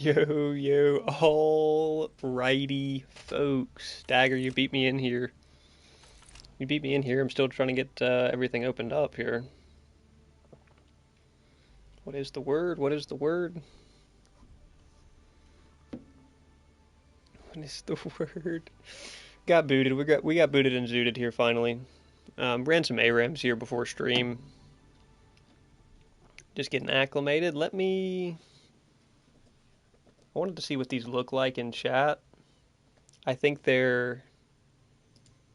Yo, alrighty, folks. Dagger, you beat me in here. You beat me in here. I'm still trying to get everything opened up here. What is the word? What is the word? What is the word? Got booted. We got booted and zooted here finally. Ran some ARAMs here before stream. Just getting acclimated. I wanted to see what these look like in chat. I think they're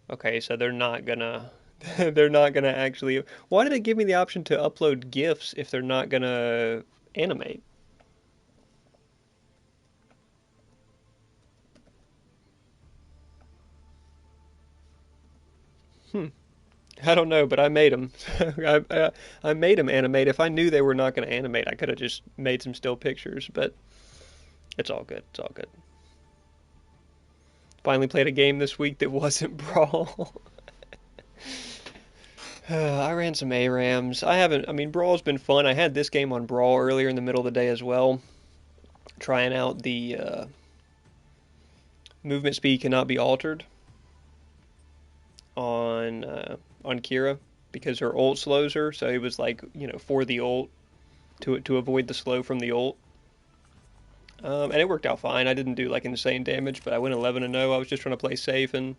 okay, so they're not gonna they're not gonna actually. Why did it give me the option to upload gifs if they're not gonna animate? Hmm. I don't know, but I made them. I made them animate. If I knew they were not going to animate, I could have just made some still pictures. But it's all good. It's all good. Finally played a game this week that wasn't Brawl. I ran some ARAMs. I haven't. I mean, Brawl's been fun. I had this game on Brawl earlier in the middle of the day as well, trying out the movement speed cannot be altered on Kira because her ult slows her. So it was like for the ult to avoid the slow from the ult. And it worked out fine. I didn't do like insane damage, but I went 11-0. I was just trying to play safe and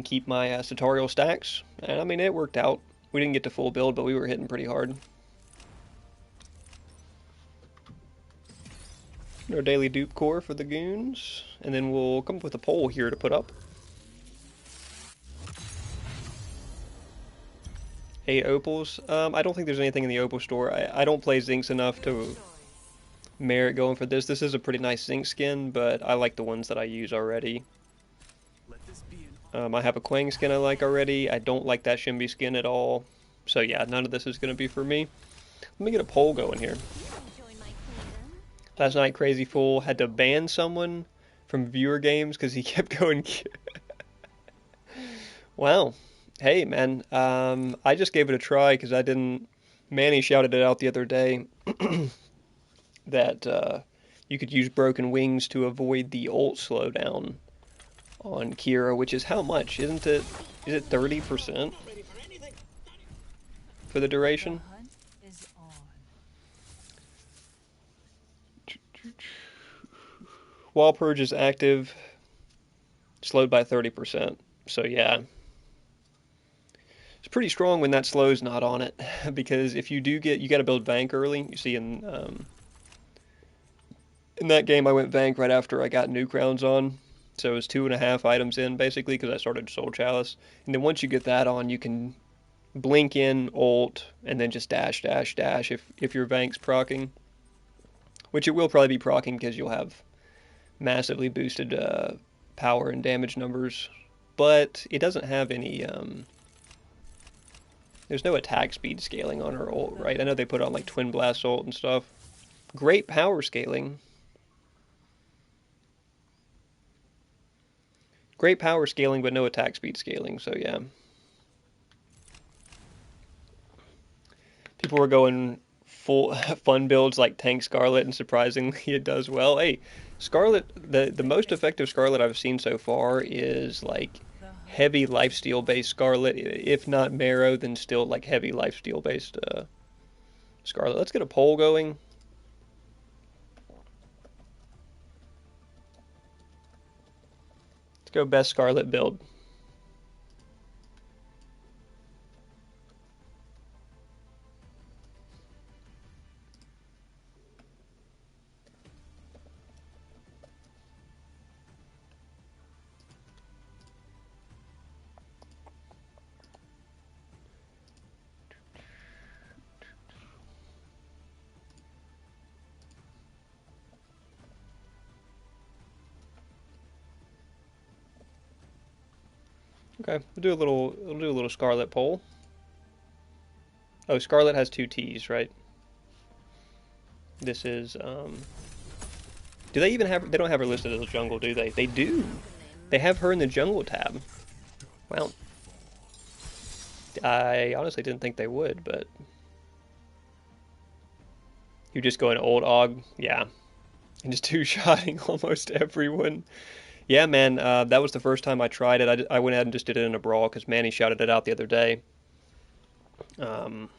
keep my tutorial stacks. And I mean, it worked out. We didn't get to full build, but we were hitting pretty hard. Our daily dupe core for the goons, and then we'll come up with a poll here to put up. 8 opals. I don't think there's anything in the opal store. I don't play Zincs enough to merit going for this. This is a pretty nice Zinc skin, but I like the ones that I use already. I have a Quang skin I like already. I don't like that Shimby skin at all. So yeah, none of this is going to be for me. Let me get a poll going here. Last night, Crazy Fool had to ban someone from viewer games because he kept going. Wow. Hey, man. I just gave it a try because I didn't. Manny shouted it out the other day that you could use Broken Wings to avoid the ult slowdown on Kira, which is how much? Isn't it? Is it 30% for the duration? Wall Purge is active, slowed by 30%. So yeah, it's pretty strong when that slow's not on it, because if you do you got to build Vank early. You see in that game I went Vank right after I got New Crowns on, so it was 2.5 items in basically because I started Soul Chalice, and then once you get that on, you can blink in, ult, and then just dash, dash, dash if your Vank's proccing, which it will probably be proccing because you'll have massively boosted power and damage numbers, but it doesn't have any. There's no attack speed scaling on her ult, right? I know they put on like Twin Blast ult and stuff. Great power scaling. Great power scaling, but no attack speed scaling, so yeah. People were going full fun builds like Tank Scarlet, and surprisingly it does well. Hey, Scarlet, the most effective Scarlet I've seen so far is like heavy lifesteal based Scarlet. If not Marrow, then still like heavy lifesteal based Scarlet. Let's get a poll going. Let's go best Scarlet build. Okay, we'll do a little Scarlet poll. Oh, Scarlet has 2 T's, right? This is do they even have? They don't have her listed as a jungle, do they? They do. They have her in the jungle tab. Well, I honestly didn't think they would, but you just go into old Og, yeah. and just two-shotting almost everyone. Yeah, man, that was the first time I tried it. I went ahead and just did it in a brawl because Manny shouted it out the other day. Um,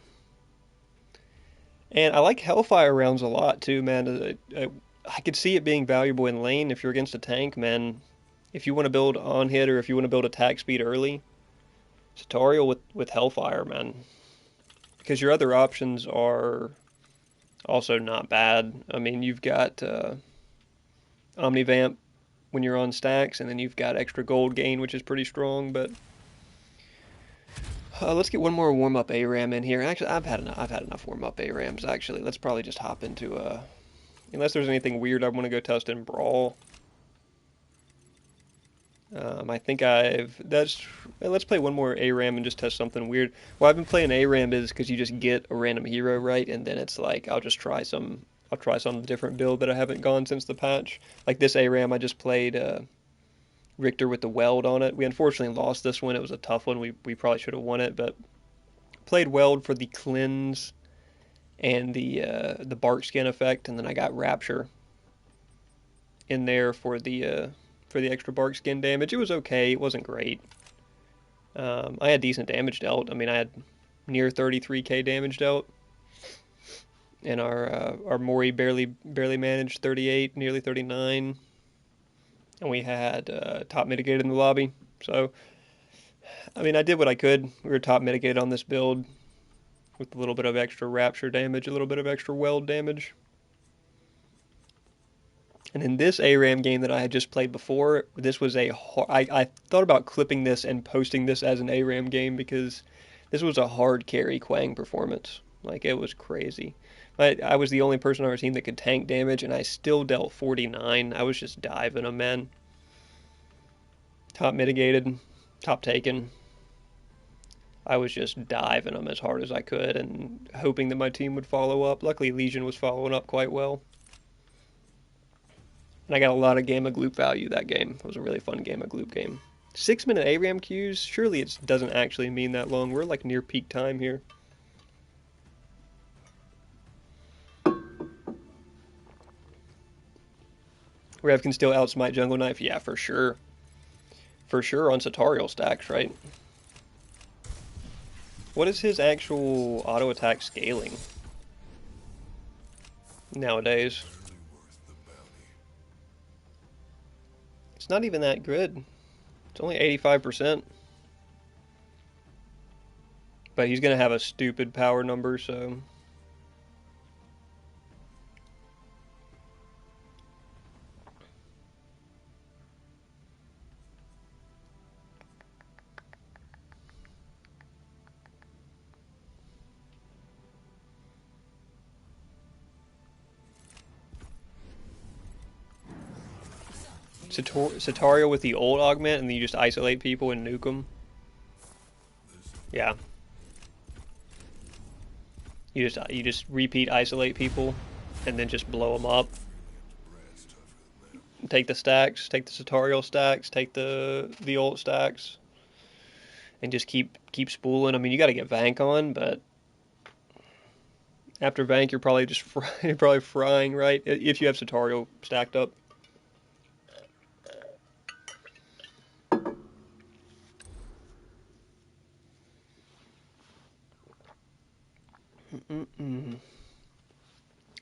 and I like Hellfire rounds a lot too, man. I could see it being valuable in lane if you're against a tank, man. If you want to build on hit or if you want to build attack speed early, tutorial with Hellfire, man. Because your other options are also not bad. I mean, you've got Omnivamp when you're on stacks, and then you've got extra gold gain, which is pretty strong. But let's get one more warm up ARAM in here. Actually, I've had enough warm up ARAMs. Actually, let's probably just hop into unless there's anything weird I want to go test in Brawl. I think let's play one more ARAM and just test something weird. Why I've been playing ARAM is because you just get a random hero right, and then it's like I'll try some different build that I haven't gone since the patch. Like this ARAM, I just played Richter with the weld on it. We unfortunately lost this one. It was a tough one. We probably should have won it, but played weld for the cleanse and the bark skin effect, and then I got rapture in there for the extra bark skin damage. It was okay. It wasn't great. I had decent damage dealt. I mean, I had near 33k damage dealt, and our Mori barely managed 38, nearly 39, and we had top mitigated in the lobby. So, I mean, I did what I could. We were top mitigated on this build with a little bit of extra rapture damage, a little bit of extra weld damage. And in this ARAM game that I had just played before, this was I thought about clipping this and posting this as an ARAM game because this was a hard carry Quang performance. Like, it was crazy. I was the only person on our team that could tank damage, and I still dealt 49. I was just diving them, man. Top mitigated, top taken. I was just diving them as hard as I could and hoping that my team would follow up. Luckily, Legion was following up quite well. And I got a lot of game of gloop value that game. It was a really fun game of gloop game. 6-minute ARAM queues? Surely it doesn't actually mean that long. We're like near peak time here. Rev can still outsmite Jungle Knife? Yeah, for sure. For sure on Satarial stacks, right? What is his actual auto attack scaling nowadays? It's not even that good. It's only 85%. But he's going to have a stupid power number, so... Satario with the old augment, and then you just isolate people and nuke them. Yeah. You just repeat isolate people, and then just blow them up. Take the stacks, take the Satario stacks, take the ult stacks, and just keep spooling. I mean, you got to get Vank on, but after Vank, you're probably just you're probably frying, right? If you have Satario stacked up.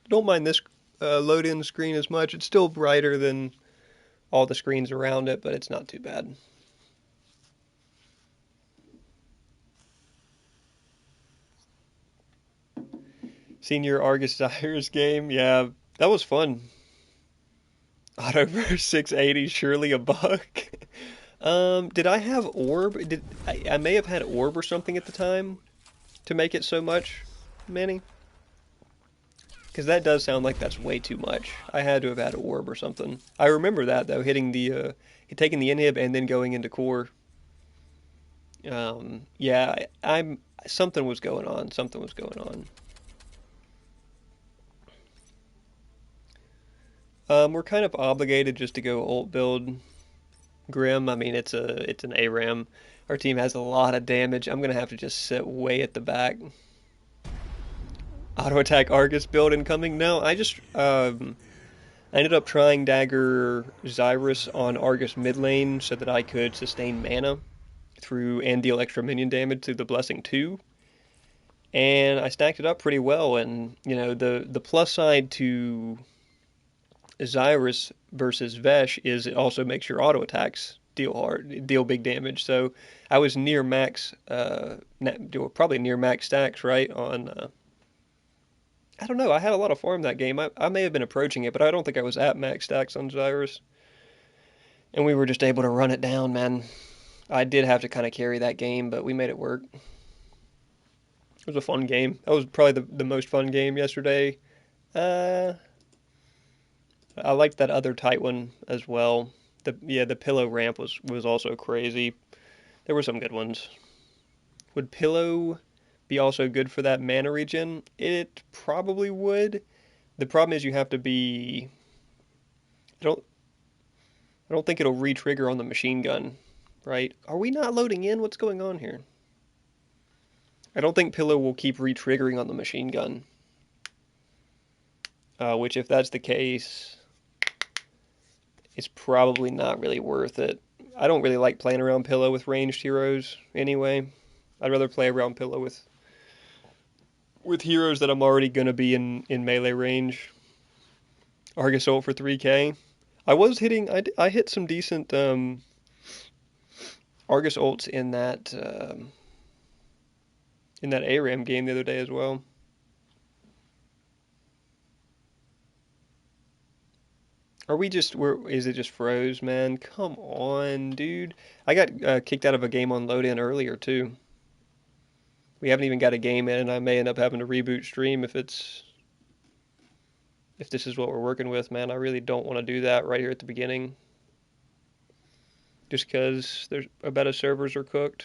Don't mind this load-in screen as much. It's still brighter than all the screens around it, but it's not too bad. Senior Argus Dyer's game, yeah, that was fun. Auto verse 680, surely a buck. Did I have orb? I may have had orb or something at the time to make it so much, Manny? Because that does sound like that's way too much. I had to have had orb or something. I remember that though, taking the inhib and then going into core. Yeah, I'm something was going on. Something was going on. We're kind of obligated just to go ult build Grim. I mean, it's an ARAM. Our team has a lot of damage. I'm gonna have to just sit way at the back. Auto attack Argus build incoming. No, I just I ended up trying Dagger Xyrus on Argus mid lane so that I could sustain mana through and deal extra minion damage through the Blessing 2. And I stacked it up pretty well. And, you know, the plus side to Xyrus versus Vesh is it also makes your auto attacks deal big damage. So I was near max, probably near max stacks, right? I don't know. I had a lot of farm that game. I may have been approaching it, but I don't think I was at max stacks on Xyrus. And we were just able to run it down, man. I did have to kind of carry that game, but we made it work. It was a fun game. That was probably the most fun game yesterday. I liked that other tight one as well. The pillow ramp was also crazy. There were some good ones. Would pillow be also good for that mana regen? It probably would. The problem is you have to be. I don't think it'll re-trigger on the machine gun, right? Are we not loading in? What's going on here? I don't think pillow will keep re-triggering on the machine gun. Which, if that's the case, it's probably not really worth it. I don't really like playing around pillow with ranged heroes anyway. I'd rather play around pillow with heroes that I'm already going to be in melee range. Argus ult for 3k. I hit some decent Argus ults in that ARAM game the other day as well. Is it just froze, man? Come on, dude. I got kicked out of a game on load in earlier too. We haven't even got a game in, and I may end up having to reboot stream if this is what we're working with, man. I really don't want to do that right here at the beginning. Just because I bet the servers are cooked.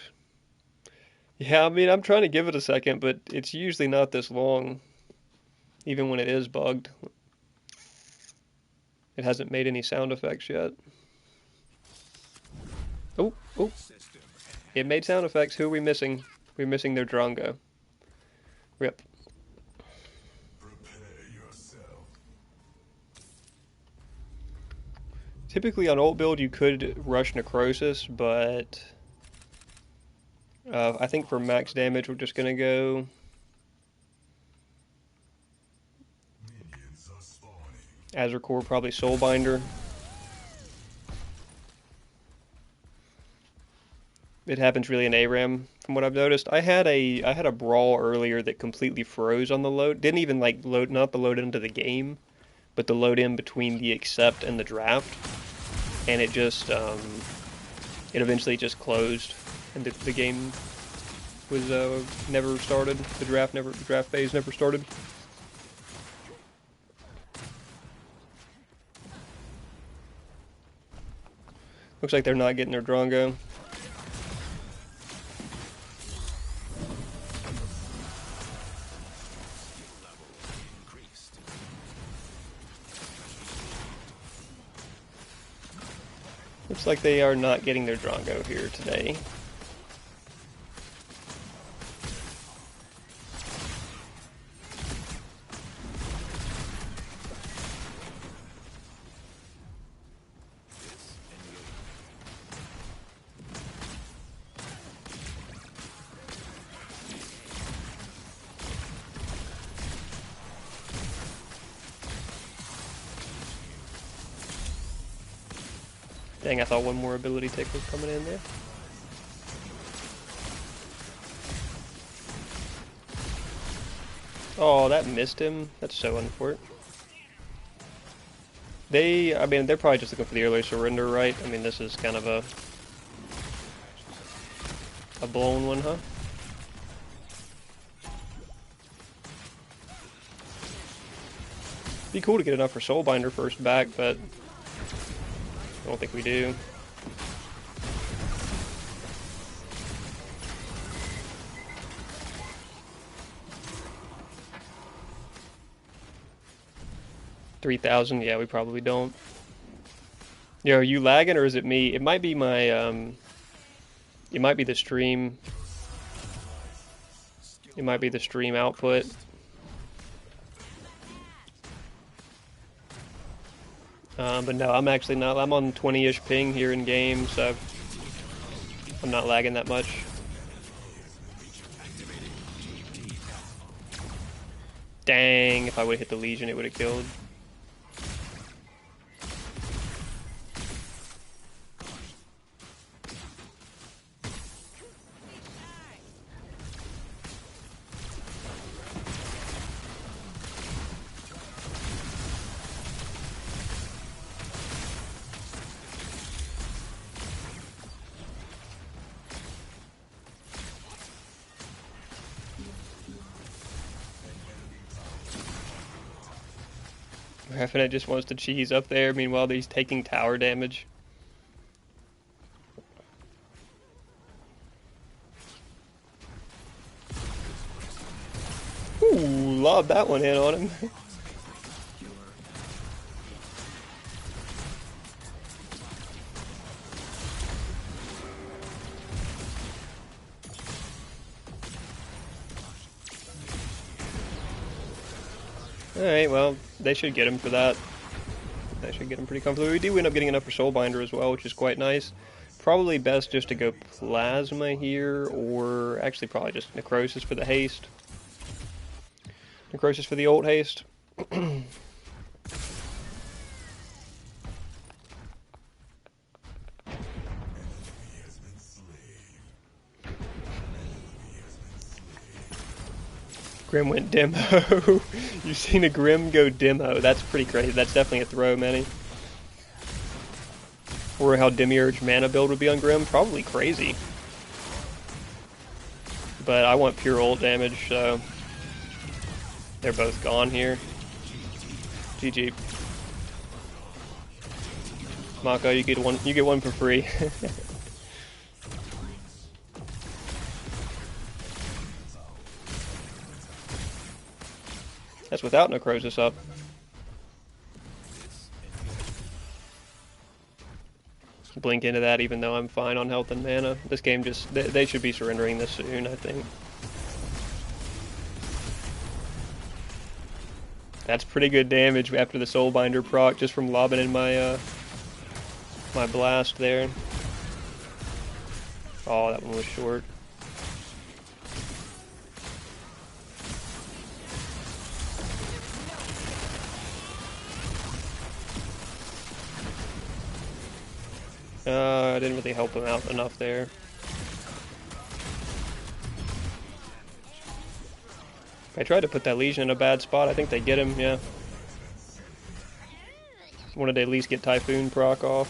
Yeah, I mean, I'm trying to give it a second, but it's usually not this long, even when it is bugged. It hasn't made any sound effects yet. Oh. It made sound effects. Who are we missing? We're missing their Drongo. Rip. Typically on ult build you could rush Necrosis, but I think for max damage we're just going to go Azure Core, probably Soulbinder. It happens really in ARAM from what I've noticed. I had a brawl earlier that completely froze on the load. Didn't even like load, not the load into the game, but the load in between the accept and the draft. And it just it eventually just closed, and the game was never started. The draft phase never started. Looks like they're not getting their Drongo. Looks like they are not getting their Drongo here today. Dang, I thought one more ability tick was coming in there. Oh, that missed him. That's so unfortunate. I mean, they're probably just looking for the early surrender, right? I mean, this is kind of a blown one, huh? Be cool to get enough for Soulbinder first back, but I don't think we do. $3,000, yeah, we probably don't. Yo, are you lagging or is it me? It might be my, it might be the stream. It might be the stream output. But no, I'm actually not. I'm on 20-ish ping here in game, so I'm not lagging that much. Dang, if I would have hit the Legion, it would have killed. Rafinite just wants to cheese up there, meanwhile he's taking tower damage. Ooh, lobbed that one in on him. Alright, well, they should get him for that. They should get him pretty comfortably. We do end up getting enough for Soulbinder as well, which is quite nice. Probably best just to go Plasma here, or actually probably just Necrosis for the haste. Necrosis for the ult haste. Grim went demo. You've seen a Grim go demo. That's pretty crazy. That's definitely a throw, Manny. Or how Demiurge mana build would be on Grim. Probably crazy. But I want pure ult damage, so they're both gone here. GG. Mako, you get one for free. That's without Necrosis up. Blink into that even though I'm fine on health and mana. This game just, they should be surrendering this soon, I think. That's pretty good damage after the Soulbinder proc just from lobbing in my my blast there. Oh, that one was short. I didn't really help him out enough there. I tried to put that Legion in a bad spot. I think they get him, yeah. Wanted to at least get Typhoon proc off.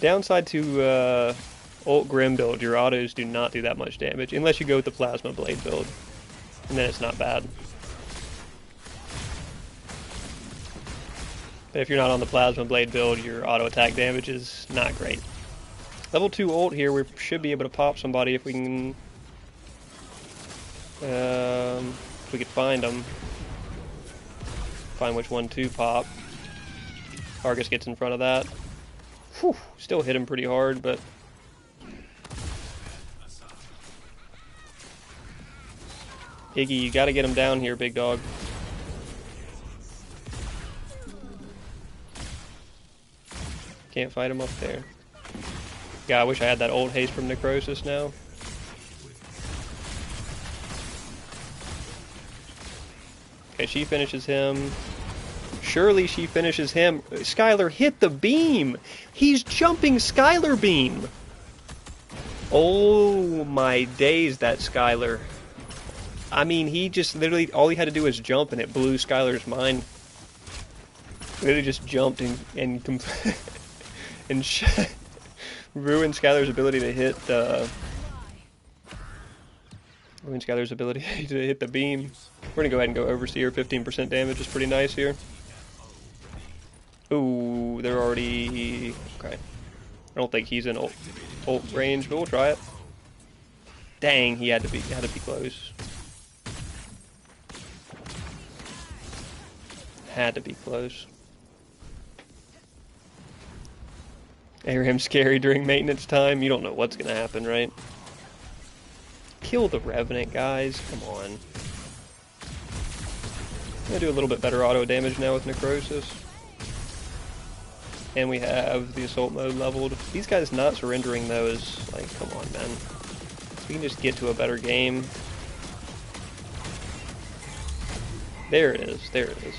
Downside to ult Grim build, your autos do not do that much damage, unless you go with the Plasma Blade build. And then it's not bad. But if you're not on the Plasma Blade build, your auto attack damage is not great. Level 2 ult here, we should be able to pop somebody if we can... if we could find them. Find which one to pop. Argus gets in front of that. Whew, still hit him pretty hard, but... Iggy, you gotta get him down here, big dog. Can't fight him up there. God, I wish I had that old haste from Necrosis now. Okay, she finishes him. Surely she finishes him. Skylar hit the beam! He's jumping Skylar beam! Oh my days, that Skylar. I mean, he just literally, all he had to do was jump and it blew Skylar's mind. Literally just jumped and ruined Skylar's ability to hit ruined Skylar's ability to hit the beam. We're gonna go ahead and go Overseer. 15% damage is pretty nice here. Ooh, they're already... Okay. I don't think he's in ult range, but we'll try it. Dang, he had to be close. Had to be close. I hear him scary during maintenance time. You don't know what's gonna happen, right? Kill the Revenant, guys. Come on. I'm gonna do a little bit better auto damage now with Necrosis. And we have the Assault mode leveled. These guys not surrendering though is like, come on, man. We can just get to a better game. There it is. There it is.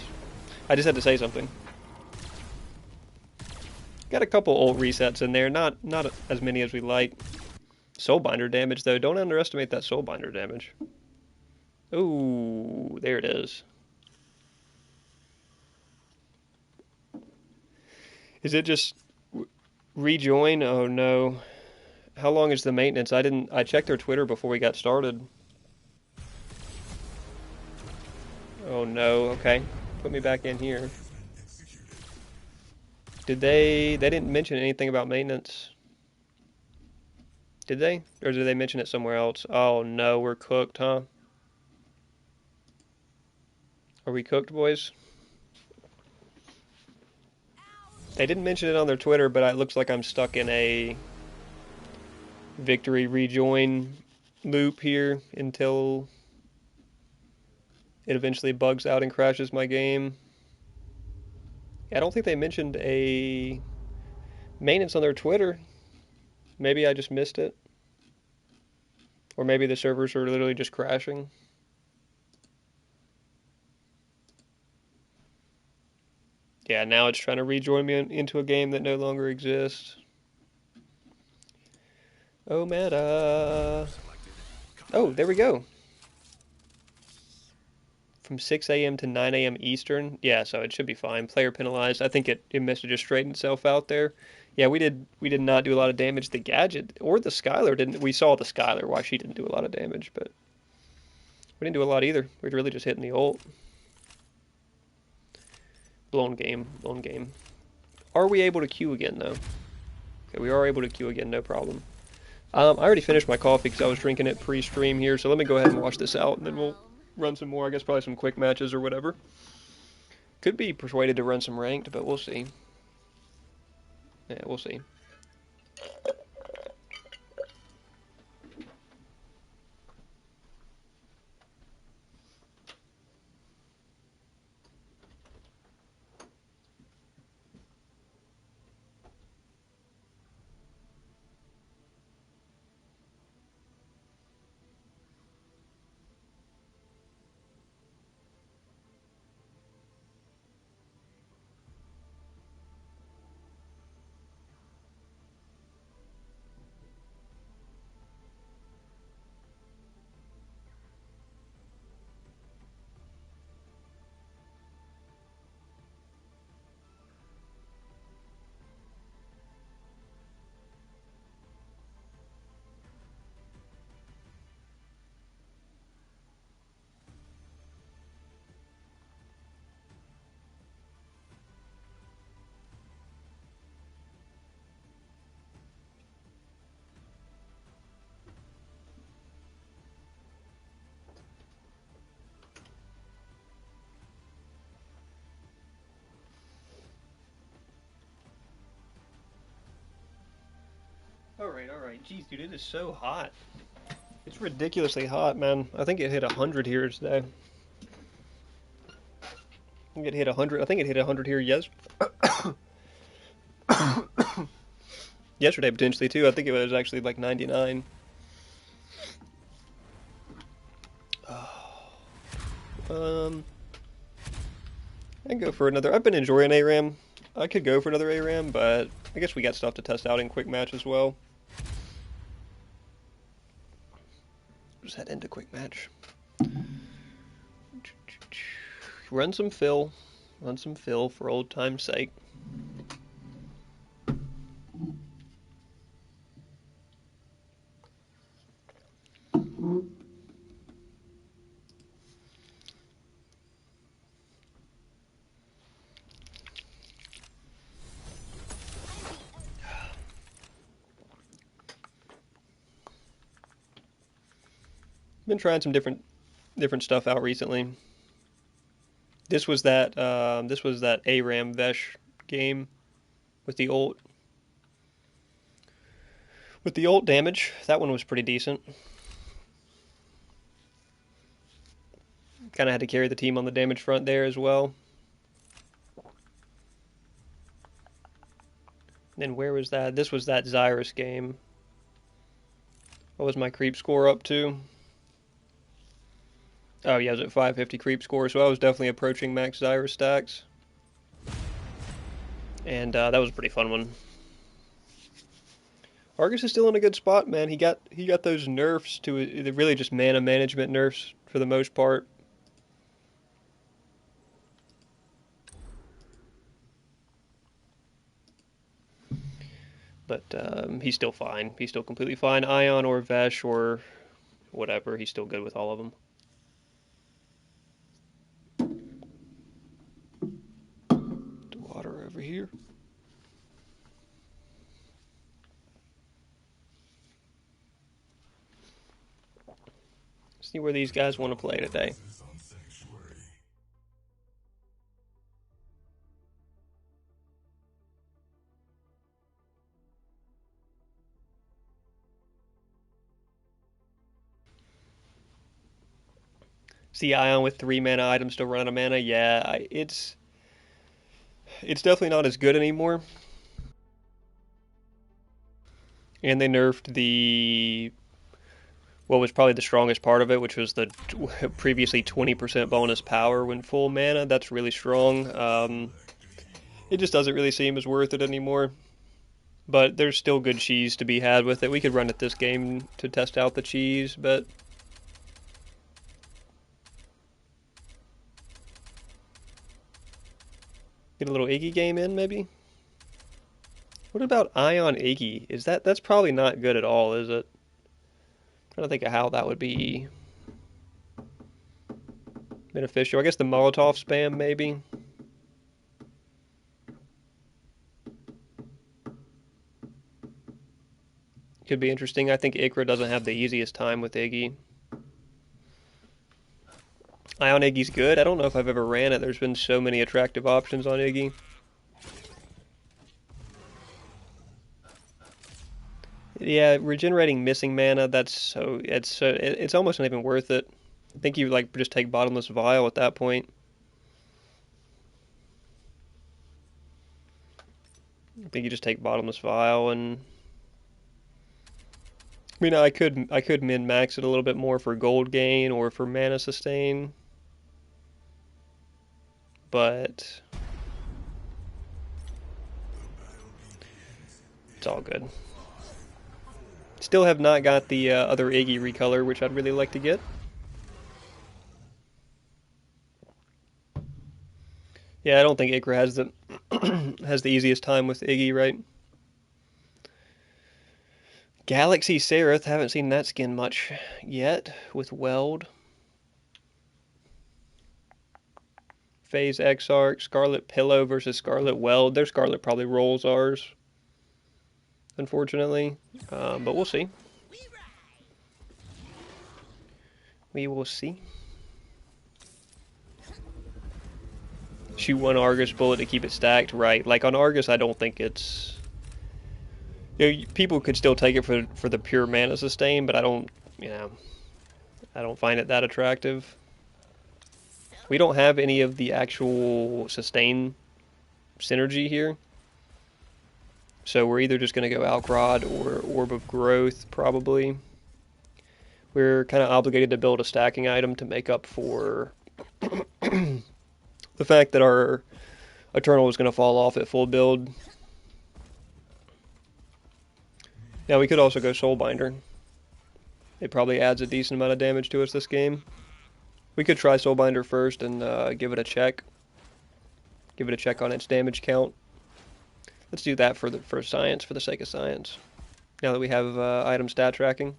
I just had to say something. Got a couple ult resets in there. Not as many as we like. Soulbinder damage, though. Don't underestimate that Soulbinder damage. Ooh, there it is. Is it just rejoin? Oh, no. How long is the maintenance? I checked their Twitter before we got started. Oh, no. Okay. Put me back in here. They didn't mention anything about maintenance. Did they? Or did they mention it somewhere else? Oh, no. We're cooked, huh? Are we cooked, boys? They didn't mention it on their Twitter, but it looks like I'm stuck in a victory rejoin loop here until it eventually bugs out and crashes my game. I don't think they mentioned a maintenance on their Twitter. Maybe I just missed it. Or maybe the servers are literally just crashing. Yeah, now it's trying to rejoin me into a game that no longer exists. Oh, meta. Oh, there we go. From 6 a.m. to 9 a.m. Eastern. Yeah, so it should be fine. Player penalized. I think it must have just straightened itself out there. Yeah, we did not do a lot of damage. The Gadget or the Skylar didn't. We saw the Skylar, why she didn't do a lot of damage, but we didn't do a lot either. We were really just hitting the ult. Blown game. Blown game. Are we able to queue again, though? Okay, we are able to queue again, no problem. I already finished my coffee because I was drinking it pre-stream here, so let me go ahead and wash this out, and then we'll run some more. I guess probably some quick matches or whatever. Could be persuaded to run some ranked, but we'll see. Yeah, we'll see. Alright. Jeez, dude, it is so hot. It's ridiculously hot, man. I think it hit 100 here today. I think it hit 100. I think it hit 100 here yesterday potentially too. I think it was actually like 99. I'd go for another. I've been enjoying ARAM. I could go for another ARAM, but I guess we got stuff to test out in quick match as well. Just head into quick match. Run some fill for old time's sake. Been trying some different stuff out recently. This was that ARAM Vesh game with the ult. With the ult damage, that one was pretty decent. kind of had to carry the team on the damage front there as well. Then where was that? This was that Xyrus game. What was my creep score up to? Oh yeah, I was at 550 creep score, so I was definitely approaching max Xyrus stacks. And that was a pretty fun one. Argus is still in a good spot, man. He got those nerfs to really just mana management nerfs for the most part. But he's still fine. He's still completely fine. Ion or Vesh or whatever, he's still good with all of them. Water over here. See where these guys want to play today. See Ion with 3 mana items to run out of mana. Yeah, it's definitely not as good anymore. And they nerfed what was probably the strongest part of it, which was the previously 20% bonus power when full mana. That's really strong. It just doesn't really seem as worth it anymore. But there's still good cheese to be had with it. We could run it this game to test out the cheese, but get a little Iggy game in, maybe? What about Ion Iggy? That's probably not good at all, is it? I'm trying to think of how that would be beneficial. I guess the Molotov spam, maybe? Could be interesting. I think Ikra doesn't have the easiest time with Iggy. Ion Iggy's good. I don't know if I've ever ran it. There's been so many attractive options on Iggy. Yeah, regenerating missing mana, it's almost not even worth it. I think you like just take Bottomless Vial at that point. I think you just take Bottomless Vial and I mean I could min max it a little bit more for gold gain or for mana sustain. But it's all good. Still have not got the other Iggy recolor, which I'd really like to get. Yeah, I don't think Ikra has the has the easiest time with Iggy, right? Galaxy Seraph, haven't seen that skin much yet with Weld. Phase Exarch, Scarlet Pillow versus Scarlet Weld. Their Scarlet probably rolls ours, unfortunately. But we'll see. We will see. Shoot one Argus bullet to keep it stacked, right? Like on Argus, I don't think it's... people could still take it for the pure mana sustain, but I don't find it that attractive. We don't have any of the actual sustain synergy here. So we're either just going to go Alkrod or Orb of Growth, probably. We're kind of obligated to build a stacking item to make up for the fact that our Eternal is going to fall off at full build. Now we could also go Soulbinder. It probably adds a decent amount of damage to us this game. We could try Soulbinder first and give it a check. Give it a check on its damage count. Let's do that for science, for the sake of science. Now that we have item stat tracking.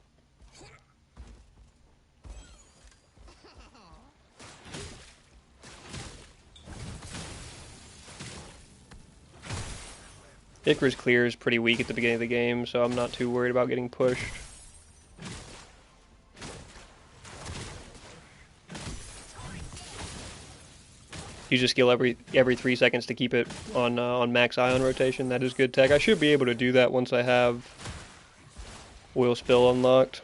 Icarus Clear is pretty weak at the beginning of the game, so I'm not too worried about getting pushed. Use a skill every 3 seconds to keep it on max ion rotation. That is good tech. I should be able to do that once I have Oil Spill unlocked.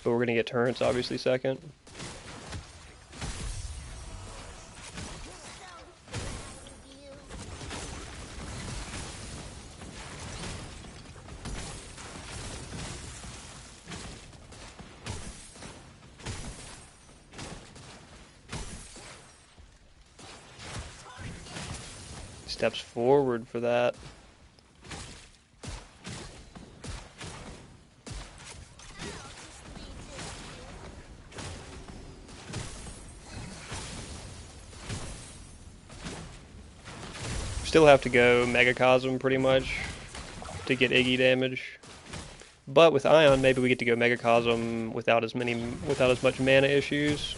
but we're gonna get turrets obviously second. Steps forward for that. Still have to go Megacosm pretty much to get Iggy damage. But with Ion, maybe we get to go Megacosm without as much mana issues.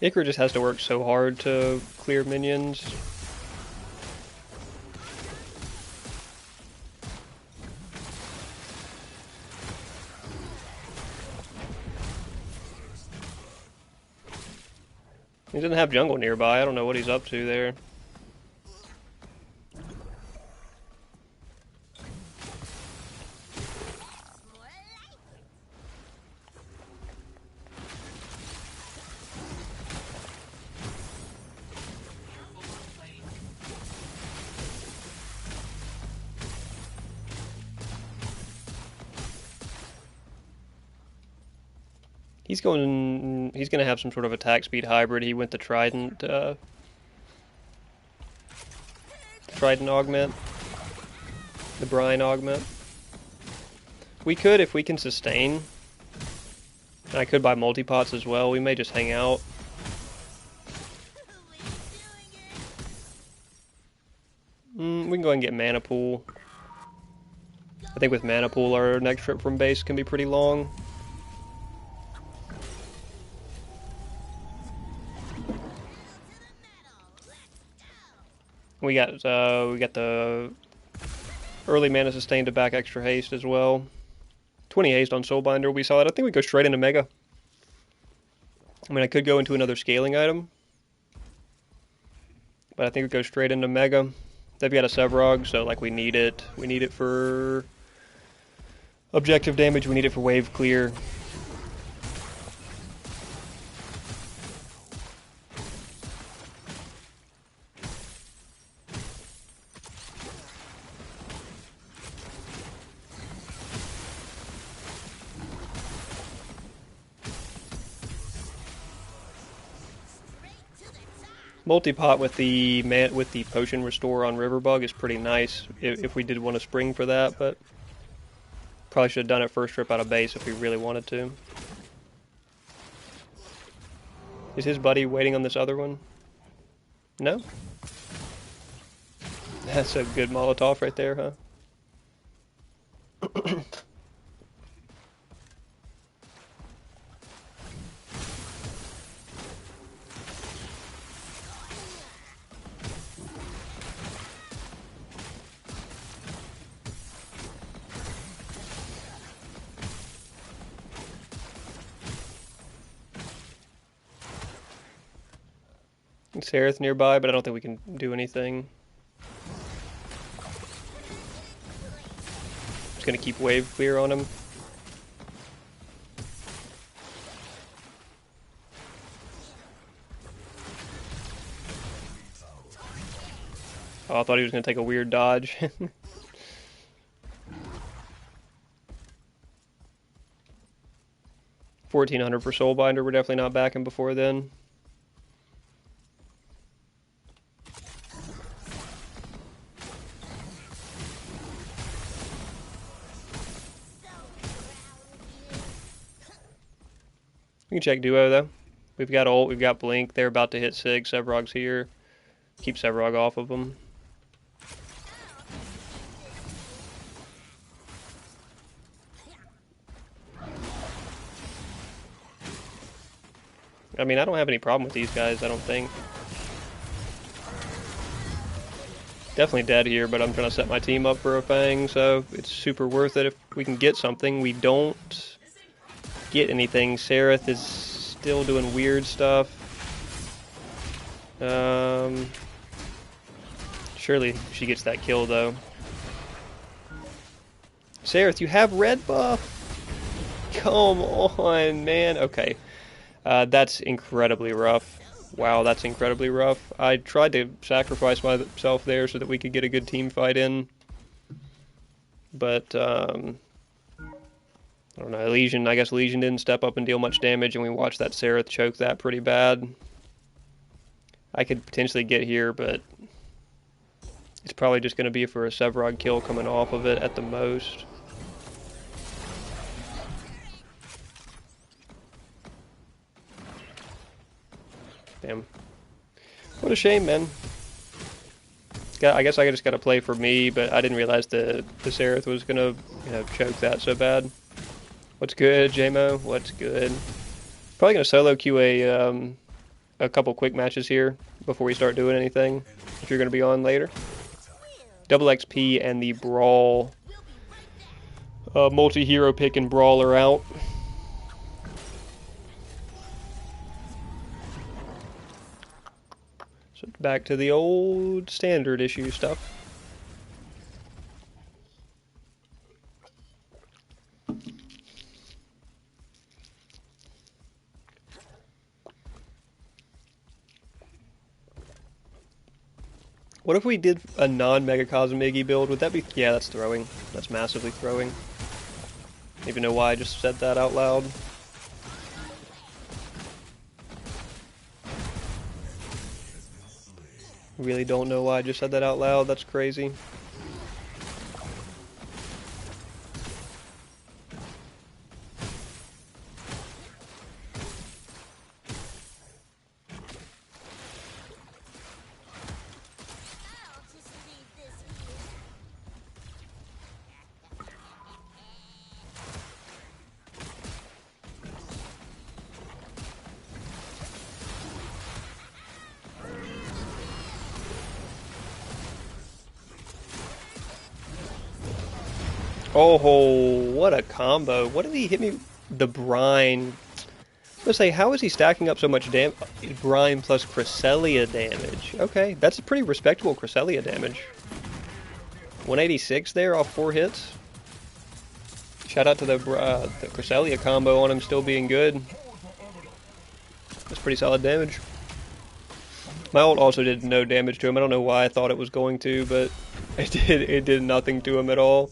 Icar just has to work so hard to clear minions. He doesn't have jungle nearby. I don't know what he's up to there. He's gonna have some sort of attack speed hybrid. He went the Trident augment. The Brine augment. We could, if we can sustain. And I could buy multi-pots as well. We may just hang out. We can go ahead and get Mana Pool. I think with Mana Pool our next trip from base can be pretty long. We got the early mana sustain to back extra haste as well. 20 haste on Soulbinder will be solid. I think we go straight into Mega. I mean, I could go into another scaling item, but I think we go straight into Mega. They've got a Sevrog, so like we need it. We need it for objective damage. We need it for wave clear. Multi-pot with the potion restore on Riverbug is pretty nice if we did want to spring for that, but probably should have done it first trip out of base if we really wanted to. Is his buddy waiting on this other one? No? That's a good Molotov right there, huh? Sereth nearby, but I don't think we can do anything. Just gonna keep wave clear on him. Oh, I thought he was gonna take a weird dodge. 1400 for Soulbinder, we're definitely not backing before then. We can check duo though. We've got ult, we've got blink. They're about to hit Sig. Sevrog's here. Keep Sevrog off of them. I mean, I don't have any problem with these guys, I don't think. Definitely dead here, but I'm trying to set my team up for a Fang, so it's super worth it if we can get something. We don't get anything. Sereth is still doing weird stuff. Surely she gets that kill, though. Sereth, you have red buff? Come on, man. Okay. That's incredibly rough. Wow, that's incredibly rough. I tried to sacrifice myself there so that we could get a good team fight in. But, I don't know, Legion, I guess Legion didn't step up and deal much damage, and we watched that Sereth choke that pretty bad. I could potentially get here, but it's probably just going to be for a Sevrog kill coming off of it at the most. Damn. What a shame, man. I guess I just got to play for me, but I didn't realize the Sereth was going to, choke that so bad. What's good, JMO? What's good? Probably going to solo queue a couple quick matches here before we start doing anything, if you're going to be on later. Double XP and the Brawl multi-hero pick and Brawler out. So back to the old standard issue stuff. What if we did a non-Megacosm Iggy build? Would that be... Yeah, that's throwing. That's massively throwing. I don't even know why I just said that out loud. Really don't know why I just said that out loud. That's crazy. Oh, what a combo. What did he hit me? The Brine. Let's say, how is he stacking up so much damage? Brine plus Cresselia damage. Okay, that's a pretty respectable Cresselia damage. 186 there off 4 hits. Shout out to the Cresselia combo on him still being good. That's pretty solid damage. My ult also did no damage to him. I don't know why I thought it was going to, but it did nothing to him at all.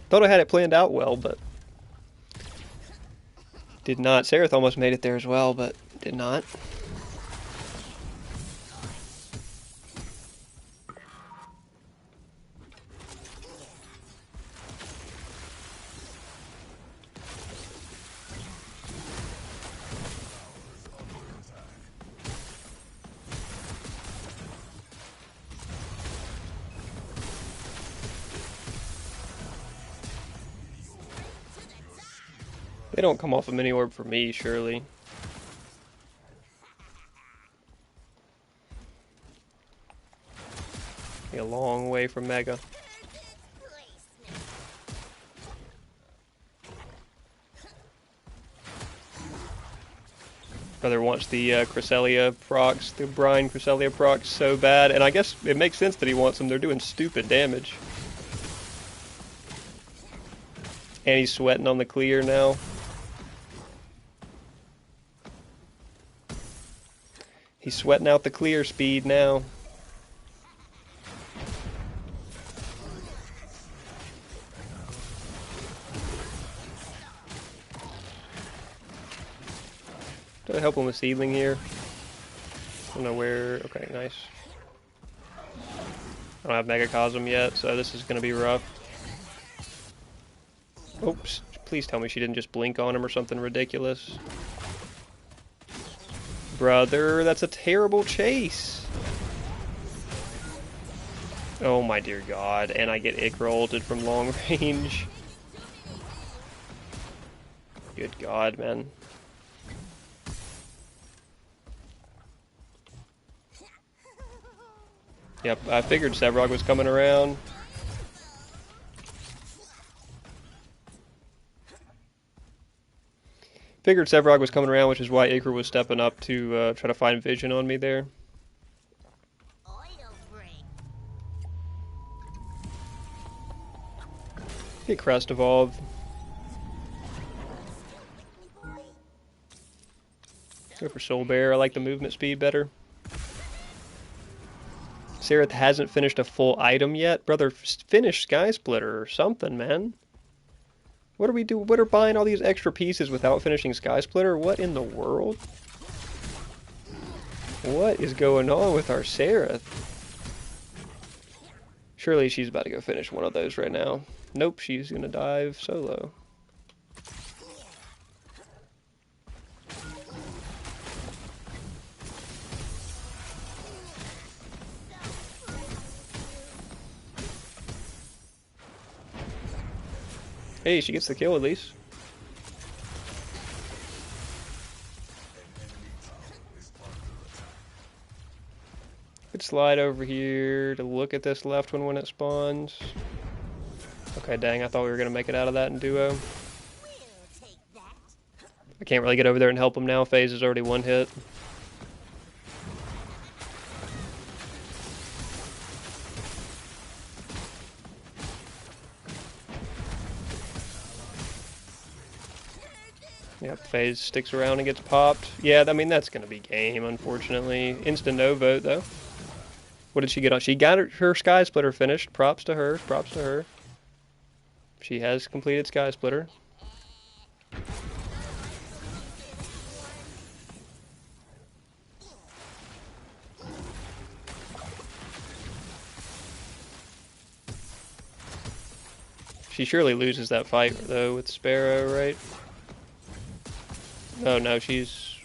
Thought I had it planned out well, but did not. Sereth almost made it there as well, but did not. They don't come off a mini orb for me, surely. Be a long way from Mega. Brother wants the Cresselia procs, the Brine Cresselia procs so bad, and I guess it makes sense that he wants them. They're doing stupid damage. And he's sweating on the clear now. He's sweating out the clear speed now. Do I help him with seedling here? I don't know where. Okay, nice. I don't have Megacosm yet, so this is going to be rough. Oops. Please tell me she didn't just blink on him or something ridiculous. Brother, that's a terrible chase. Oh my dear god, and I get Ikra ulted from long range. Good god, man. Yep, I figured Sevrog was coming around. Figured Sevrog was coming around, which is why Icar was stepping up to try to find vision on me there. Get Crest evolved. Go for Soul Bear. I like the movement speed better. Sereth hasn't finished a full item yet. Brother, finish Sky Splitter or something, man. What are we doing? What are buying all these extra pieces without finishing Sky Splitter? What in the world? What is going on with our Sereth? Surely she's about to go finish one of those right now. Nope, she's gonna dive solo. Hey, she gets the kill at least. Could slide over here to look at this left one when it spawns. Okay, dang, I thought we were going to make it out of that in duo. I can't really get over there and help him now. FaZe is already one hit. Yep, FaZe sticks around and gets popped. Yeah, I mean, that's going to be game, unfortunately. Instant no vote, though. What did she get on? She got her Sky Splitter finished. Props to her. Props to her. She has completed Sky Splitter. She surely loses that fight, though, with Sparrow, right? Oh, no, she's...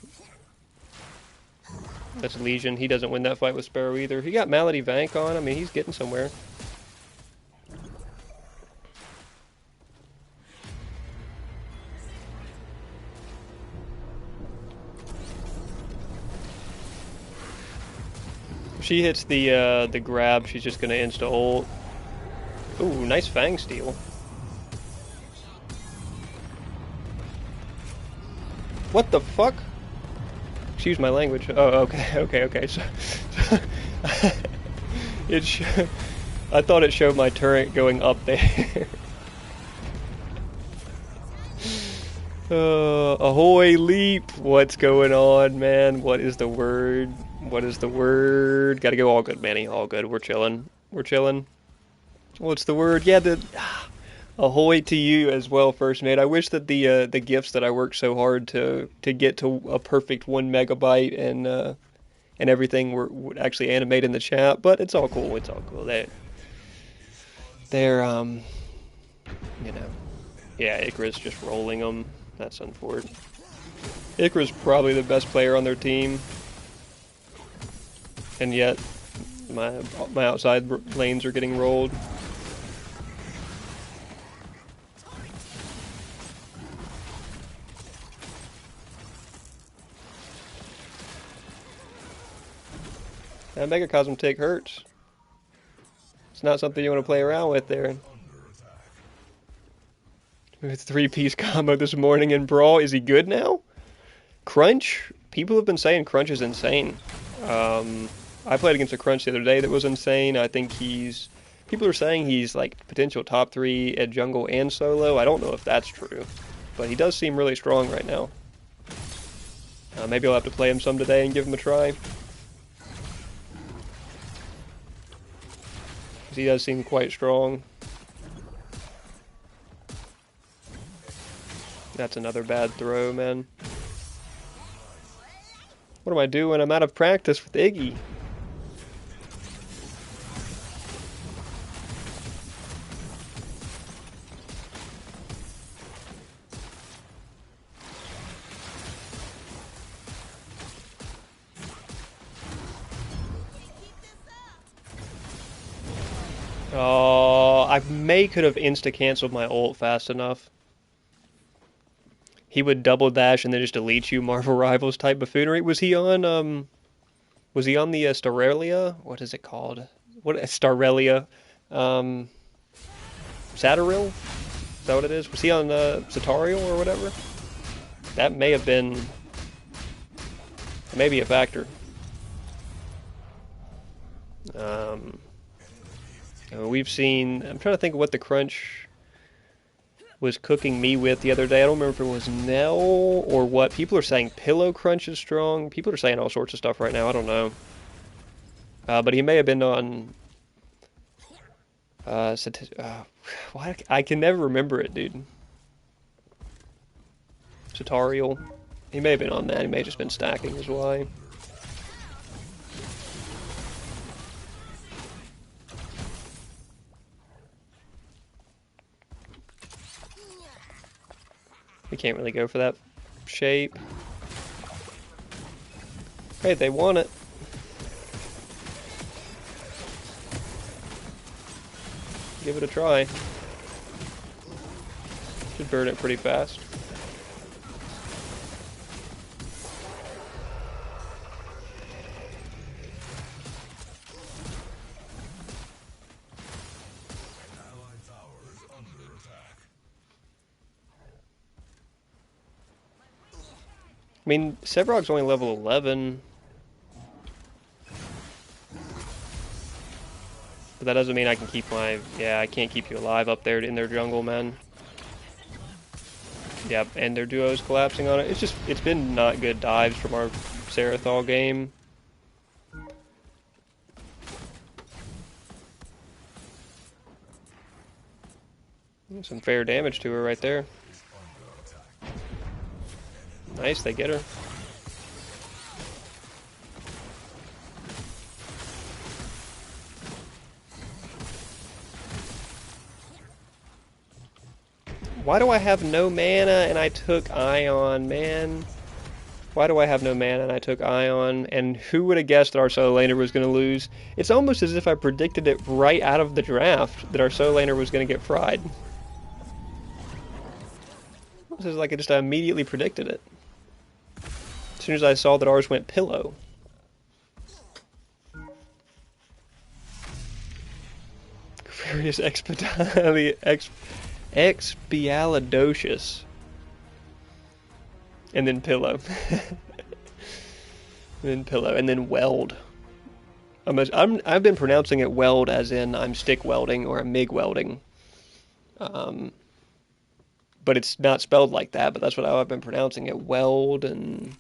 That's Legion. He doesn't win that fight with Sparrow either. He got Malady Vank on. I mean, he's getting somewhere. If she hits the grab, she's just gonna insta ult. Ooh, nice Fang steal. What the fuck? Excuse my language. Oh, okay. So I thought it showed my turret going up there. Ahoy leap! What's going on, man? What is the word? What is the word? Gotta go all good, Manny. All good. We're chilling. We're chilling. What's the word? Yeah, ahoy to you as well, first mate. I wish that the gifs that I worked so hard to get to a perfect 1 megabyte and everything would actually animate in the chat, but it's all cool. It's all cool. They're you know, yeah, Icarus just rolling them. That's unfortunate. Icarus probably the best player on their team, and yet my outside lanes are getting rolled. That Megacosm take hurts. It's not something you want to play around with there. With 3-piece combo this morning in Brawl. Is he good now? Crunch? People have been saying Crunch is insane. I played against a Crunch the other day that was insane. I think people are saying he's like potential top 3 at jungle and solo. I don't know if that's true, but he does seem really strong right now. Maybe I'll have to play him some today and give him a try. He does seem quite strong. That's another bad throw, man. What am I doing? I'm out of practice with Iggy. Oh, I could have insta-canceled my ult fast enough. He would double dash and then just delete you, Marvel Rivals type buffoonery. Was he on the Steralia? What is it called? what Starelia, um, Saturil? Is that what it is? Was he on Satariel or whatever? That may have been, maybe a factor. We've seen. I'm trying to think of what the crunch was cooking me with the other day. I don't remember if it was Nell or what. People are saying Pillow Crunch is strong. People are saying all sorts of stuff right now. I don't know. But he may have been on. Why I can never remember it, dude. Satariel. He may have been on that. He may have just been stacking is why. We can't really go for that shape. Hey, they want it. Give it a try. Should burn it pretty fast. I mean, Sevrog's only level 11. But that doesn't mean I can keep my... Yeah, I can't keep you alive up there in their jungle, man. Yep, and their duo's collapsing on it. It's just... It's been not good dives from our Serathol game. Some fair damage to her right there. Nice, they get her. Why do I have no mana and I took Ion, man? Why do I have no mana and I took Ion? And who would have guessed that our solo laner was going to lose? It's almost as if I predicted it right out of the draft that our solo laner was going to get fried. This is like I immediately predicted it. As soon as I saw that ours went pillow. Furious Expialidocious. And then pillow. And then pillow. And then weld. I've been pronouncing it weld as in I'm stick welding or I'm MIG welding. But it's not spelled like that, but that's what I've been pronouncing it. Weld and...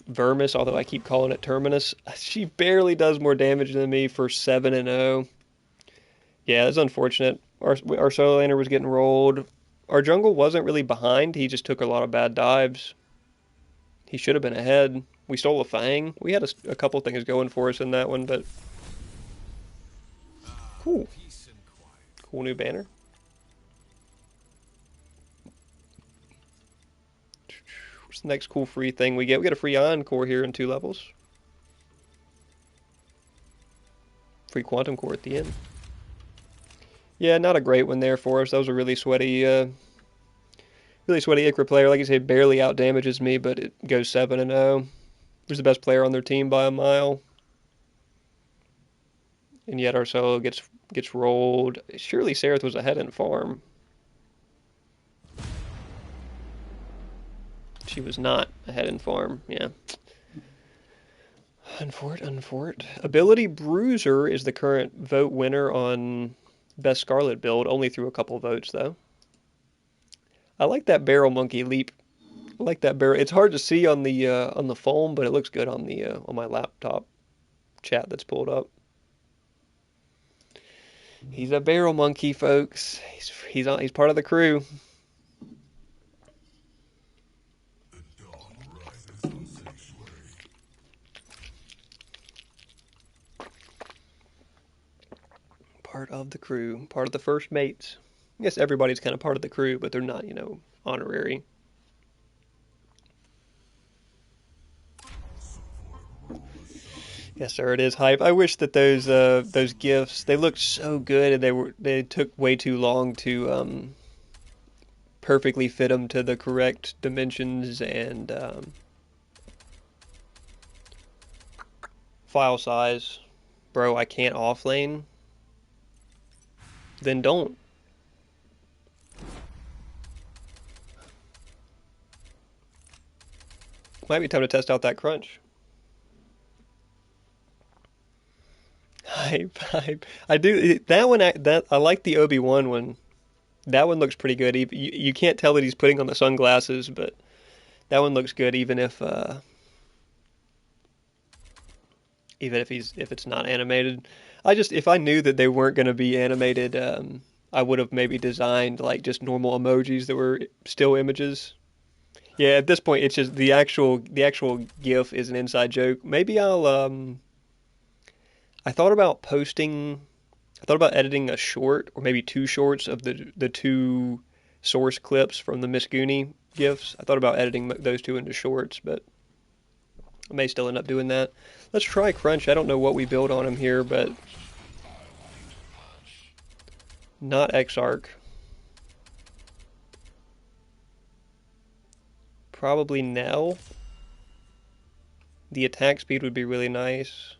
Vermis, although I keep calling it Terminus. She barely does more damage than me for 7-0. Yeah, it's unfortunate. Our solo laner was getting rolled. Our jungle wasn't really behind. He just took a lot of bad dives. He should have been ahead. We stole a Fang. We had a couple things going for us in that one, but... Cool. Cool new banner. What's the next cool free thing we get? We get a free Encore here in 2 levels. Free Quantum Core at the end. Yeah, not a great one there for us. That was a really sweaty Ikra player. Like I said, barely out damages me, but it goes 7-0. He's the best player on their team by a mile. And yet our solo gets rolled. Surely Serath was ahead in farm. She was not ahead in farm, yeah. Unfort. Ability Bruiser is the current vote winner on Best Scarlet build, only through a couple votes, though. I like that Barrel Monkey leap. I like that barrel. It's hard to see on the phone, but it looks good on the on my laptop chat that's pulled up. He's a Barrel Monkey, folks. He's part of the crew. Part of the crew, part of the first mates. I guess everybody's kind of part of the crew, but they're not, honorary. Yes, sir, it is hype. I wish that those gifs, they looked so good, and they took way too long to perfectly fit them to the correct dimensions and file size. Bro, I can't offlane. Then don't. Might be time to test out that crunch. Hype. I do that one. I like the Obi-Wan one. That one looks pretty good. You can't tell that he's putting on the sunglasses, but that one looks good even if it's not animated. If I knew that they weren't going to be animated, I would have maybe designed like just normal emojis that were still images. Yeah, at this point, it's just the actual GIF is an inside joke. Maybe I thought about posting. I thought about editing a short or maybe two shorts of the two source clips from the Miss Goonie gifs. I thought about editing those two into shorts, but I may still end up doing that. Let's try Crunch. I don't know what we build on him here, but not Exarch. Probably Nell. The attack speed would be really nice.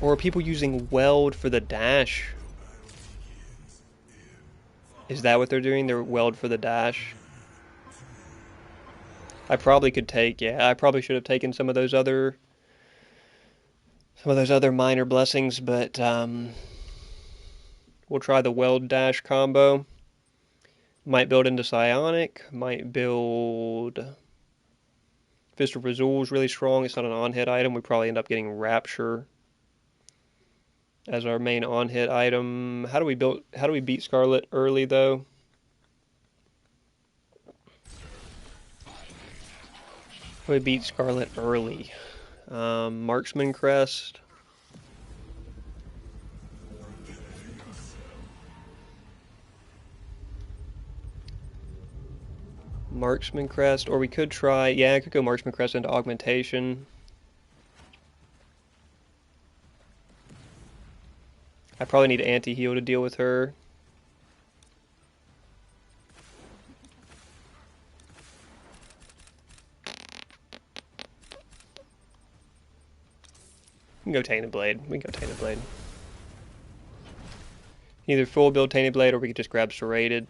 Or are people using Weld for the dash? Is that what they're doing? They're Weld for the dash? I probably could take, yeah, I probably should have taken some of those other minor blessings, but we'll try the Weld dash combo. Might build into Psionic, might build Fist of Razul is really strong. It's not an on-hit item. We probably end up getting Rapture as our main on-hit item. How do we beat Scarlet early though? How do we beat Scarlet early? Marksman Crest. Marksman Crest, or we could try, yeah, I could go Marksman Crest into Augmentation. I probably need anti-heal to deal with her. We can go Tainted Blade. Either full build Tainted Blade, or we could just grab Serrated.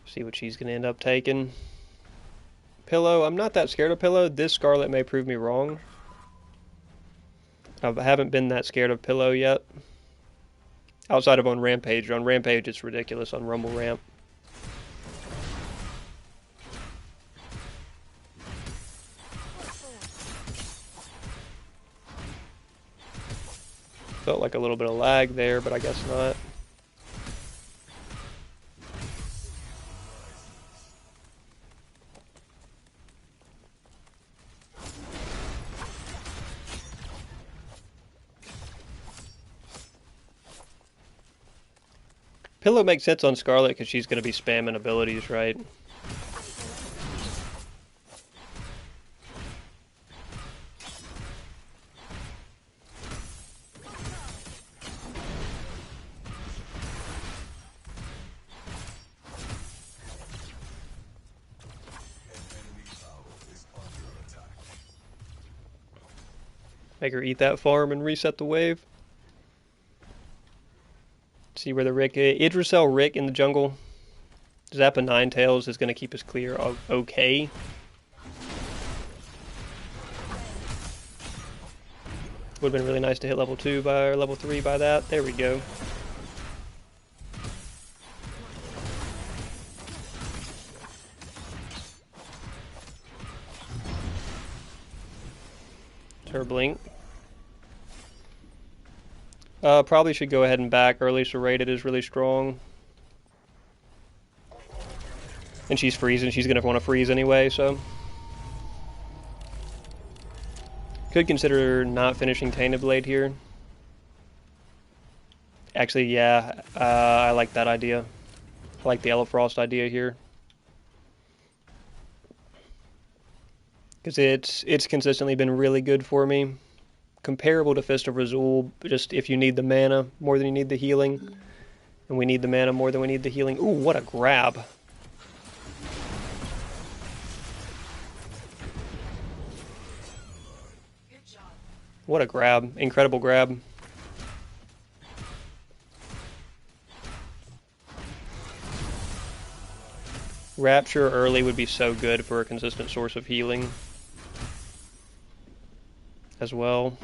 See what she's going to end up taking. Pillow, I'm not that scared of Pillow. This Scarlet may prove me wrong. I haven't been that scared of Pillow yet. Outside of on Rampage. On Rampage, it's ridiculous on Rumble Ramp. Felt like a little bit of lag there, but I guess not. Pillow makes sense on Scarlet because she's going to be spamming abilities, right? Make her eat that farm and reset the wave. See where the Rick is. Idricel Rick in the jungle. Zappa Ninetails is going to keep us clear of okay. Would have been really nice to hit level 2 or level 3 by that. There we go. Her blink. Probably should go ahead and back early, so Rated is really strong. And she's freezing, she's going to want to freeze anyway, so. Could consider not finishing Tainted Blade here. Actually, yeah, I like that idea. I like the Elefrost idea here. because it's consistently been really good for me. Comparable to Fist of Razul, just if you need the mana more than you need the healing, and we need the mana more than we need the healing. Ooh, what a grab! What a grab! Incredible grab. Rapture early would be so good for a consistent source of healing as well.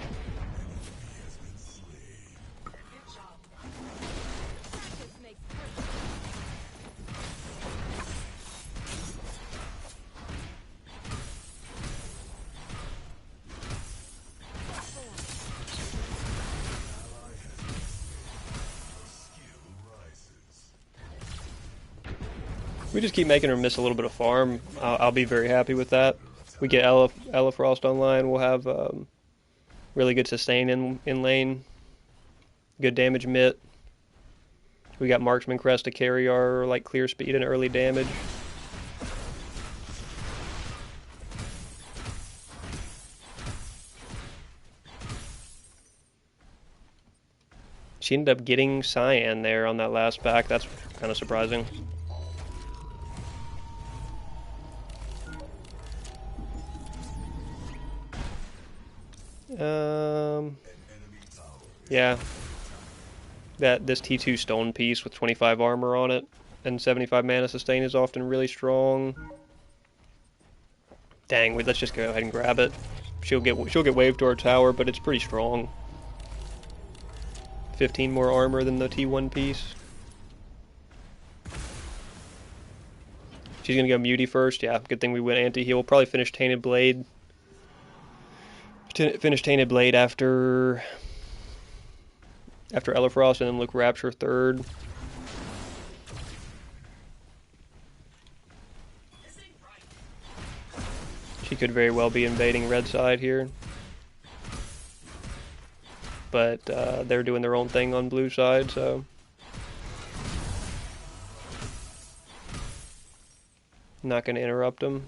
We just keep making her miss a little bit of farm. I'll be very happy with that. We get Ella Frost online. We'll have really good sustain in lane. Good damage mitt. We got Marksman Crest to carry our like clear speed and early damage. She ended up getting Cyan there on that last back. That's kind of surprising. Yeah. This T2 stone piece with 25 armor on it and 75 mana sustain is often really strong. Dang, let's just go ahead and grab it. She'll get waved to our tower, but it's pretty strong. 15 more armor than the T1 piece. She's gonna go Muty first. Yeah, good thing we went anti-heal. We'll probably finish Tainted Blade. Finish Tainted Blade after Elefrost, and then look Rapture third. She could very well be invading red side here. But they're doing their own thing on blue side, so... Not going to interrupt them.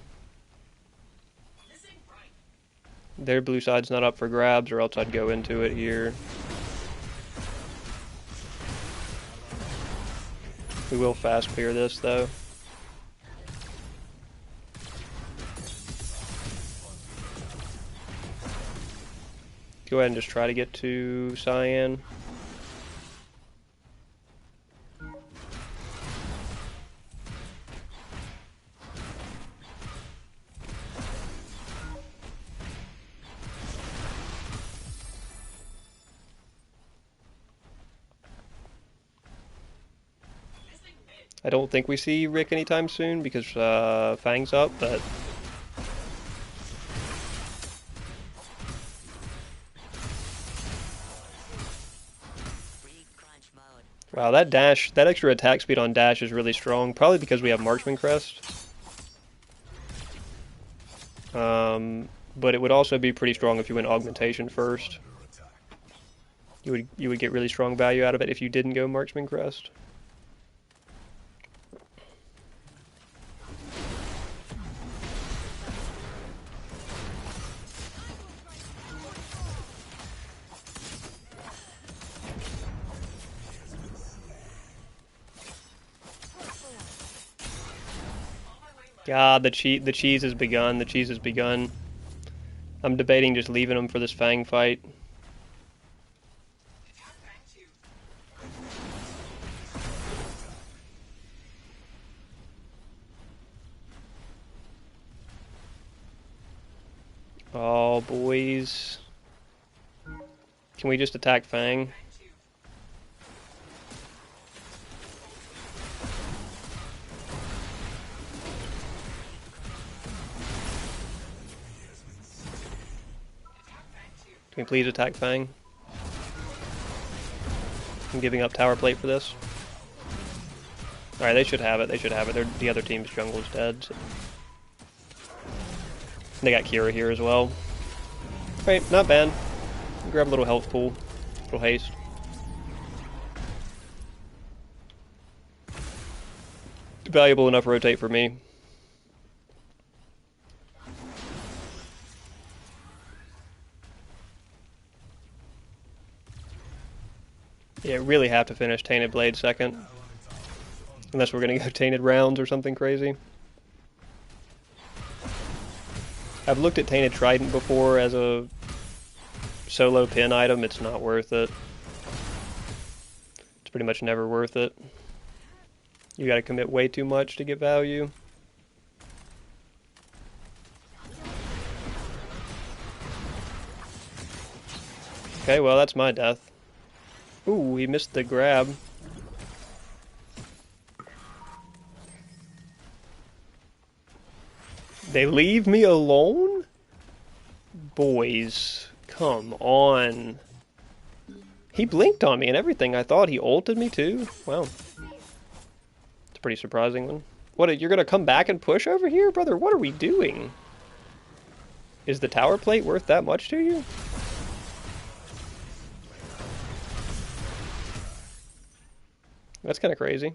Their blue side's not up for grabs, or else I'd go into it here. We will fast clear this, though. Go ahead and just try to get to Cyan. I don't think we see Rick anytime soon because Fang's up, but... Wow, that extra attack speed on dash is really strong, probably because we have Marksman Crest. But it would also be pretty strong if you went Augmentation first. You would get really strong value out of it if you didn't go Marksman Crest. God, the cheese has begun. The cheese has begun. I'm debating just leaving him for this Fang fight. Oh, boys. Can we just attack Fang? Can we please attack Fang? I'm giving up tower plate for this. Alright, they should have it. They should have it. The other team's jungle's dead. So. They got Kira here as well. Alright, not bad. Grab a little health pool. A little haste. Valuable enough rotate for me. Yeah, really have to finish Tainted Blade second. Unless we're gonna go Tainted Rounds or something crazy. I've looked at Tainted Trident before as a solo pin item. It's not worth it. It's pretty much never worth it. You gotta commit way too much to get value. Okay, well that's my death. Ooh, he missed the grab. They leave me alone? Boys, come on. He blinked on me and everything. I thought he ulted me too. Wow. It's a pretty surprising one. What, you're gonna come back and push over here? Brother, what are we doing? Is the tower plate worth that much to you? That's kind of crazy.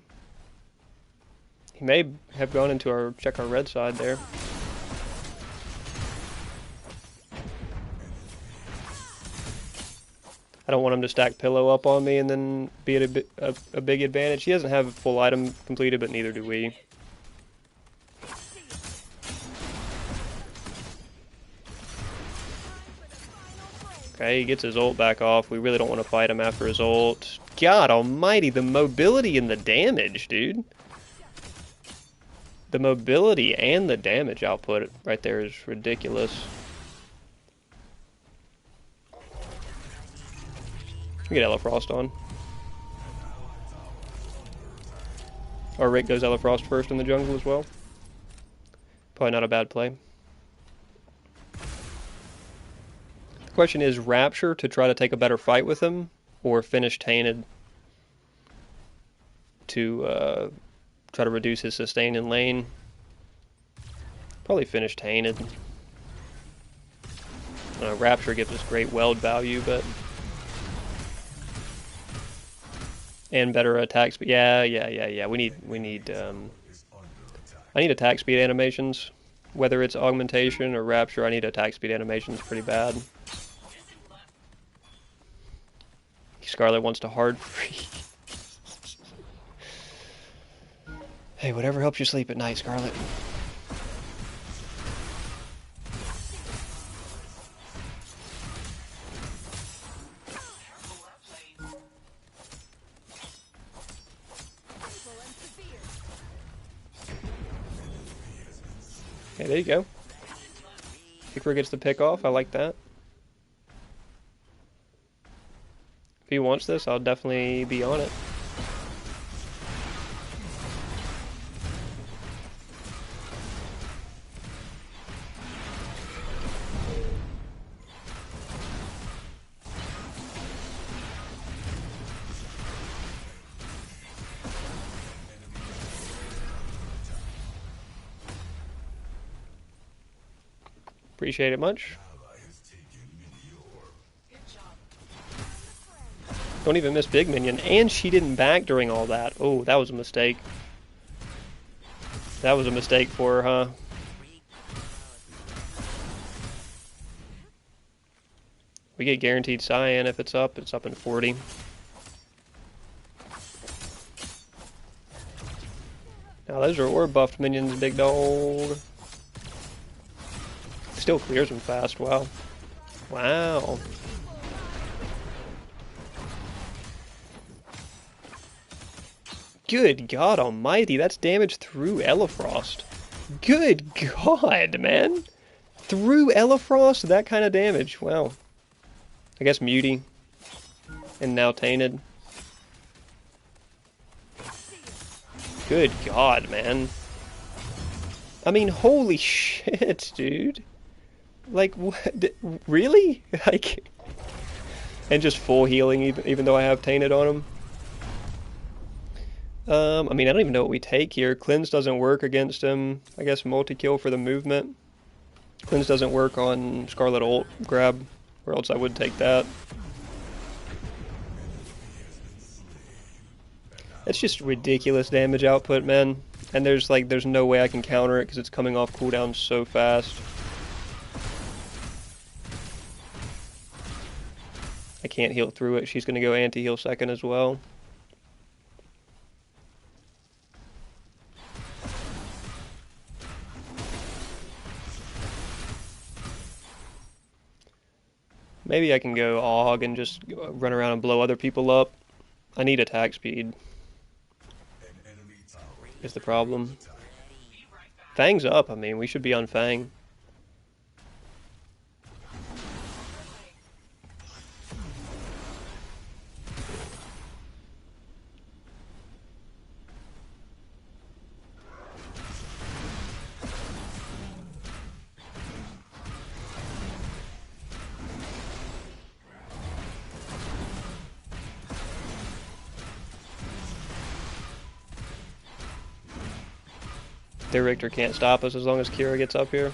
He may have gone into our check our red side there. I don't want him to stack pillow up on me and then be at a big advantage. He doesn't have a full item completed, but neither do we. Okay, he gets his ult back off. We really don't want to fight him after his ult. God almighty, the mobility and the damage, dude. The mobility and the damage output right there is ridiculous. We get Elefrost on. Or Rick goes Elefrost first in the jungle as well. Probably not a bad play. The question is Rapture to try to take a better fight with him, or finish Tainted to try to reduce his sustain in lane. Probably finish Tainted. Rapture gives us great weld value, but and better attack speed. Yeah. We need. I need attack speed animations, whether it's augmentation or Rapture. I need attack speed animations pretty bad. Scarlet wants to hard free. Hey, whatever helps you sleep at night, Scarlet. Okay, there you go. Hickory gets the pick off. I like that. If he wants this, I'll definitely be on it. Appreciate it much. Don't even miss big minion. And she didn't back during all that. Oh, that was a mistake. That was a mistake for her, huh? We get guaranteed cyan if it's up. It's up in 40. Now those are orb buffed minions, big dog. Still clears them fast. Wow. Wow. Good God almighty, that's damage through Elefrost. Good God, man. Through Elefrost, that kind of damage. Wow. I guess Muty. And now Tainted. Good God, man. I mean, holy shit, dude. Like, what? Really? Like, and just full healing, even though I have Tainted on him. I mean, I don't even know what we take here. Cleanse doesn't work against him. I guess multi-kill for the movement. Cleanse doesn't work on Scarlet ult grab, or else I would take that. It's just ridiculous damage output, man. And there's no way I can counter it because it's coming off cooldown so fast. can't heal through it. She's going to go anti-heal second as well. Maybe I can go AUG and just run around and blow other people up. I need attack speed, is the problem. Fang's up. I mean, we should be on Fang. Their Richter can't stop us as long as Kira gets up here.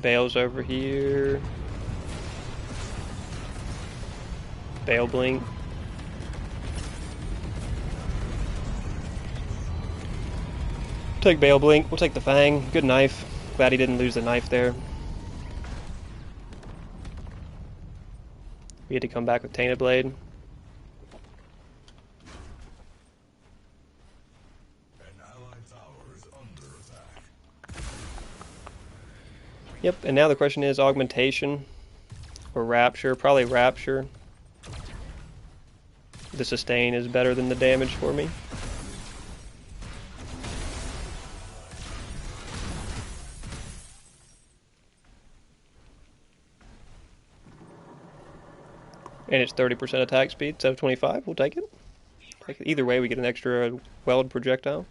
Bale's over here. Bale blink. Take Bale blink. We'll take the Fang. Good knife. Glad he didn't lose the knife there. We had to come back with Tainted Blade. Yep, and now the question is Augmentation or Rapture. Probably Rapture. The sustain is better than the damage for me. And it's 30% attack speed instead of 25. We'll take it. Either way, we get an extra weld projectile.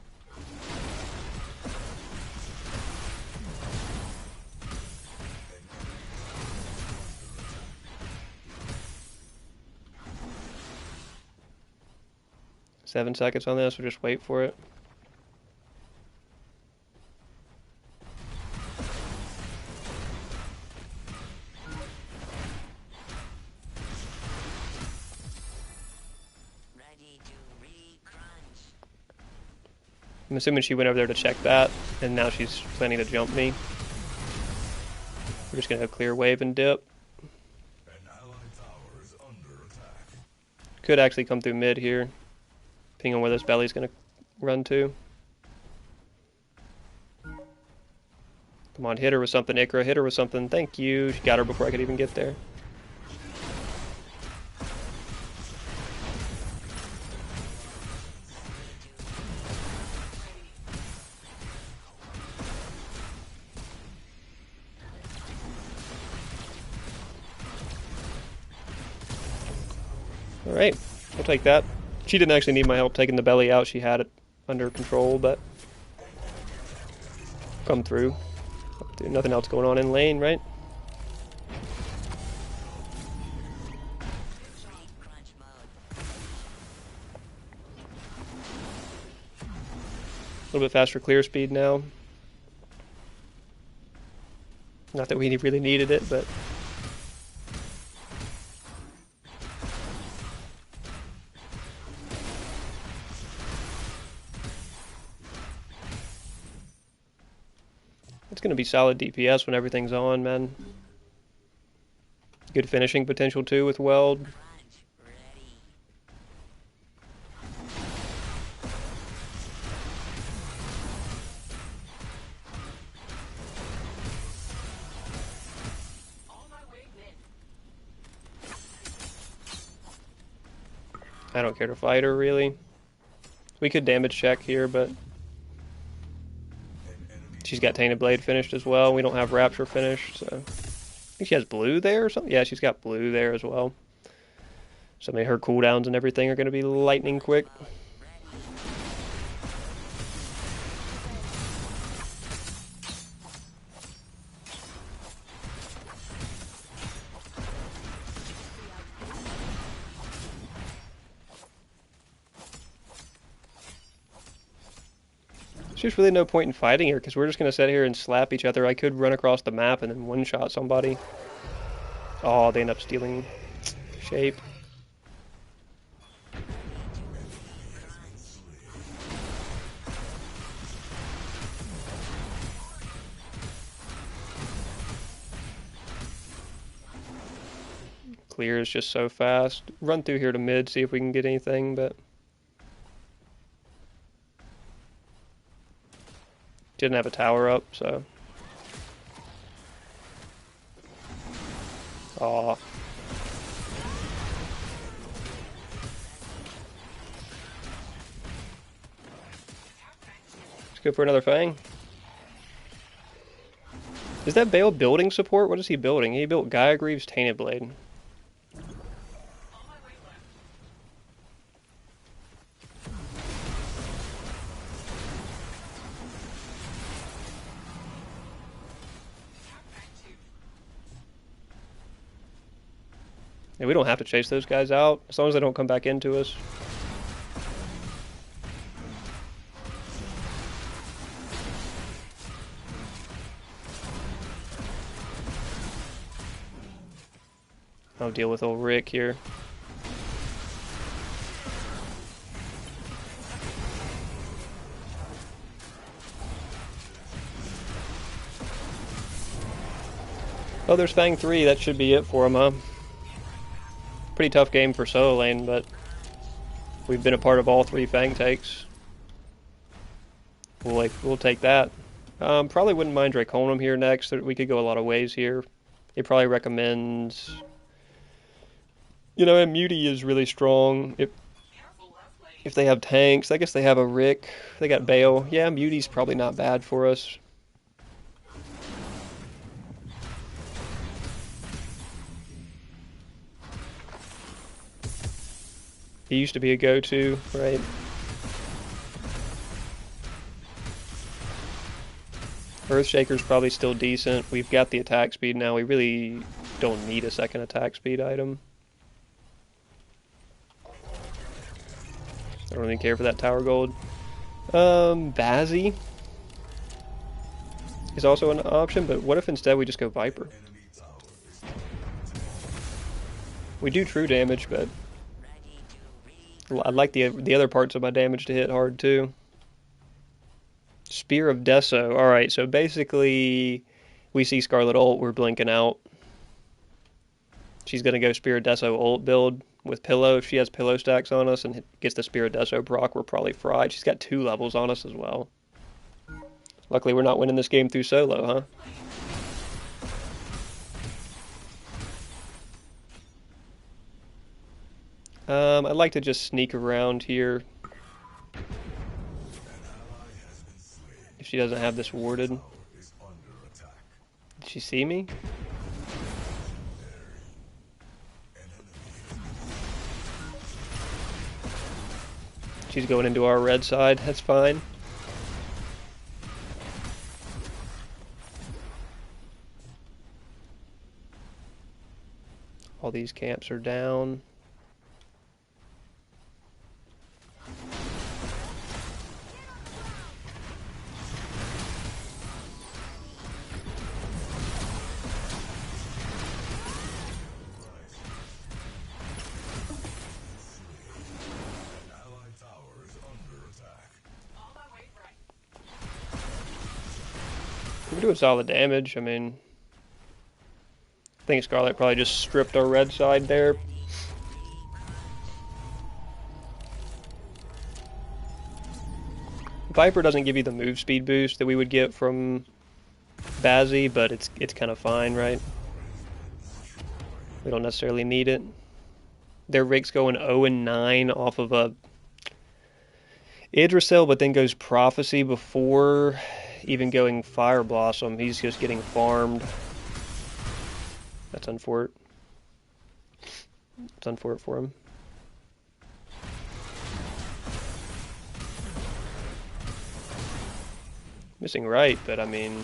Seven seconds on this. We'll just wait for it. I'm assuming she went over there to check that, and now she's planning to jump me. We're just going to clear wave and dip. Could actually come through mid here, depending on where this belly's going to run to. Come on, hit her with something, Ikra. Hit her with something. Thank you. She got her before I could even get there. Alright, we'll take that. She didn't actually need my help taking the belly out. She had it under control, but come through. Nothing else going on in lane, right? A little bit faster clear speed now. Not that we really needed it, but it's going to be solid DPS when everything's on, man. Good finishing potential too with Weld. I don't care to fight her, really. We could damage check here, but she's got Tainted Blade finished as well. We don't have Rapture finished, so I think she has blue there or something. Yeah, she's got blue there as well. So maybe her cooldowns and everything are going to be lightning quick. There's really no point in fighting here because we're just going to sit here and slap each other. I could run across the map and then one-shot somebody. Oh, they end up stealing. shape. Clear is just so fast. Run through here to mid, see if we can get anything, but didn't have a tower up, so. Aw. Let's go for another Fang. Is that Bale building support? What is he building? He built Gaia Greaves Tainted Blade. Yeah, we don't have to chase those guys out, as long as they don't come back into us. I'll deal with old Rick here. Oh, there's Fang 3, that should be it for him, huh? Pretty tough game for solo lane, but we've been a part of all 3 Fang takes. We'll take that. Probably wouldn't mind Draconum here next. We could go a lot of ways here. It probably recommends, you know, and Muty is really strong. If they have tanks, I guess they have a Rick. They got Bale. Yeah, Muty's probably not bad for us. He used to be a go-to, right? Earthshaker's probably still decent. We've got the attack speed now. We really don't need a second attack speed item. I don't really care for that tower gold. Bazzi is also an option, but what if instead we just go Viper? We do true damage, but I'd like the other parts of my damage to hit hard too. Spear of Deso. Alright, so basically we see Scarlet ult, we're blinking out. She's going to go Spear of Deso ult build with Pillow. If she has Pillow stacks on us and gets the Spear of Deso proc, we're probably fried. She's got 2 levels on us as well. Luckily we're not winning this game through solo, huh? I'd like to just sneak around here. If she doesn't have this warded. Did she see me? She's going into our red side, that's fine. All these camps are down. We're doing solid damage. I mean, I think Scarlet probably just stripped our red side there. Viper doesn't give you the move speed boost that we would get from Bazzi, but it's kind of fine, right? We don't necessarily need it. Their Rick's going 0-9 off of a Idrisil, but then goes Prophecy before even going Fire Blossom. He's just getting farmed. That's unfortunate. It's unfortunate for him. Missing right, but I mean,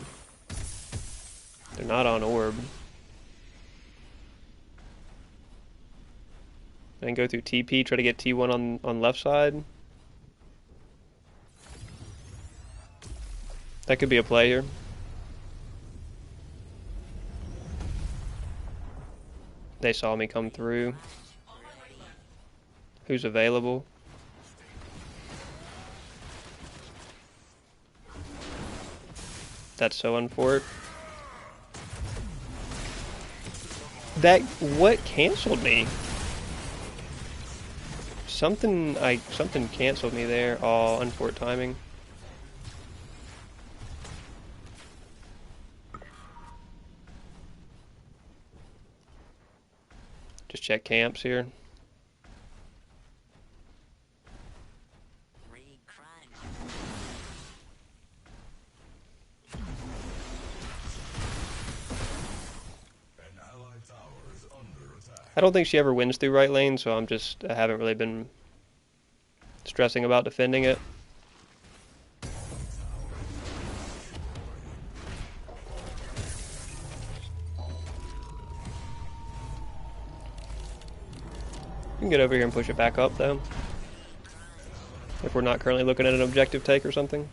they're not on orb. Then go through TP, try to get T1 on left side. That could be a play here. They saw me come through. who's available. That's so unfortunate. What canceled me? Something canceled me there. Oh, unfortunate timing. Just check camps here. I don't think she ever wins through right lane, so I haven't really been stressing about defending it. We can get over here and push it back up, though. If we're not currently looking at an objective take or something.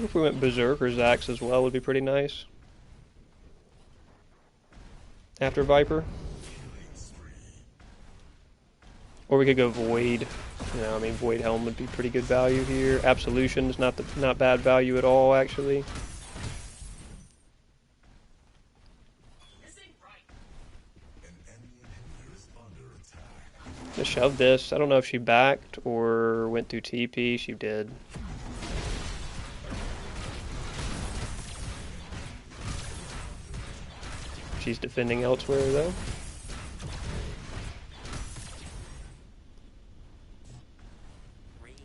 If we went Berserk or Zax as well would be pretty nice. After Viper. Or we could go Void. You know, I mean, Void Helm would be pretty good value here. Absolution is not bad value at all, actually. Just shove this. I don't know if she backed or went through TP. She did. She's defending elsewhere, though.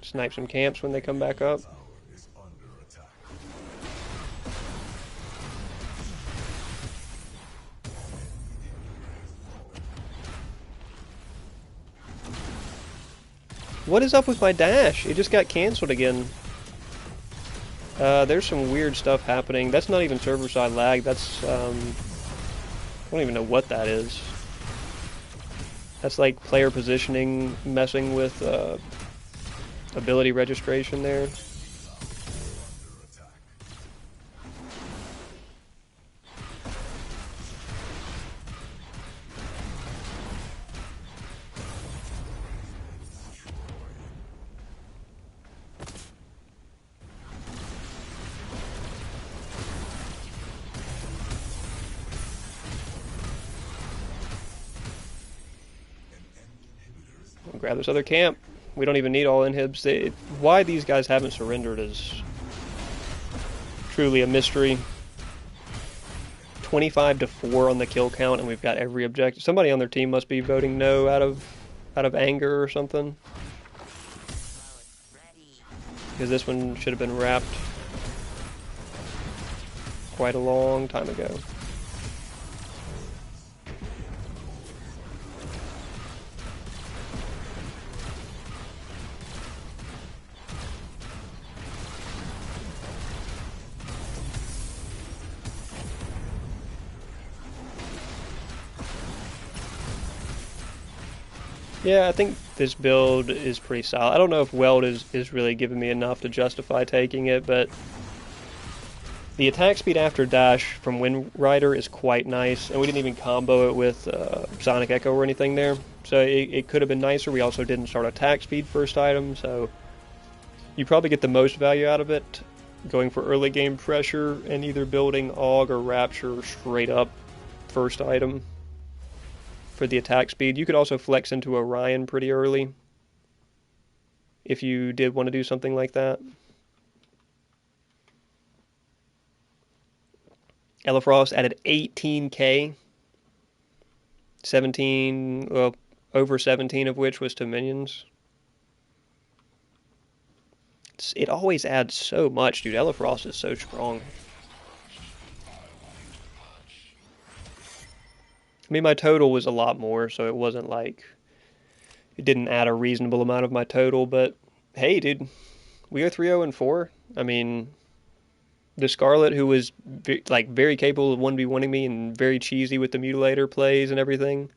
Snipe some camps when they come back up. What is up with my dash? It just got canceled again. There's some weird stuff happening. That's not even server-side lag. That's, I don't even know what that is. That's like player positioning messing with ability registration there. Grab this other camp. We don't even need all inhibs. Why these guys haven't surrendered is truly a mystery. 25-4 on the kill count, and we've got every objective. Somebody on their team must be voting no out of anger or something. Because this one should have been wrapped quite a long time ago. Yeah, I think this build is pretty solid. I don't know if Weld is really giving me enough to justify taking it, but the attack speed after dash from Wind Rider is quite nice, and we didn't even combo it with Sonic Echo or anything there, so it could have been nicer. We also didn't start attack speed first item, so you probably get the most value out of it going for early game pressure and either building Aug or Rapture straight up first item. For the attack speed, you could also flex into Orion pretty early if you did want to do something like that. Elefrost added 18k, 17, well, over 17 of which was to minions. It always adds so much, dude. Elefrost is so strong. I mean, my total was a lot more, so it wasn't like it didn't add a reasonable amount of my total, but hey, dude, we are 3-0-4. I mean, the Scarlet, who was very capable of 1v1ing me and very cheesy with the Mutilator plays and everything,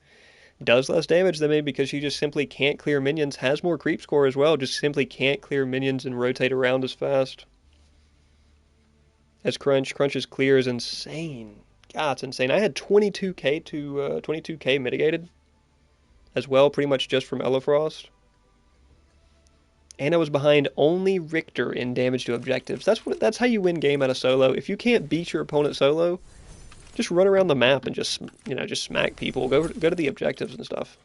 Does less damage than me because she just simply can't clear minions. Has more creep score as well, just simply can't clear minions and rotate around as fast as Crunch. Crunch's clear is insane. God, it's insane. I had 22k to 22k mitigated as well, pretty much just from Elefrost. And I was behind only Richter in damage to objectives. That's how you win game out of solo. If you can't beat your opponent solo, just run around the map and just smack people. Go to the objectives and stuff.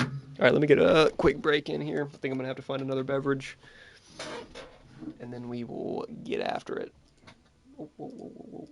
All right, let me get a quick break in here. I think I'm gonna have to find another beverage, and then we will get after it. Whoa, whoa, whoa, whoa.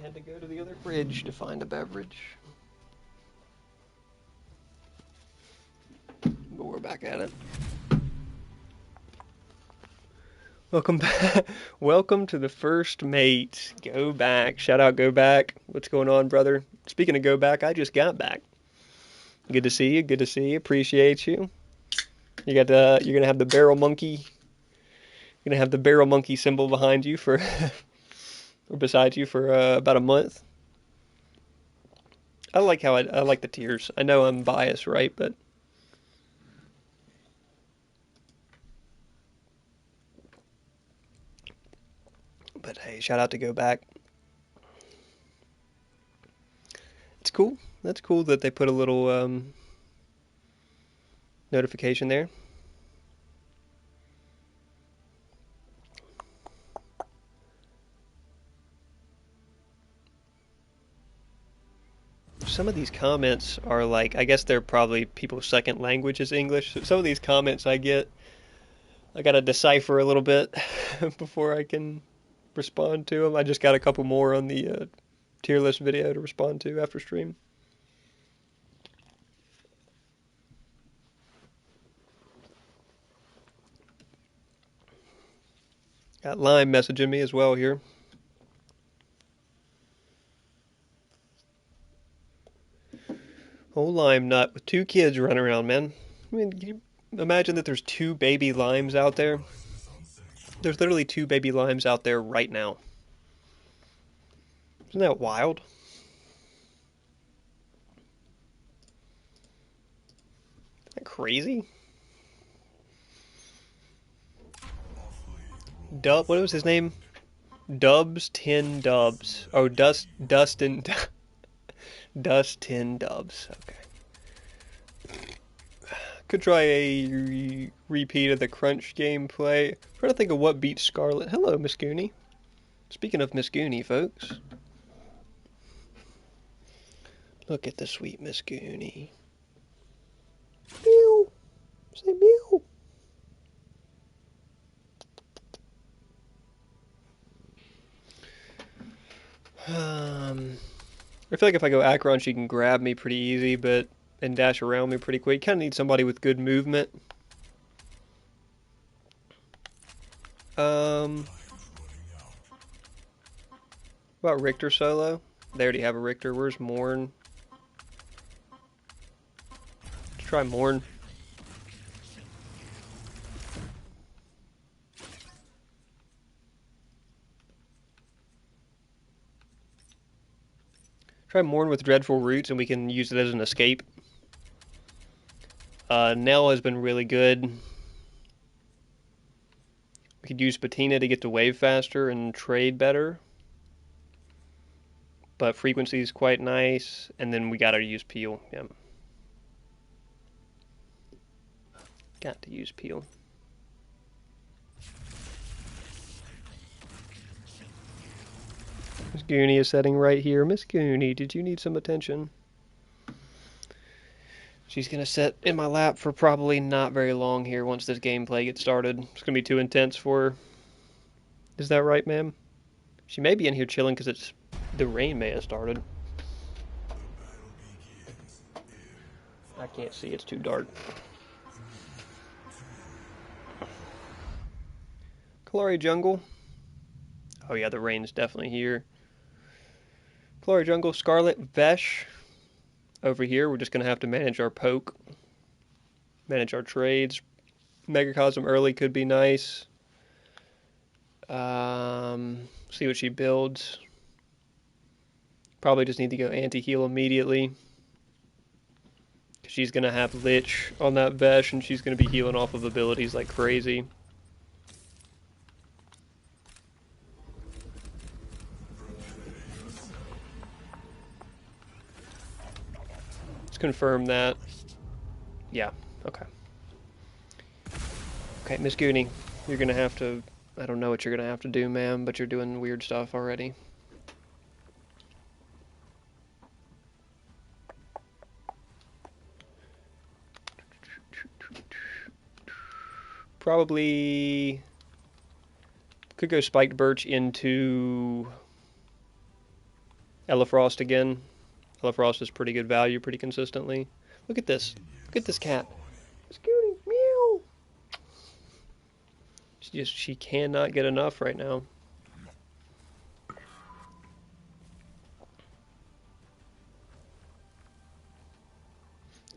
Had to go to the other fridge to find a beverage. But we're back at it. Welcome back. Welcome to the first mate. Go back. Shout out Go Back. What's going on, brother? Speaking of Go Back, I just got back. Good to see you. Good to see you. Appreciate you. You're gonna have the barrel monkey. You're gonna have the barrel monkey symbol behind you for or beside you for about a month. I like how I like the tiers. I know I'm biased, right? But hey, shout out to Go Back. It's cool. That's cool that they put a little notification there. Some of these comments are like, I guess they're probably people's second language is English. So some of these comments I gotta decipher a little bit before I can respond to them. I just got a couple more on the tier list video to respond to after stream. Got Lime messaging me as well here. Old Lime Nut with 2 kids running around, man. I mean, can you imagine that there's 2 baby limes out there? There's literally 2 baby limes out there right now. Isn't that wild? Isn't that crazy? What was his name? Dubs 10 Dubs. Oh, Dustin Dust 10 Dubs. Okay. Could try a repeat of the Crunch gameplay. I'm trying to think of what beat Scarlet. Hello, Miss Goonie. Speaking of Miss Goonie, folks. Look at the sweet Miss Goonie. Meow. Say meow. I feel like if I go Acheron, she can grab me pretty easy, and dash around me pretty quick. Kind of need somebody with good movement. What about Richter solo? They already have a Richter. Where's Morn? Try Morn. Try Morn with Dreadful Roots, and we can use it as an escape. Nell has been really good. We could use Patina to get to wave faster and trade better. But frequency is quite nice, and then we gotta use Peel. Yeah. Got to use Peel. Miss Goonie is sitting right here. Miss Goonie, did you need some attention? She's going to sit in my lap for probably not very long here once this gameplay gets started. It's going to be too intense for her. Is that right, ma'am? She may be in here chilling because the rain may have started. I can't see, it's too dark. Kalari Jungle. Oh yeah, the rain's definitely here. Kalari Jungle, Scarlet Vesh. Over here, we're just going to have to manage our poke. Manage our trades. Megacosm early could be nice. See what she builds. Probably just need to go anti-heal immediately. She's going to have Lich on that Vesh, and she's going to be healing off of abilities like crazy. Let's confirm that. Yeah, okay. Okay, Miss Goonie, you're going to have to... I don't know what you're going to have to do, ma'am, but you're doing weird stuff already. Probably could go Spiked Birch into Elefrost again. Elefrost is pretty good value pretty consistently. Look at this. Look at this cat. It's Goonie. Meow. She cannot get enough right now.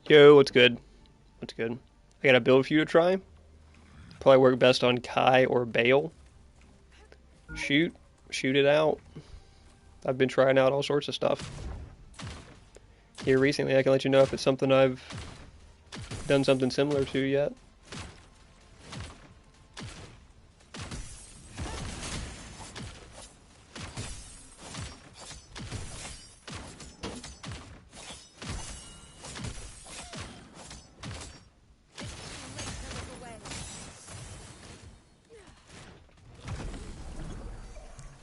Yo, what's good? What's good? I got a build for you to try. Probably work best on Kai or Bale. Shoot it out. I've been trying out all sorts of stuff. Here recently, I can let you know if it's something I've done something similar to yet.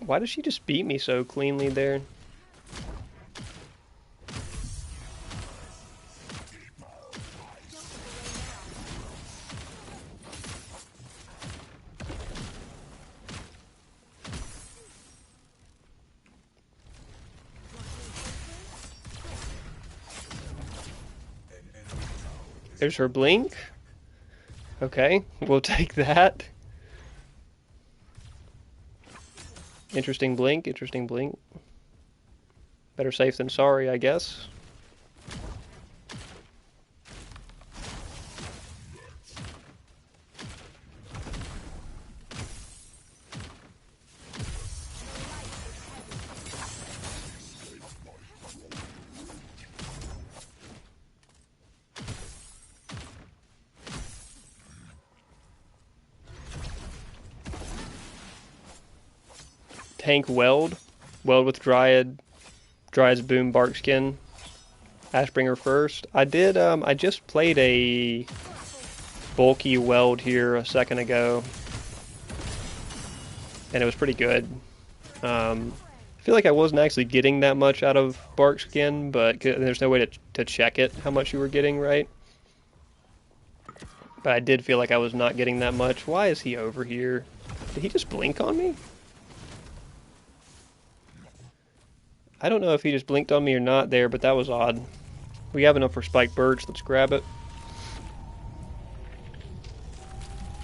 Why does she just beat me so cleanly there? There's her blink. Okay, we'll take that. Interesting blink, interesting blink. Better safe than sorry, I guess. Tank Weld with Dryad's Boom Barkskin, Ashbringer first. I just played a bulky Weld here a second ago, and it was pretty good. I feel like I wasn't actually getting that much out of Barkskin, but there's no way to check it, how much you were getting, right? But I did feel like I was not getting that much. Why is he over here? Did he just blink on me? I don't know if he just blinked on me or not there, but that was odd. We have enough for Spiked Birch. Let's grab it.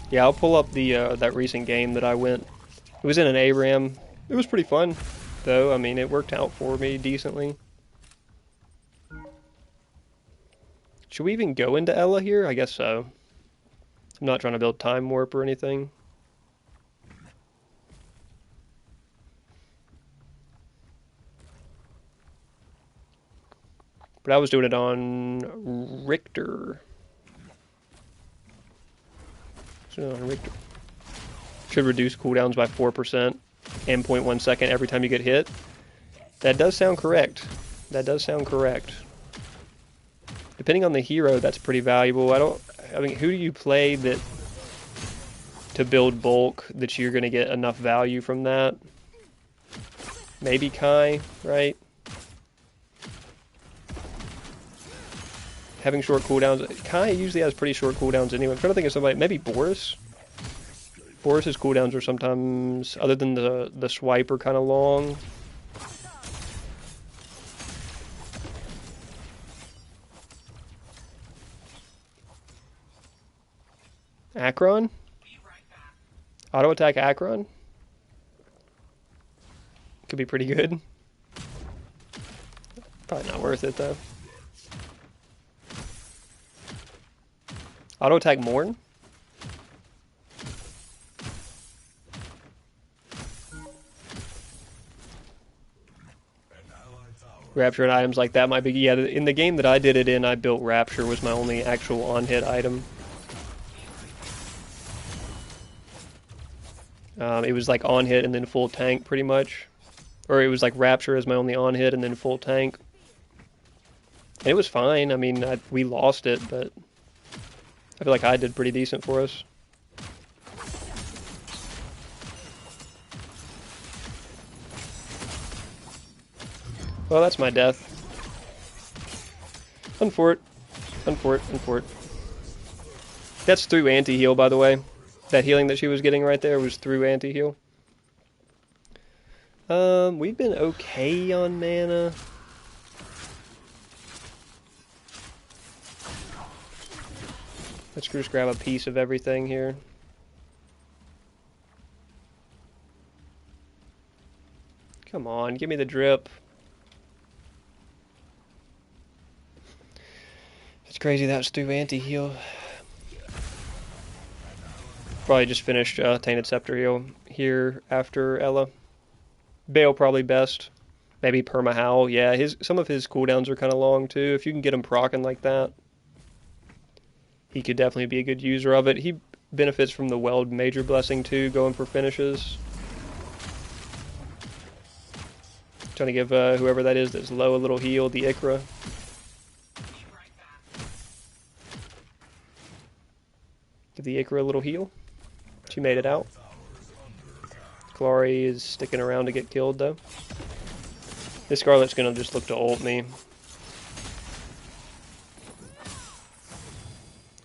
Yeah, I'll pull up the that recent game that I went. It was in an ARAM. It was pretty fun, though. I mean, it worked out for me decently. Should we even go into Ella here? I guess so. I'm not trying to build time warp or anything. But I was doing it on Richter. Should reduce cooldowns by 4% and 0.1 second every time you get hit. That does sound correct. That does sound correct. Depending on the hero, that's pretty valuable. I mean, who do you play that to build bulk that you're going to get enough value from that? Maybe Kai, right? Having short cooldowns. Kai usually has pretty short cooldowns anyway. I'm trying to think of somebody. Maybe Boris? Boris's cooldowns are sometimes, other than the swipe, are kind of long. Akron? Auto attack Akron? Could be pretty good. Probably not worth it though. Auto attack Morn? Rapture and items like that might be... Yeah, in the game that I did it in, I built Rapture was my only actual on-hit item. It was like on-hit and then full tank, pretty much. Or it was like Rapture as my only on-hit and then full tank. And it was fine. I mean, we lost it, but I feel like I did pretty decent for us. Well, that's my death. Unfort. Unfort. Unfort. That's through anti-heal, by the way. That healing that she was getting right there was through anti-heal. We've been okay on mana. Let's just grab a piece of everything here. Come on, give me the drip. It's crazy that's through anti-heal. Probably just finished Tainted Scepter heal here after Ella. Bale probably best. Maybe Perma Howl. Yeah, some of his cooldowns are kind of long too. If you can get him proccing like that, he could definitely be a good user of it. He benefits from the Weld Major Blessing too, going for finishes. Trying to give whoever that is that's low a little heal, the Ikra. Give the Ikra a little heal. She made it out. Kalari is sticking around to get killed though. This Scarlet's gonna just look to ult me.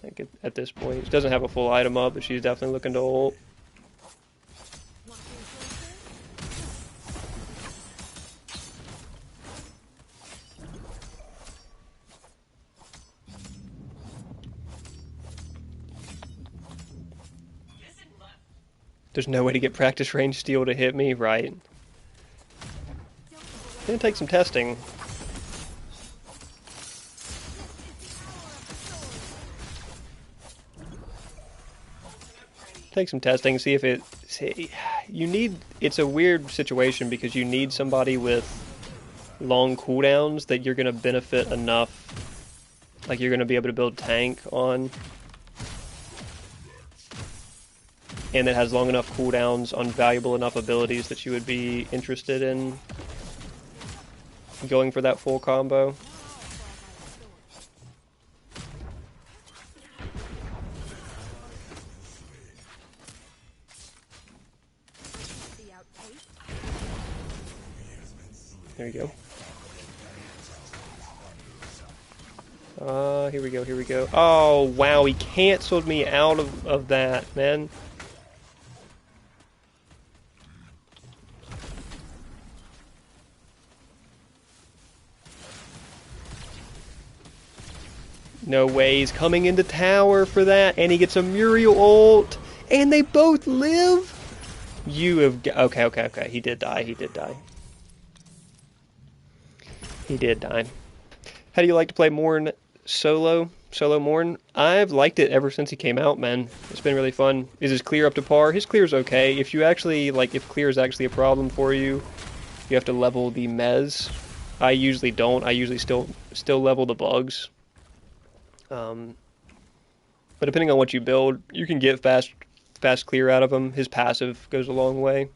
I think at this point. She doesn't have a full item up, but she's definitely looking to ult. There's no way to get practice range steel to hit me, right? It's gonna take some testing. Take some testing, see if it... It's a weird situation because you need somebody with long cooldowns that you're gonna benefit enough. Like you're gonna be able to build tank on. And that has long enough cooldowns on valuable enough abilities that you would be interested in going for that full combo. There you go. Here we go, here we go. Oh, wow, he canceled me out of that, man. No way, he's coming into tower for that, and he gets a Muriel ult, and they both live? You have... Okay, he did die, he did die. He did die. How do you like to play Morn solo? Solo Morn. I've liked it ever since he came out, man. It's been really fun. Is his clear up to par? His clear's okay. If you actually, like, if clear is actually a problem for you, you have to level the mez. I usually don't. I usually still level the bugs. But depending on what you build, you can get fast clear out of him. His passive goes a long way.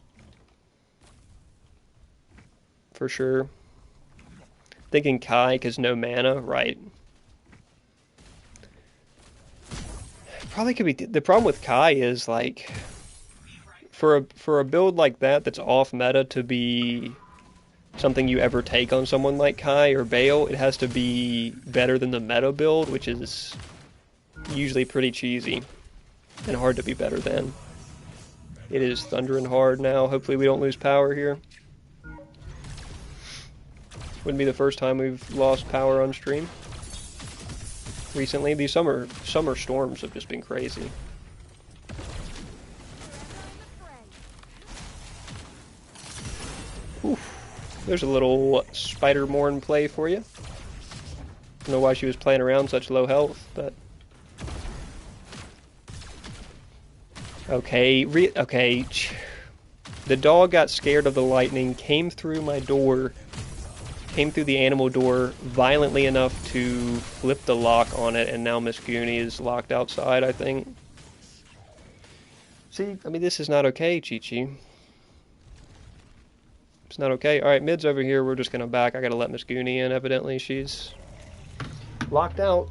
For sure. Thinking Kai, because no mana, right. Probably could be, the problem with Kai is, like, for a build like that that's off meta to be something you ever take on someone like Kai or Bale, it has to be better than the meta build, which is usually pretty cheesy and hard to be better than. It is thundering hard now. Hopefully we don't lose power here. Wouldn't be the first time we've lost power on stream recently. These summer storms have just been crazy. Oof. There's a little Spider Morn play for you. Don't know why she was playing around such low health, but okay. Okay. The dog got scared of the lightning, came through my door. Came through the animal door violently enough to flip the lock on it, and now Miss Goonie is locked outside, I think. See, I mean, this is not okay, Chi-Chi. It's not okay. Alright, mid's over here. We're just gonna back. I gotta let Miss Goonie in, evidently. She's locked out.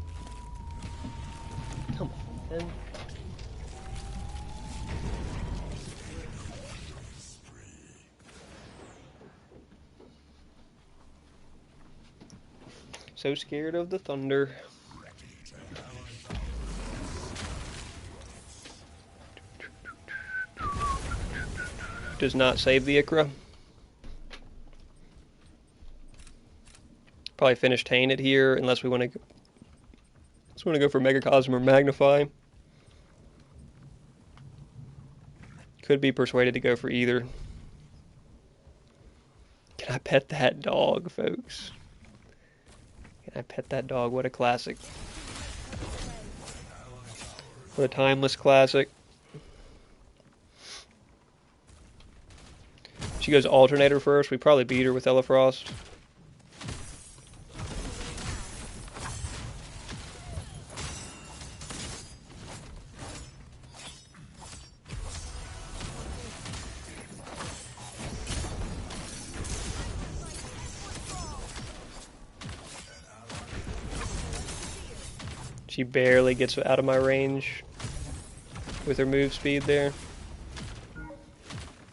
Come on, man. So scared of the thunder. Does not save the Ikra. Probably finish Tainted here, unless we want to go for Megacosm or Magnify. Could be persuaded to go for either. Can I pet that dog, folks? Can I pet that dog? What a classic. What a timeless classic. She goes Alternator first. We probably beat her with Elefrost. She barely gets out of my range with her move speed there.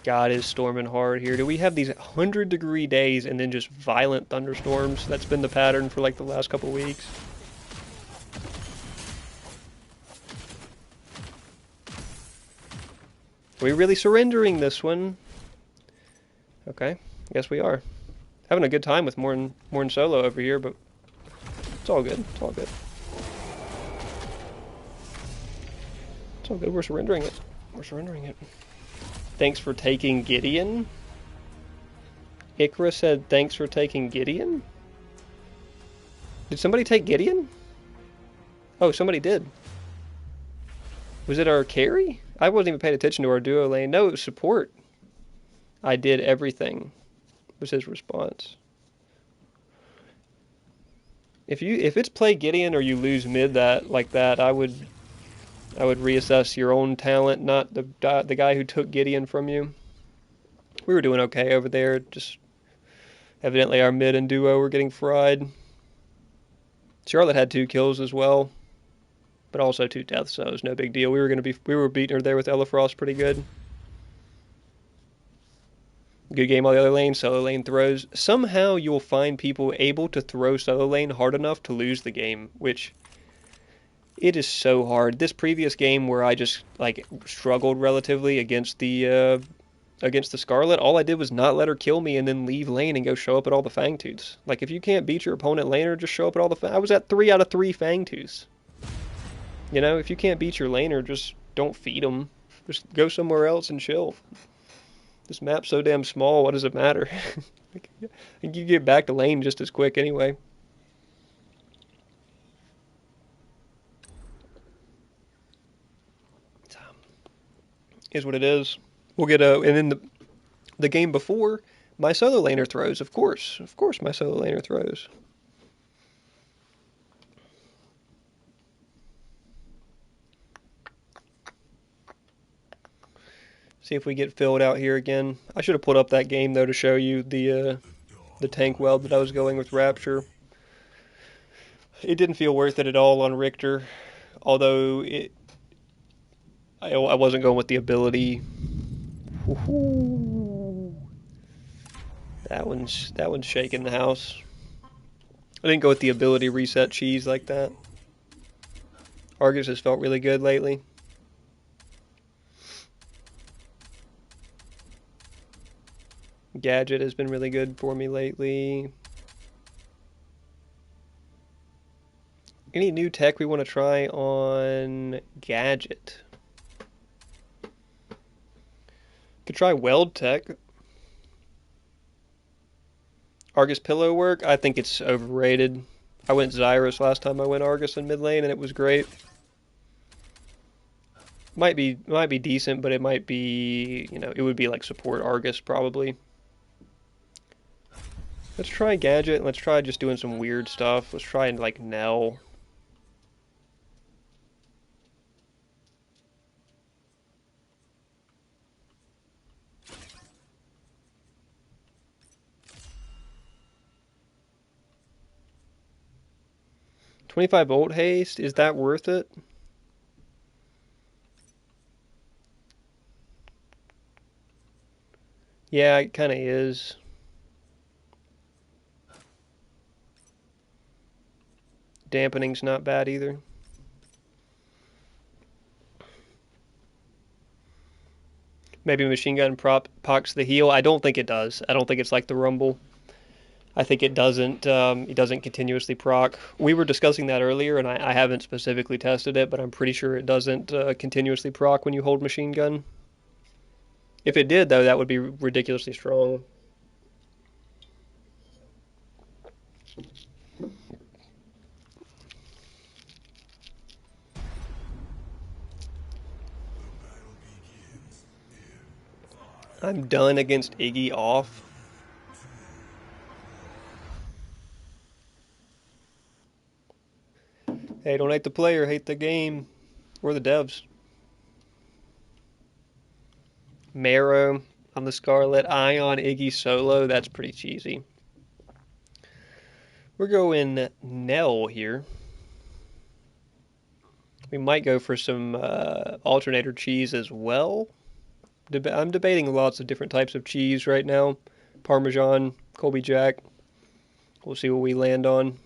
God is storming hard here. Do we have these 100-degree days and then just violent thunderstorms? That's been the pattern for like the last couple weeks. Are we really surrendering this one? Okay, I guess we are. Having a good time with Morn Solo over here, but it's all good. It's all good. It's all good. We're surrendering it. We're surrendering it. Thanks for taking Gideon. Ikra said thanks for taking Gideon? Did somebody take Gideon? Oh, somebody did. Was it our carry? I wasn't even paying attention to our duo lane. No, it was support. I did everything, was his response. If it's play Gideon or you lose mid like that, I would reassess your own talent, not the guy who took Gideon from you. We were doing okay over there. Just evidently our mid and duo were getting fried. Charlotte had 2 kills as well, but also 2 deaths, so it was no big deal. We were beating her there with Elefrost pretty good. Good game on the other lane. Solo lane throws. Somehow you'll find people able to throw solo lane hard enough to lose the game, which it is so hard. This previous game where I just like struggled relatively against the Scarlet, all I did was not let her kill me and then leave lane and go show up at all the Fangtooths. Like, if you can't beat your opponent laner, just show up at all the I was at 3 out of 3 Fangtooths. You know, if you can't beat your laner, just don't feed them. Just go somewhere else and chill. This map's so damn small, what does it matter? You get back to lane just as quick anyway. Is what it is. We'll get a, and then the game before, my solo laner throws, of course. Of course my solo laner throws. See if we get filled out here again. I should have pulled up that game, though, to show you the tank weld that I was going with Rapture. It didn't feel worth it at all on Richter, although I wasn't going with the ability. That one's shaking the house. I didn't go with the ability reset cheese like that. Argus has felt really good lately. Gadget has been really good for me lately. Any new tech we want to try on Gadget? Could try weld tech. Argus pillow work, I think it's overrated. I went Xyrus last time I went Argus in mid lane and it was great. Might be decent, but it might be, it would be like support Argus probably. Let's try Gadget and let's try just doing some weird stuff. Let's try like Nell. $25 haste, is that worth it? Yeah, it kind of is. Dampening's not bad either. Maybe machine gun procs the heal. I don't think it does. I don't think it's like the Rumble. I think it doesn't continuously proc. We were discussing that earlier, and I haven't specifically tested it, but I'm pretty sure it doesn't continuously proc when you hold machine gun. If it did, though, that would be ridiculously strong. I'm done against Iggy off. Hey, don't hate the player, hate the game. Or the devs. Marrow on the Scarlet, Ion, Iggy solo, that's pretty cheesy. We're going Nell here. We might go for some alternator cheese as well. I'm debating lots of different types of cheese right now. Parmesan, Colby Jack. We'll see what we land on.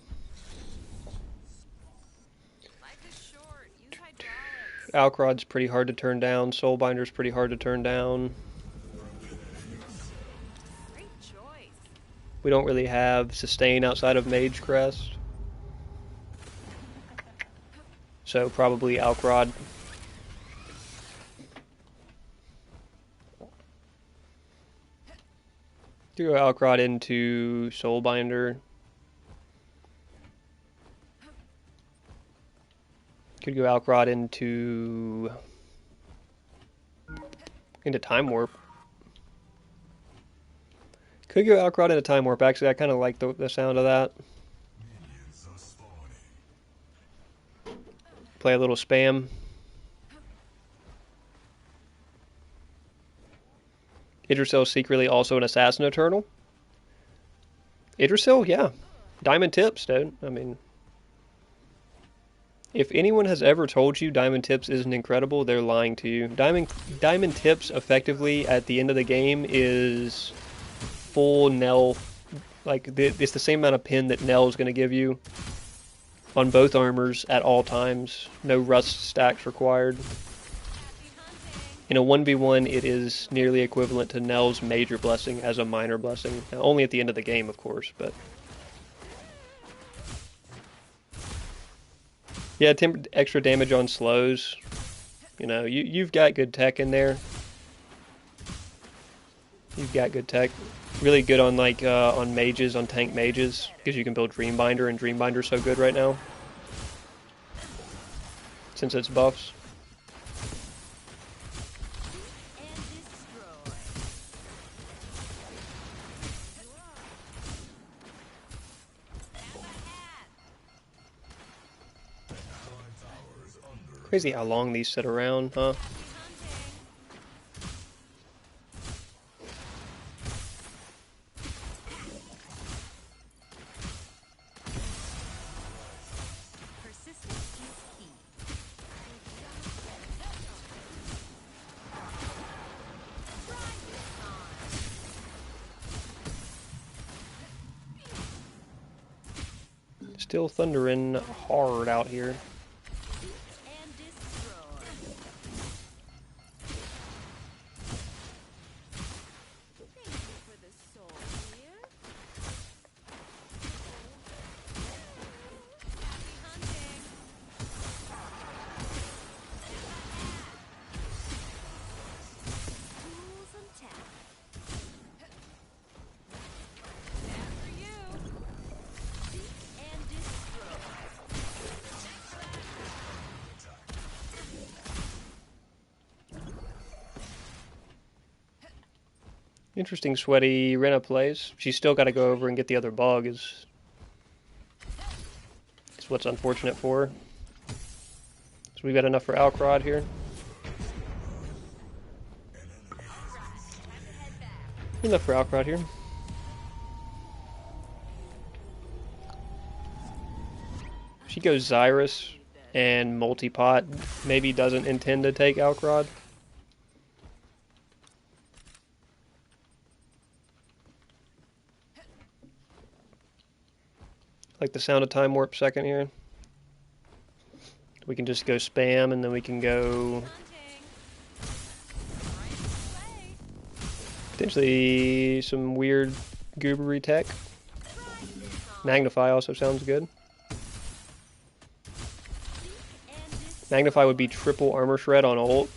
Alcrod's pretty hard to turn down. Soulbinder's pretty hard to turn down. We don't really have sustain outside of Mage Crest. So probably Alcrod. Do Alcrod into Soulbinder. Could go Alcrod into Time Warp. Could go Alcrod into Time Warp. Actually, I kind of like the sound of that. Play a little spam. Idrisil secretly also an Assassin Eternal. Idrisil, yeah. Diamond tips, dude. I mean, if anyone has ever told you Diamond tips isn't incredible, they're lying to you. Diamond tips effectively at the end of the game is full Nell. Like, it's the same amount of pin that Nell is going to give you on both armors at all times. No rust stacks required. In a 1v1, it is nearly equivalent to Nell's major blessing as a minor blessing. Now, only at the end of the game, of course, but... Yeah, extra damage on slows. You know, you've got good tech in there. You've got good tech. Really good on, like, on mages, on tank mages, because you can build Dreambinder, and Dreambinder's so good right now. Since it's buffs. Crazy how long these sit around, huh? Still thundering hard out here. Interesting sweaty Rena plays. She's still got to go over and get the other bug is what's unfortunate for her. So we've got enough for Alcrod here. Enough for Alcrod here. She goes Xyrus and multi-pot. Maybe doesn't intend to take Alcrod. Like the sound of time warp second here. We can just go spam and then we can go potentially some weird goobery tech. Magnify also sounds good. Magnify would be triple armor shred on ult.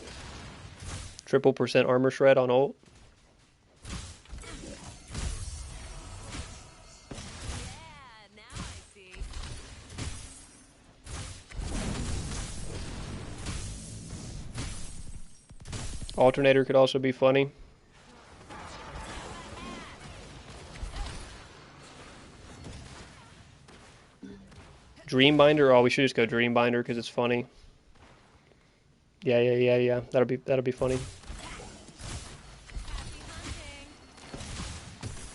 Triple % armor shred on ult. Alternator could also be funny. Dreambinder? Oh, we should just go Dreambinder because it's funny. Yeah. That'll be funny.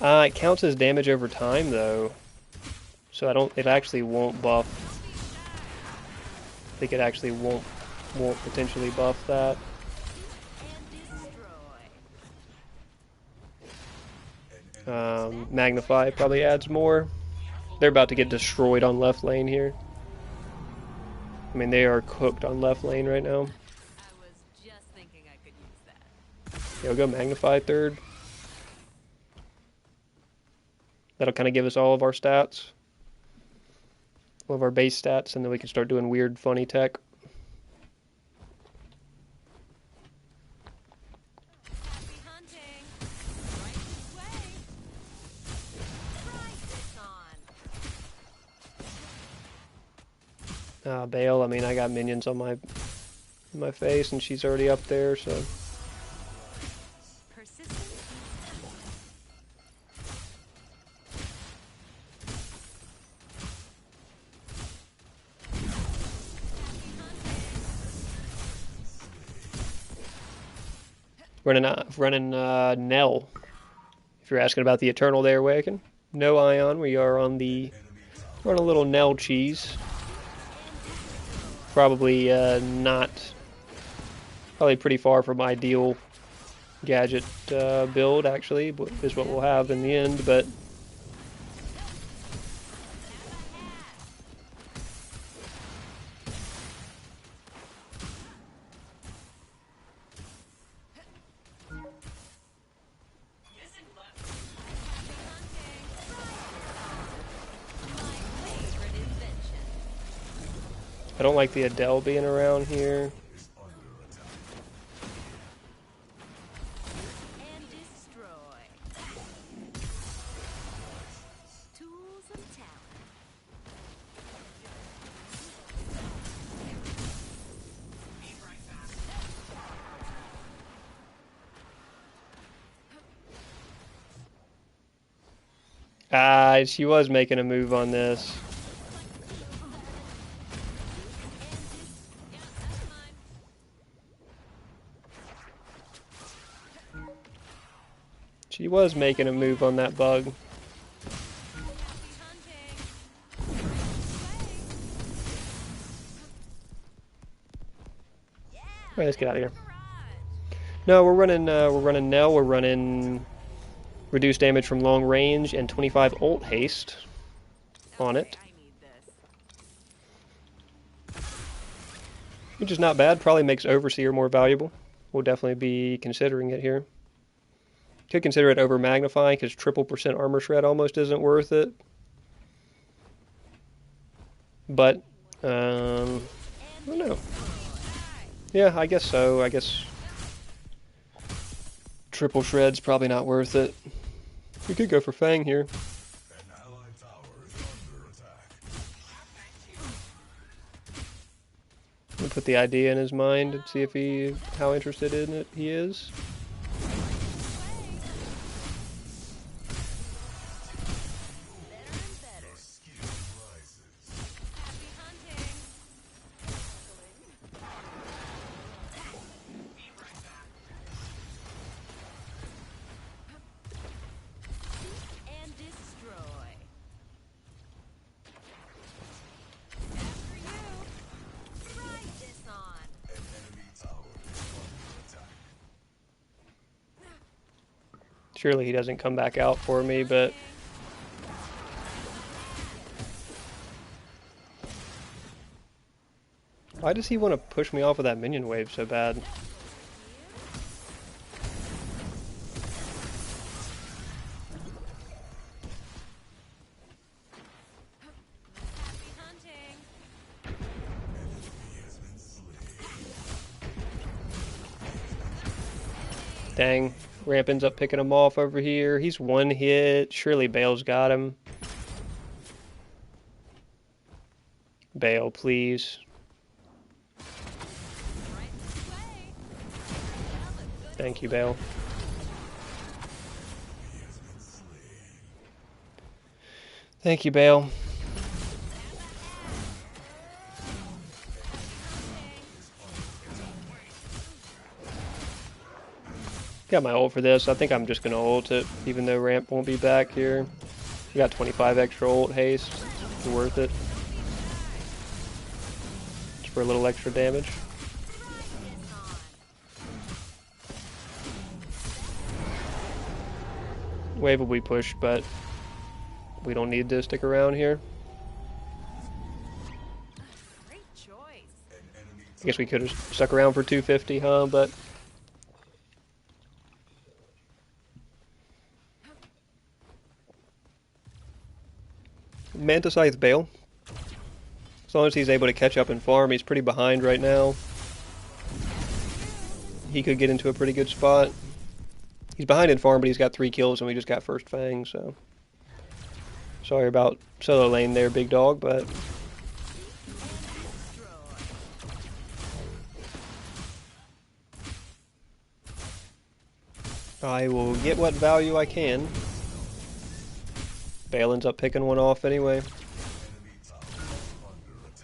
It counts as damage over time though, so it actually won't buff. I think it actually won't potentially buff that. Magnify probably adds more. They're about to get destroyed on left lane here. I mean, they are cooked on left lane right now. Yeah, we'll go Magnify third. That'll kind of give us all of our stats. All of our base stats, and then we can start doing weird, funny tech. Bale, I mean, I got minions on my face, and she's already up there, so... Running Nell. If you're asking about the Eternal there, Waken. No Ion, we are on a little Nell cheese. Probably probably pretty far from ideal gadget build, actually, is what we'll have in the end, but I don't like the Adele being around here. She was making a move on this. She was making a move on that bug. Alright, let's get out of here. No, we're running Nell. We're running reduced damage from long range and 25 ult haste on it, which is not bad. Probably makes Overseer more valuable. We'll definitely be considering it here. Could consider it over Magnify because triple % armor shred almost isn't worth it. But I don't know. Yeah, I guess so. I guess triple shred's probably not worth it. We could go for Fang here. We'll put the idea in his mind and see if how interested in it he is. Surely he doesn't come back out for me, but why does he want to push me off of that minion wave so bad? Dang. Ramp ends up picking him off over here. He's one hit. Surely Bale's got him. Bale, please. Thank you, Bale. Thank you, Bale. Got my ult for this. I think I'm just going to ult it, even though ramp won't be back here. We got 25 extra ult haste. It's worth it. Just for a little extra damage. Wave will be pushed, but we don't need to stick around here. I guess we could have stuck around for 250, huh? But Manta Scythe Bale. As long as he's able to catch up and farm, he's pretty behind right now. He could get into a pretty good spot. He's behind in farm, but he's got 3 kills, and we just got first Fang, so... Sorry about solo lane there, big dog, but... I will get what value I can. Bale ends up picking one off anyway.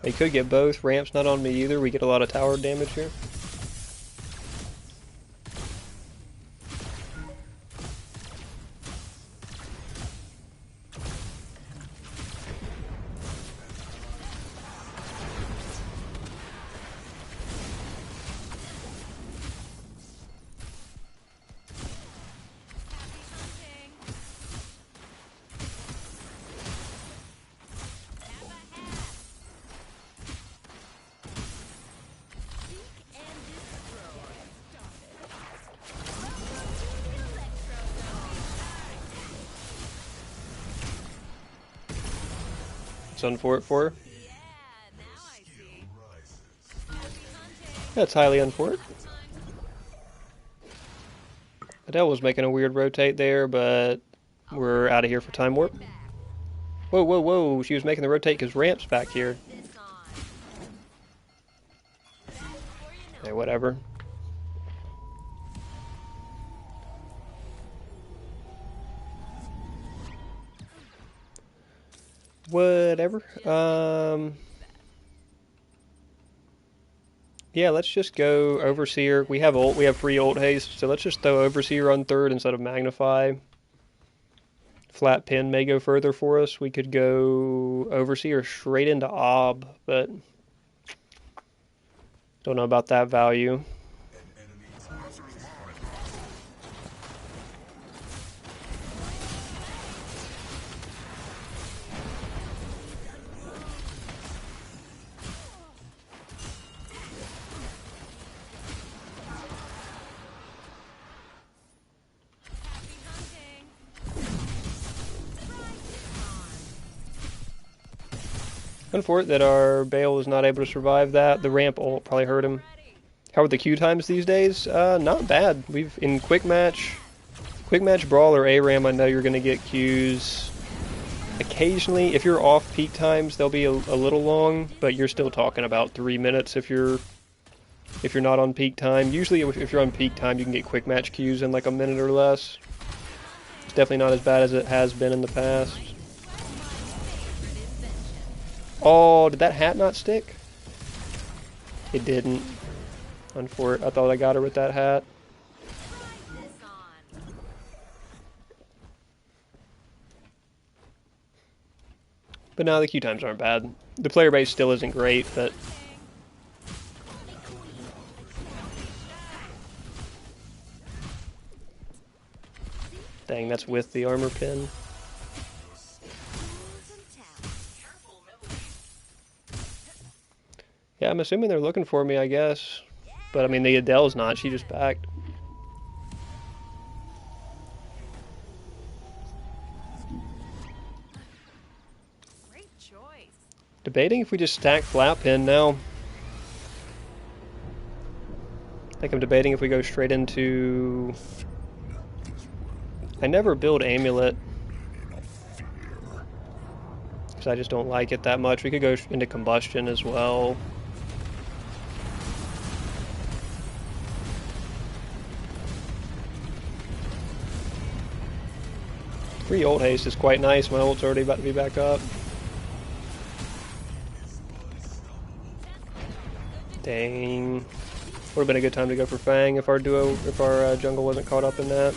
They could get both. Ramp's not on me either. We get a lot of tower damage here. It's unfortunate for her. That's highly unfortunate. Adele was making a weird rotate there, but we're out of here for time warp. Whoa, whoa, whoa. She was making the rotate because Ramp's back here. Okay, whatever. Whatever. Yeah, let's just go Overseer. We have ult. We have free ult haste, so let's just throw Overseer on third instead of Magnify. Flat pin may go further for us. We could go Overseer straight into Ob, but don't know about that value. Unfortunate that our Bale was not able to survive that. The ramp ult probably hurt him. How are the Q times these days? Not bad. We've in quick match brawl or ARAM. I know you're going to get Qs. Occasionally, if you're off peak times, they'll be a little long, but you're still talking about 3 minutes if you're not on peak time. Usually, if you're on peak time, you can get quick match Qs in like a minute or less. It's definitely not as bad as it has been in the past. Oh, did that hat not stick? It didn't. Unfortunate. I thought I got her with that hat. But now the Q times aren't bad. The player base still isn't great, but dang, that's with the armor pin. Yeah, I'm assuming they're looking for me, I guess. But I mean, the Adele's not. She just backed. Great choice. Debating if we just stack flat pin now. I think I'm debating if we go straight into... I never build Amulet, because I just don't like it that much. We could go into Combustion as well. Free ult haste is quite nice. My ult's already about to be back up. Dang. Would have been a good time to go for Fang if our jungle wasn't caught up in that.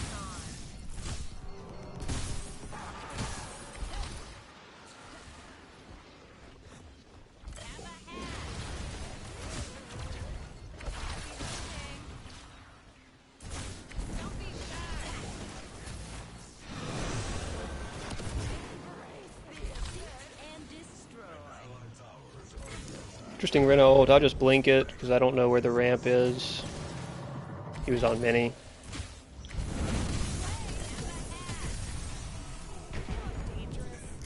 Interesting Reno ult. I'll just blink it because I don't know where the ramp is. He was on mini.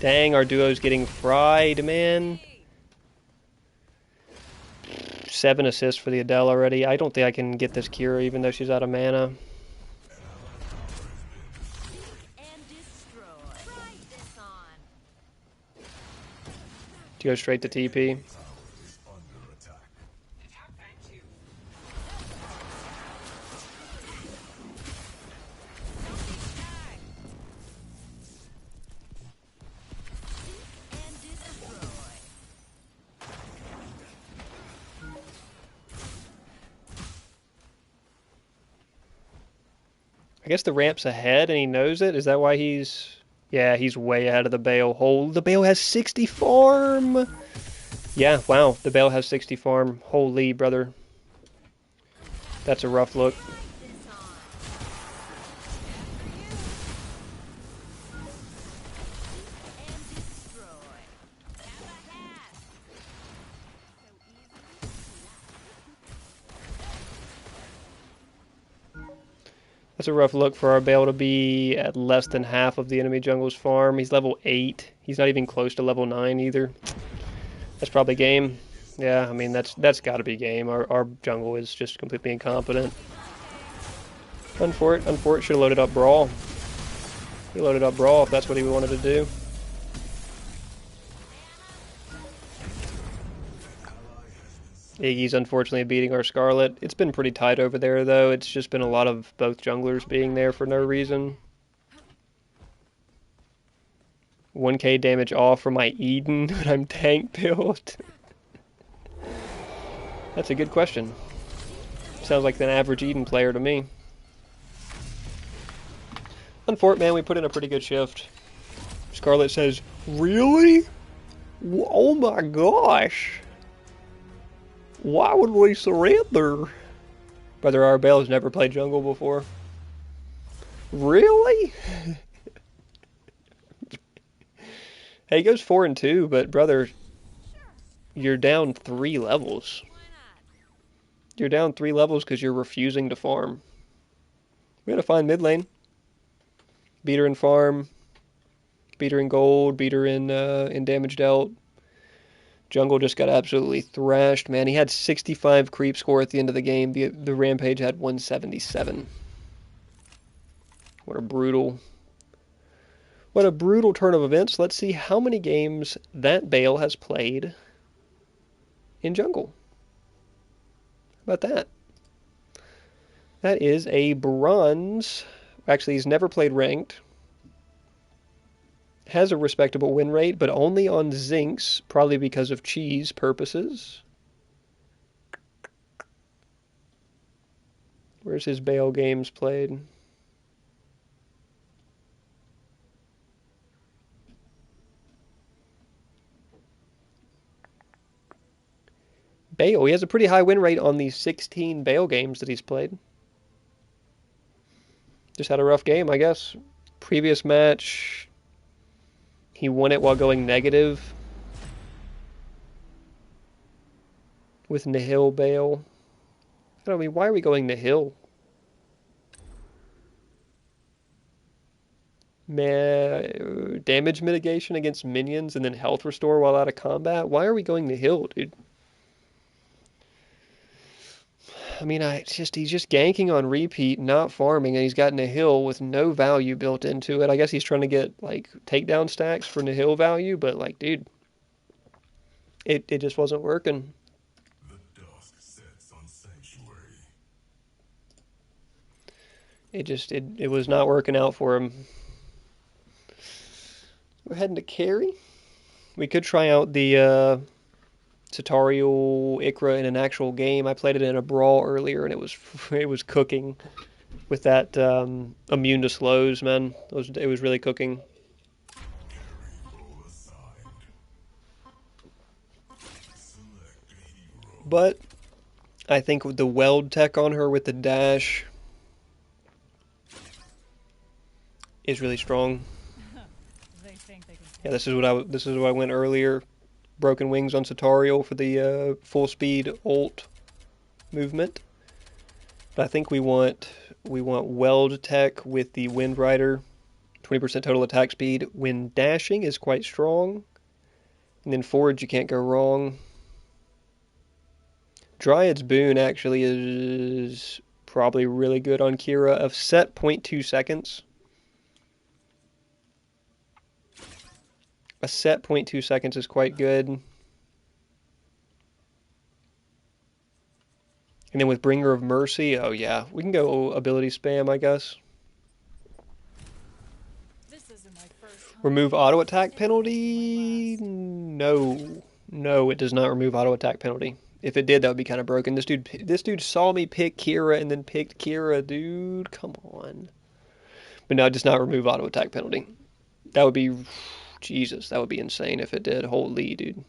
Dang, our duo's getting fried, man. 7 assists for the Adele already. I don't think I can get this Kira even though she's out of mana. To go straight to TP. I guess the ramp's ahead and he knows it. Is that why he's... Yeah, he's way ahead of the Bale. The Bale has 60 farm! Yeah, wow, the Bale has 60 farm. Holy, brother. That's a rough look. That's a rough look for our Bale to be at less than half of the enemy jungle's farm. He's level 8. He's not even close to level 9 either. That's probably game. Yeah, I mean, that's got to be game. Our jungle is just completely incompetent. Unfort should have loaded up Brawl. He loaded up Brawl if that's what he wanted to do. Iggy's unfortunately beating our Scarlet. It's been pretty tight over there, though. It's just been a lot of both junglers being there for no reason. 1k damage off from my Eden when I'm tank built? That's a good question. Sounds like an average Eden player to me. Unfort, man, we put in a pretty good shift. Scarlet says, really? Oh my gosh. Why would we surrender? Brother Arbel's never played jungle before. Really? Hey, he goes 4-2, but brother, you're down 3 levels. You're down 3 levels because you're refusing to farm. We gotta find mid lane. Beat her in farm. Beat her in gold. Beat her in damage dealt. Jungle just got absolutely thrashed, man. He had 65 creep score at the end of the game. The Rampage had 177. What a brutal turn of events. Let's see how many games that Bale has played in jungle. How about that? That is a bronze. Actually, he's never played ranked. Has a respectable win rate, but only on Zincs, probably because of cheese purposes. Where's his Bale games played? Bale, he has a pretty high win rate on the 16 Bale games that he's played. Just had a rough game, I guess. Previous match, he won it while going negative with Nihil Bale. I mean, why are we going Nihil? Man, damage mitigation against minions and then health restore while out of combat? Why are we going Nihil, dude? I mean, he's just ganking on repeat, not farming, and he's got Nihil with no value built into it. I guess he's trying to get, like, takedown stacks for Nihil value, but, like, dude, it just wasn't working. The dusk sets on Sanctuary. It was not working out for him. We're heading to carry. We could try out the tutorial Ikra in an actual game. I played it in a brawl earlier, and it was cooking with that immune to slows, man. It was really cooking. But I think with the weld tech on her with the dash is really strong. Yeah, this is what I went earlier. Broken Wings on Satariel for the full speed ult movement. But I think we want Weld Tech with the Wind Rider. 20% total attack speed when dashing is quite strong. And then Forge, you can't go wrong. Dryad's Boon actually is probably really good on Kira. Of set 0.2 seconds. A set 0.2 seconds is quite good. And then with Bringer of Mercy, oh yeah, we can go ability spam, I guess. Remove auto attack penalty? No. No, it does not remove auto attack penalty. If it did, that would be kind of broken. This dude saw me pick Kira and then picked Kira, dude. Come on. But no, it does not remove auto attack penalty. That would be... Jesus, that would be insane if it did. Holy, dude.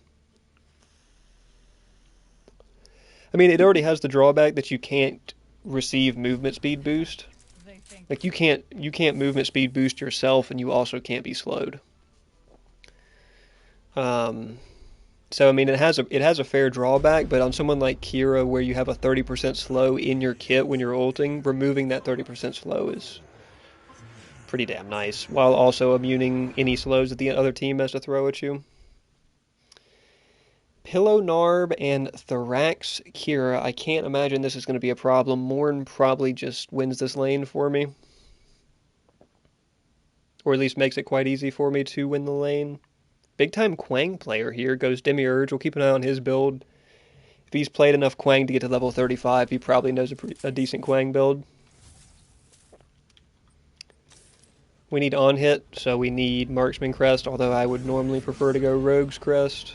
I mean, it already has the drawback that you can't receive movement speed boost. Like you can't movement speed boost yourself, and you also can't be slowed. So I mean, it has a fair drawback, but on someone like Kira, where you have a 30% slow in your kit when you're ulting, removing that 30% slow is pretty damn nice, while also immuning any slows that the other team has to throw at you. Pillow Narb and Thorax Kira. I can't imagine this is going to be a problem. Morn probably just wins this lane for me. Or at least makes it quite easy for me to win the lane. Big time Quang player here. Goes Demiurge. We'll keep an eye on his build. If he's played enough Quang to get to level 35, he probably knows a decent Quang build. We need on hit, so we need Marksman Crest, although I would normally prefer to go Rogue's Crest.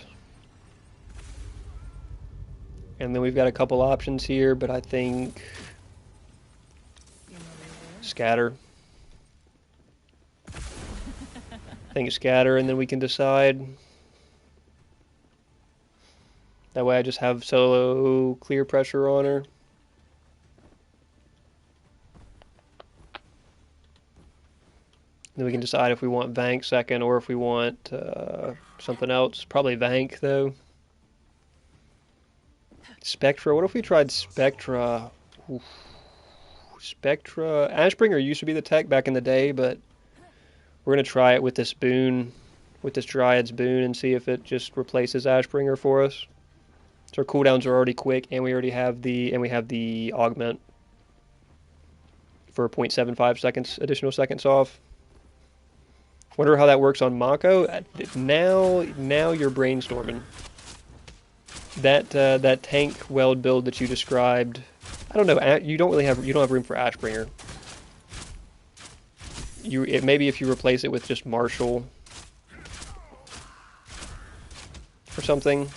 And And then we've got a couple options here, but I think scatter. I think scatter, and then we can decide. That way I just have solo clear pressure on her. Then we can decide if we want Vank second or if we want something else. Probably Vank, though. Spectra. What if we tried Spectra? Oof. Spectra. Ashbringer used to be the tech back in the day, but we're going to try it with this boon, with this Dryad's boon, and see if it just replaces Ashbringer for us. So our cooldowns are already quick, and we already have the augment for 0.75 seconds, additional seconds off. Wonder how that works on Mako. Now you're brainstorming. That tank weld build that you described, I don't know. You don't have room for Ashbringer. Maybe if you replace it with just Marshall or something.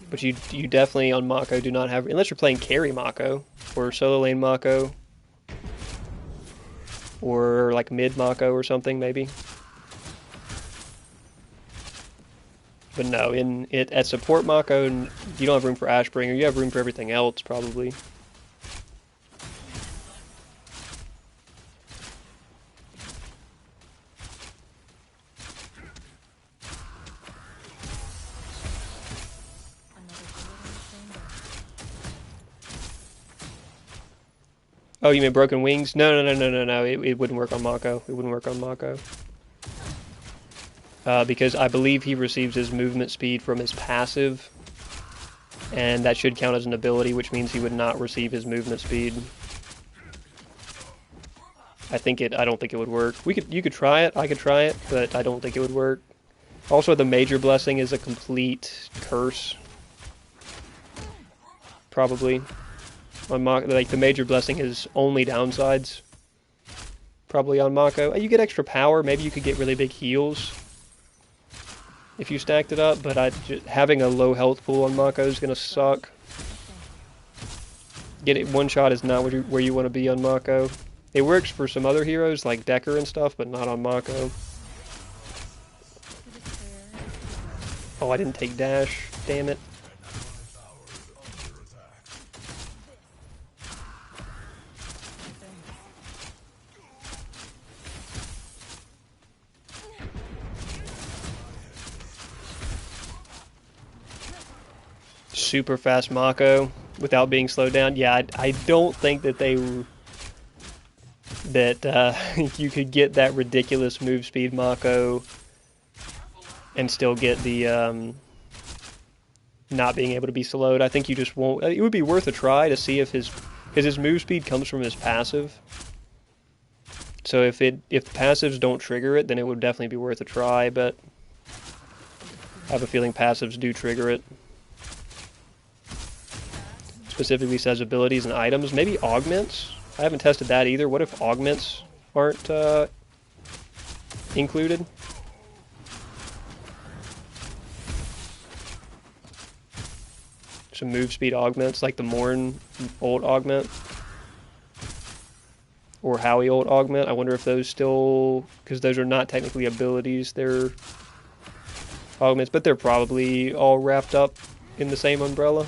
But you definitely on Mako do not have, unless you're playing carry Mako or solo lane Mako or like mid Mako or something maybe. But no, at support Mako, you don't have room for Ashbringer. You have room for everything else probably. Oh, you mean Broken Wings? No. It wouldn't work on Mako. It wouldn't work on Mako. Because I believe he receives his movement speed from his passive, and that should count as an ability, which means he would not receive his movement speed. I don't think it would work. You could try it. I could try it, but I don't think it would work. Also, the Major Blessing is a complete curse. Probably. Like the Major Blessing is only downsides. Probably on Mako. You get extra power. Maybe you could get really big heals if you stacked it up, but having a low health pool on Mako is going to suck. Get it one shot is not where you want to be on Mako. It works for some other heroes like Decker and stuff, but not on Mako. Oh, I didn't take dash. Damn it. Super fast Mako without being slowed down. Yeah, I don't think that you could get that ridiculous move speed Mako and still get the not being able to be slowed. I think you just won't. It would be worth a try to see if because his move speed comes from his passive. So if the passives don't trigger it, then it would definitely be worth a try. But I have a feeling passives do trigger it. Specifically says abilities and items. Maybe augments? I haven't tested that either. What if augments aren't included? Some move speed augments, like the Morn ult augment. Or Howie ult augment. I wonder if those still... Because those are not technically abilities, they're augments. But they're probably all wrapped up in the same umbrella.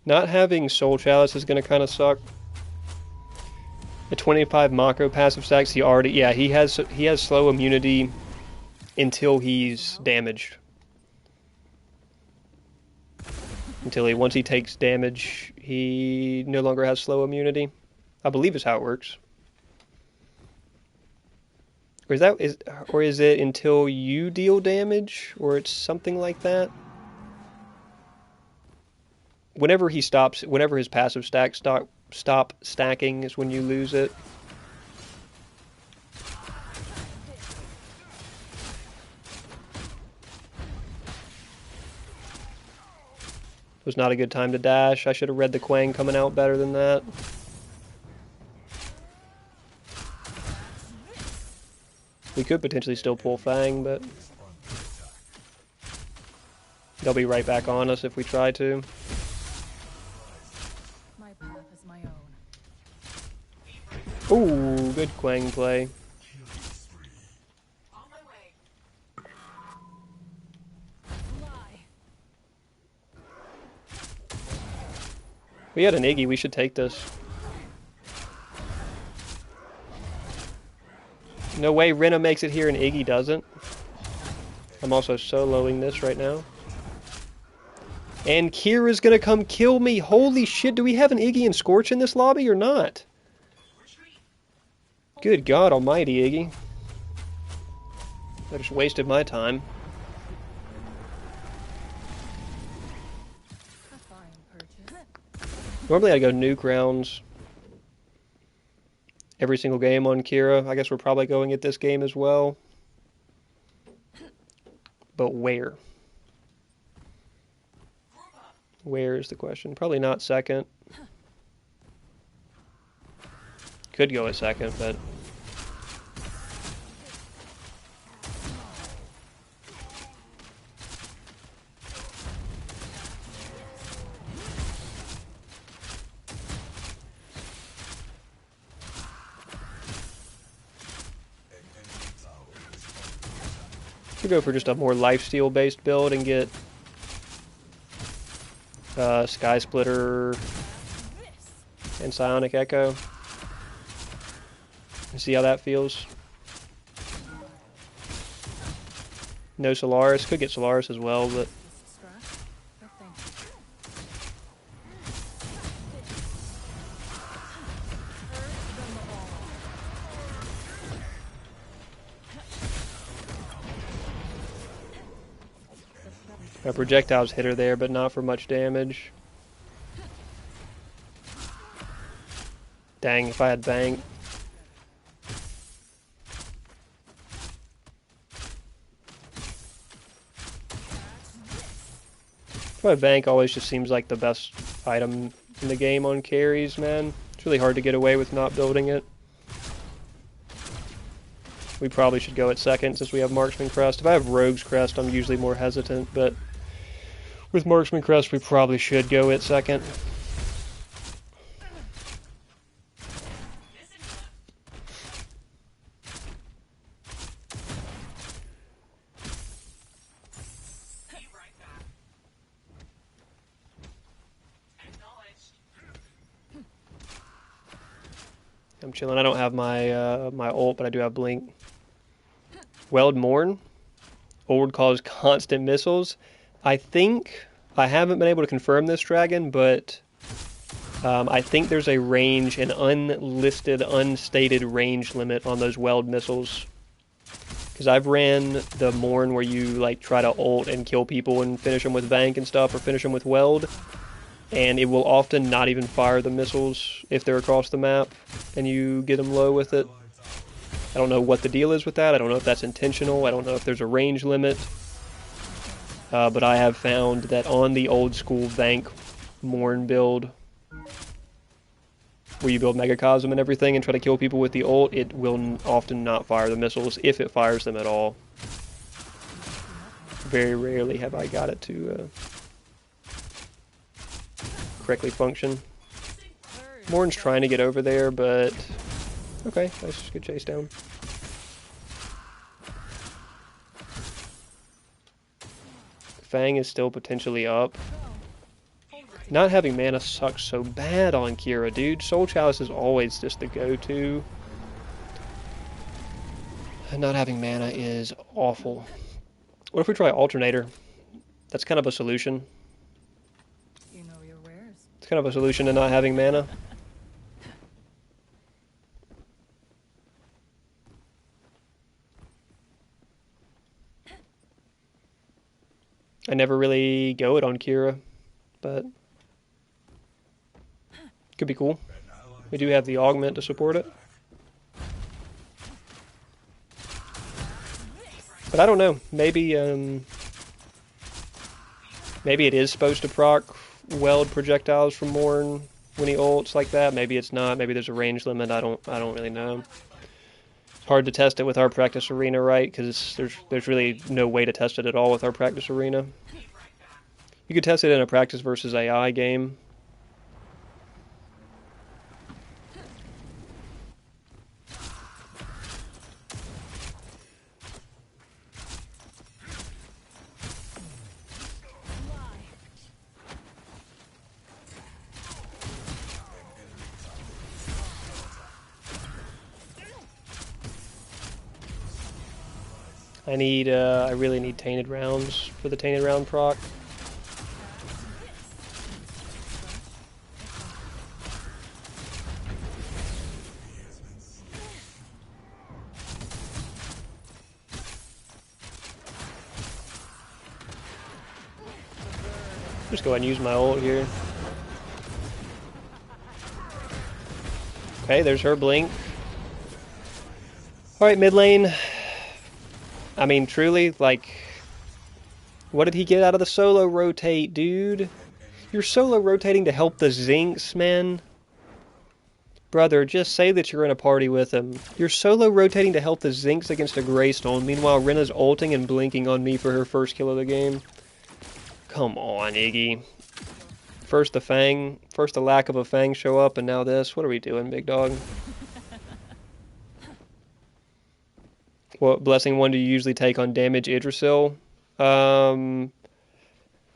Not having Soul Chalice is going to kind of suck. The 25 Mako passive stacks, he has slow immunity until he's damaged. Once he takes damage, he no longer has slow immunity. I believe is how it works. Or is it until you deal damage, or it's something like that? Whenever his passive stacks stop stacking is when you lose it. was not a good time to dash. I should have read the Quang coming out better than that. We could potentially still pull Fang, but they'll be right back on us if we try to. My path is my own. Ooh, good Quang play. On my way. We had an Iggy, we should take this. No way Rena makes it here and Iggy doesn't. I'm also soloing this right now. And Kira's gonna come kill me. Holy shit, do we have an Iggy and Scorch in this lobby or not? Good God almighty, Iggy. I just wasted my time. Normally I go nuke rounds every single game on Kira. I guess we're probably going it this game as well. But where? Where is the question? Probably not second. Could go at second, but... Could go for just a more lifesteal based build and get Sky Splitter and Psionic Echo and see how that feels. No Solaris, could get Solaris as well, but my projectiles hit her there, but not for much damage. Dang, if I had Bank. My Bank always just seems like the best item in the game on carries, man. It's really hard to get away with not building it. We probably should go at second since we have Marksman Crest. If I have Rogue's Crest, I'm usually more hesitant, but with Marksman Crest, we probably should go at second. I'm chilling. I don't have my my ult, but I do have Blink. Weld Morn. Ult cause constant missiles. I think, I haven't been able to confirm this, Dragon, but I think there's a range, an unlisted, unstated range limit on those Weld missiles. Because I've ran the Morn where you like try to ult and kill people and finish them with Vank and stuff, or finish them with Weld, and it will often not even fire the missiles if they're across the map and you get them low with it. I don't know what the deal is with that. I don't know if that's intentional. I don't know if there's a range limit. But I have found that on the old school Vank Morn build, where you build Megacosm and everything and try to kill people with the ult, it will often not fire the missiles, if it fires them at all. Very rarely have I got it to correctly function. Morn's trying to get over there, but... Okay, nice, good chase down. Fang is still potentially up. Not having mana sucks so bad on Kira, dude. Soul Chalice is always just the go-to. And not having mana is awful. What if we try Alternator? That's kind of a solution. You know your wares. It's kind of a solution to not having mana. I never really go it on Kira, but could be cool. We do have the augment to support it. But I don't know, maybe maybe it is supposed to proc weld projectiles from Morn when he ults like that. Maybe it's not. Maybe there's a range limit. I don't really know. It's hard to test it with our practice arena, right? Because there's really no way to test it at all with our practice arena. You could test it in a practice versus AI game. I really need tainted rounds for the tainted round proc. Just go ahead and use my ult here. Okay, there's her blink. Alright, mid lane. I mean, truly, like, what did he get out of the solo rotate, dude? You're solo rotating to help the Zinks, man. Brother, just say that you're in a party with him. You're solo rotating to help the Zinks against a Greystone. Meanwhile, Rena's ulting and blinking on me for her first kill of the game. Come on, Iggy. First the lack of a Fang show up, and now this. What are we doing, big dog? What blessing one do you usually take on damage Idrisil?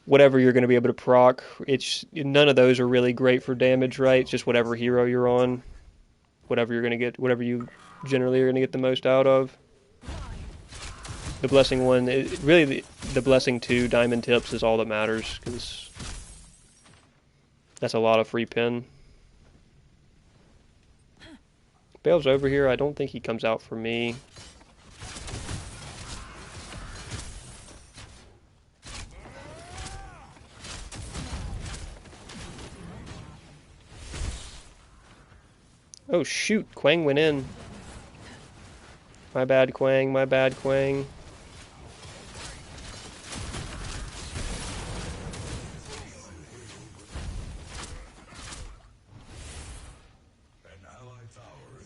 Whatever you're going to be able to proc. None of those are really great for damage, right? It's just whatever hero you're on. Whatever you're going to get, whatever you generally are going to get the most out of. The blessing one, really the blessing 2 diamond tips is all that matters, because that's a lot of free pin. Bale's over here. I don't think he comes out for me. Oh shoot, Quang went in. My bad, Quang, my bad, Quang.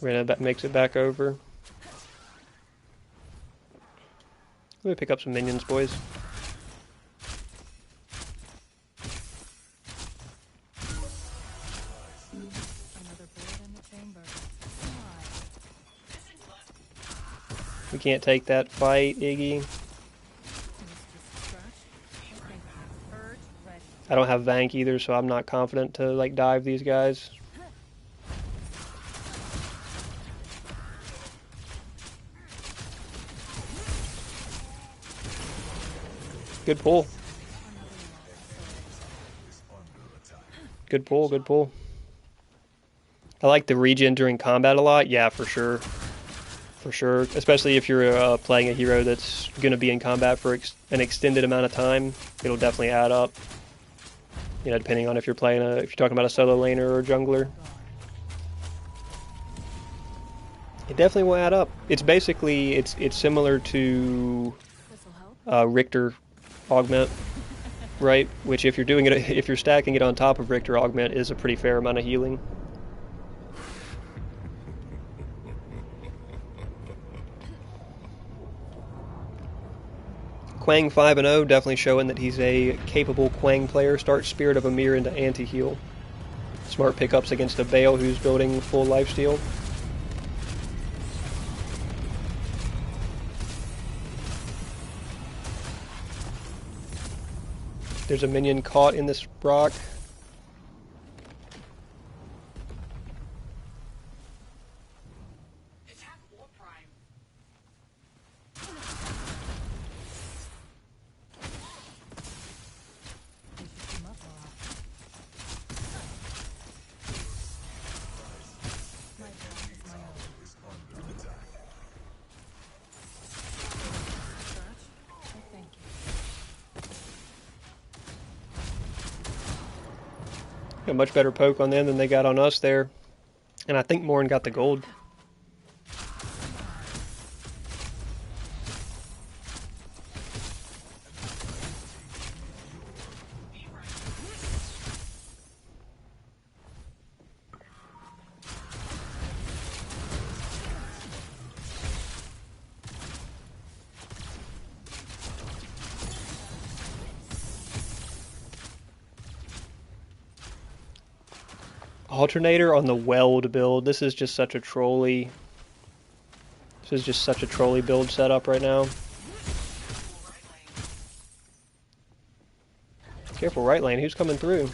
Rena makes it back over. Let me pick up some minions, boys. We can't take that fight, Iggy. I don't have Vank either, so I'm not confident to like dive these guys. Good pull. Good pull, good pull. I like the regen during combat a lot. Yeah, for sure. For sure. Especially if you're playing a hero that's going to be in combat for an extended amount of time. It'll definitely add up. You know, depending on if you're playing if you're talking about a solo laner or a jungler. It definitely will add up. It's basically, it's similar to Richter Augment, right? Which if you're stacking it on top of Richter Augment is a pretty fair amount of healing. Quang 5-0, definitely showing that he's a capable Quang player. Starts Spirit of Amir into anti-heal. Smart pickups against a Bale who's building full lifesteal. There's a minion caught in this rock. A much better poke on them than they got on us there. And I think Morn got the gold. Alternator on the weld build. This is just such a trolly. This is just such a trolly build setup right now. Careful right lane, who's coming through?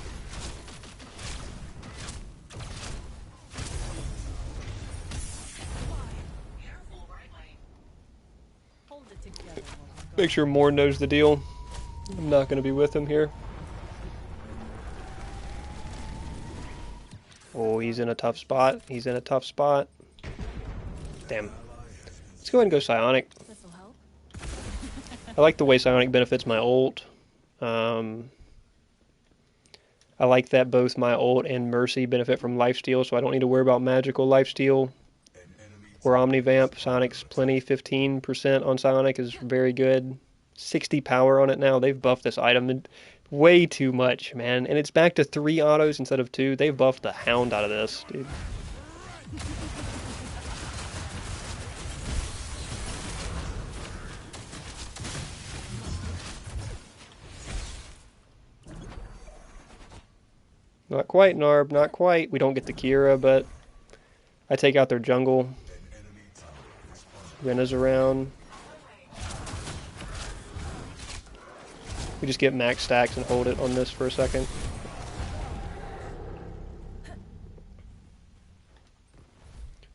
Make sure Moore knows the deal. I'm not going to be with him here. Oh, he's in a tough spot. He's in a tough spot. Damn. Let's go ahead and go Psionic. I like the way Psionic benefits my ult. I like that both my ult and Mercy benefit from lifesteal, so I don't need to worry about magical lifesteal or Omnivamp. Psionic's plenty. 15% on Psionic is very good. 60 power on it now. They've buffed this item way too much, man. And it's back to 3 autos instead of 2. They've buffed the hound out of this, dude. Not quite, Narb, not quite. We don't get the Kira, but I take out their jungle. Rena's around. We just get max stacks and hold it on this for a second.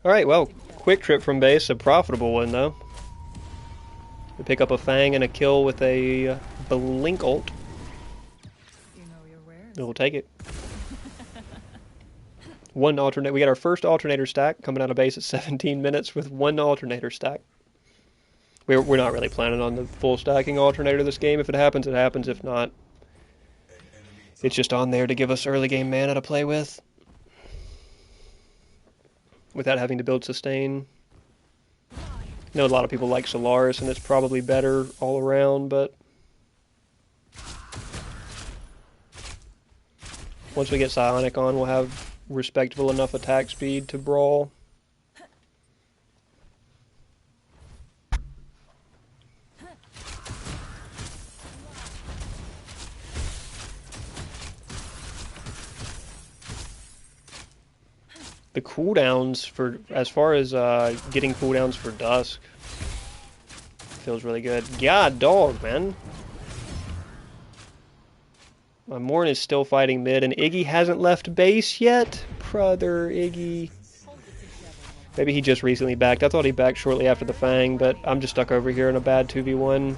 Alright, well, quick trip from base, a profitable one though. We pick up a Fang and a kill with a Blink ult. We'll take it. One alternate. We got our first alternator stack coming out of base at 17 minutes with one alternator stack. We're not really planning on the full stacking alternator this game. If it happens, it happens. If not, it's just on there to give us early game mana to play with without having to build sustain. I know a lot of people like Solaris, and it's probably better all around, but once we get Psionic on, we'll have respectable enough attack speed to brawl. The cooldowns for, as far as getting cooldowns for Dusk, feels really good. God dog, man. My Morn is still fighting mid, and Iggy hasn't left base yet. Brother Iggy. Maybe he just recently backed. I thought he backed shortly after the Fang, but I'm just stuck over here in a bad 2v1.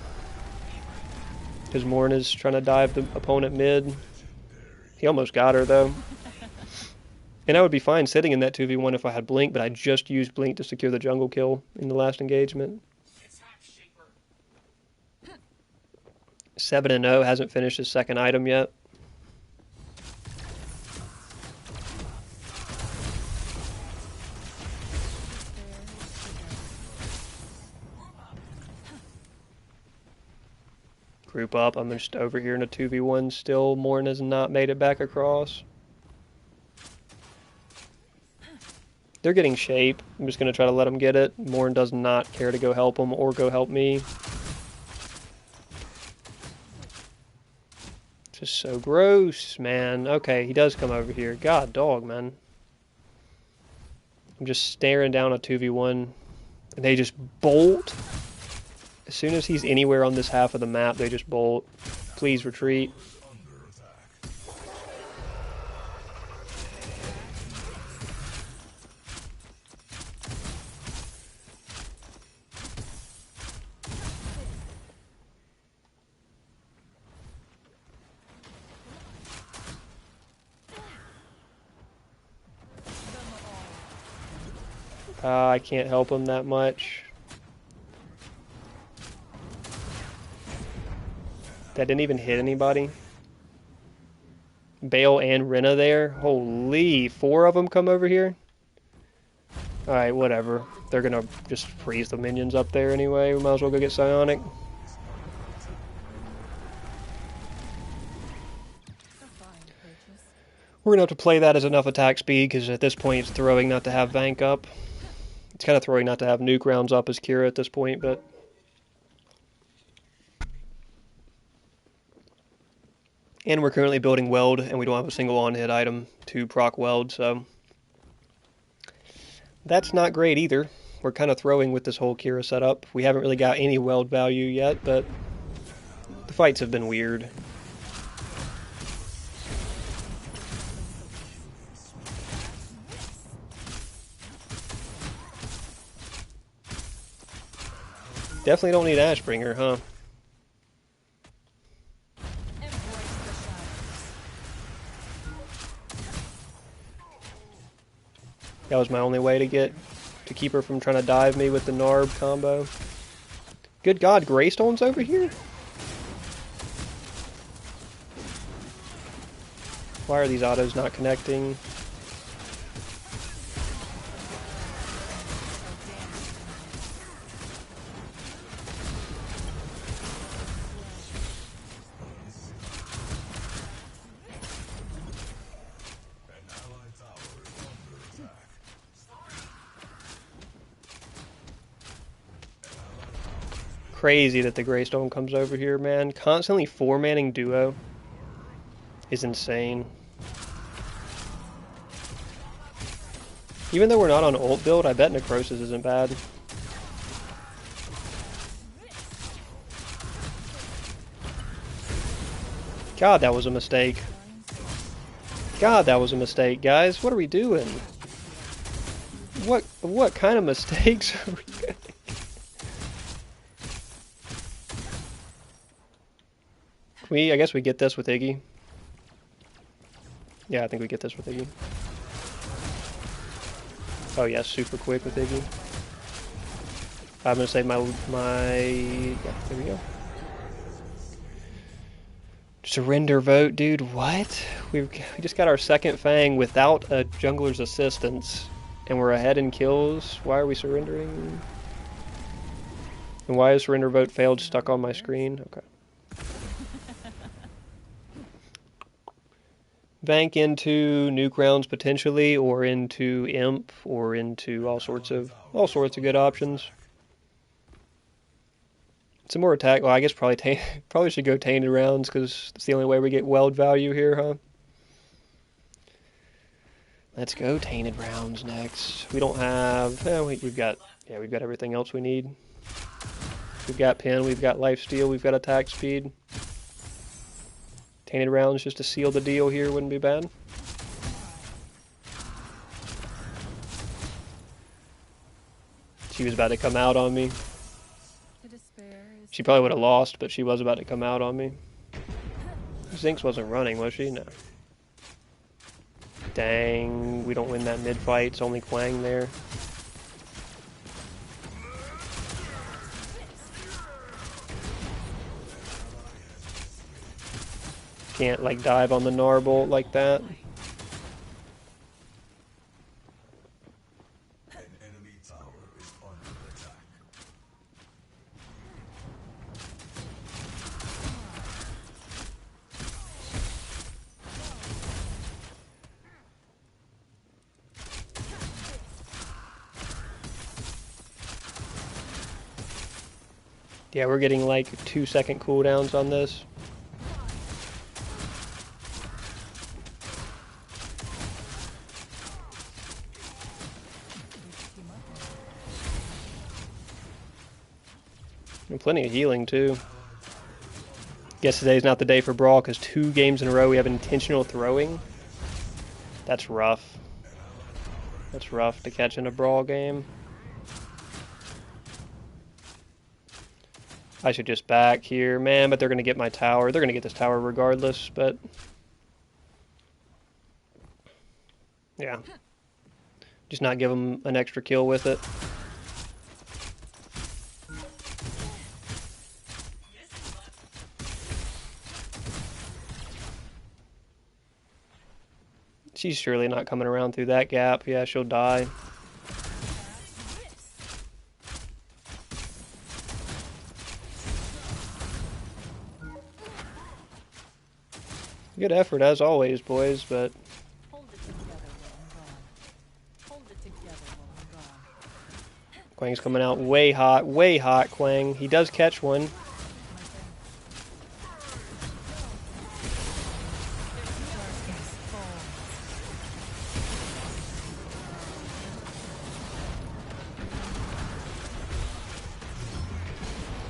Because Morn is trying to dive the opponent mid. He almost got her, though. And I would be fine sitting in that 2v1 if I had Blink, but I just used Blink to secure the jungle kill in the last engagement. 7-0, hasn't finished his second item yet. Group up, I'm just over here in a 2v1 still. Morn has not made it back across. They're getting shape. I'm just going to try to let them get it. Morn does not care to go help them or go help me. Just so gross, man. Okay, he does come over here. God dog, man. I'm just staring down a 2v1. And they just bolt. As soon as he's anywhere on this half of the map, they just bolt. Please retreat. I can't help him that much. That didn't even hit anybody. Bale and Rena there. Holy, 4 of them come over here. Alright, whatever. They're gonna just freeze the minions up there anyway. We might as well go get Psionic. We're gonna have to play that as enough attack speed, because at this point it's throwing not to have Vank up. It's kind of throwing not to have nuke rounds up as Kira at this point, but And we're currently building weld, and we don't have a single on-hit item to proc weld, so that's not great either. We're kind of throwing with this whole Kira setup. We haven't really got any weld value yet, but the fights have been weird. Definitely don't need Ashbringer, huh? That was my only way to keep her from trying to dive me with the Narb combo. Good God, Greystone's over here? Why are these autos not connecting? Crazy that the Greystone comes over here, man. Constantly 4-manning duo is insane. Even though we're not on ult build, I bet Necrosis isn't bad. God, that was a mistake. God, that was a mistake, guys. What are we doing? What kind of mistakes are we doing? I guess we get this with Iggy. Yeah, I think we get this with Iggy. Oh yeah, super quick with Iggy. I'm gonna save my yeah, there we go. Surrender vote, dude, what? We just got our second Fang without a jungler's assistance, and we're ahead in kills. Why are we surrendering? And why is surrender vote failed stuck on my screen? Okay. Bank into nuke rounds potentially, or into imp, or into all sorts of good options. Some more attack. Well, I guess probably should go tainted rounds because it's the only way we get weld value here, huh? Let's go tainted rounds next. We don't have. We've got everything else we need. We've got pin. We've got lifesteal. We've got attack speed. Tainted rounds just to seal the deal here wouldn't be bad. She was about to come out on me. She probably would have lost, but she was about to come out on me. Zinx wasn't running, was she? No. Dang, we don't win that mid-fight. It's only Quang there. Can't, like, dive on the Narbolt like that. Yeah, we're getting like 2-second cooldowns on this. And plenty of healing too. Guess today's not the day for Brawl because 2 games in a row we have intentional throwing. That's rough. That's rough to catch in a Brawl game. I should just back here, man, but they're going to get my tower. They're going to get this tower regardless, but yeah. Just not give them an extra kill with it. She's surely not coming around through that gap. Yeah, she'll die. Good effort as always, boys, but Quang's coming out way hot, Quang. He does catch one.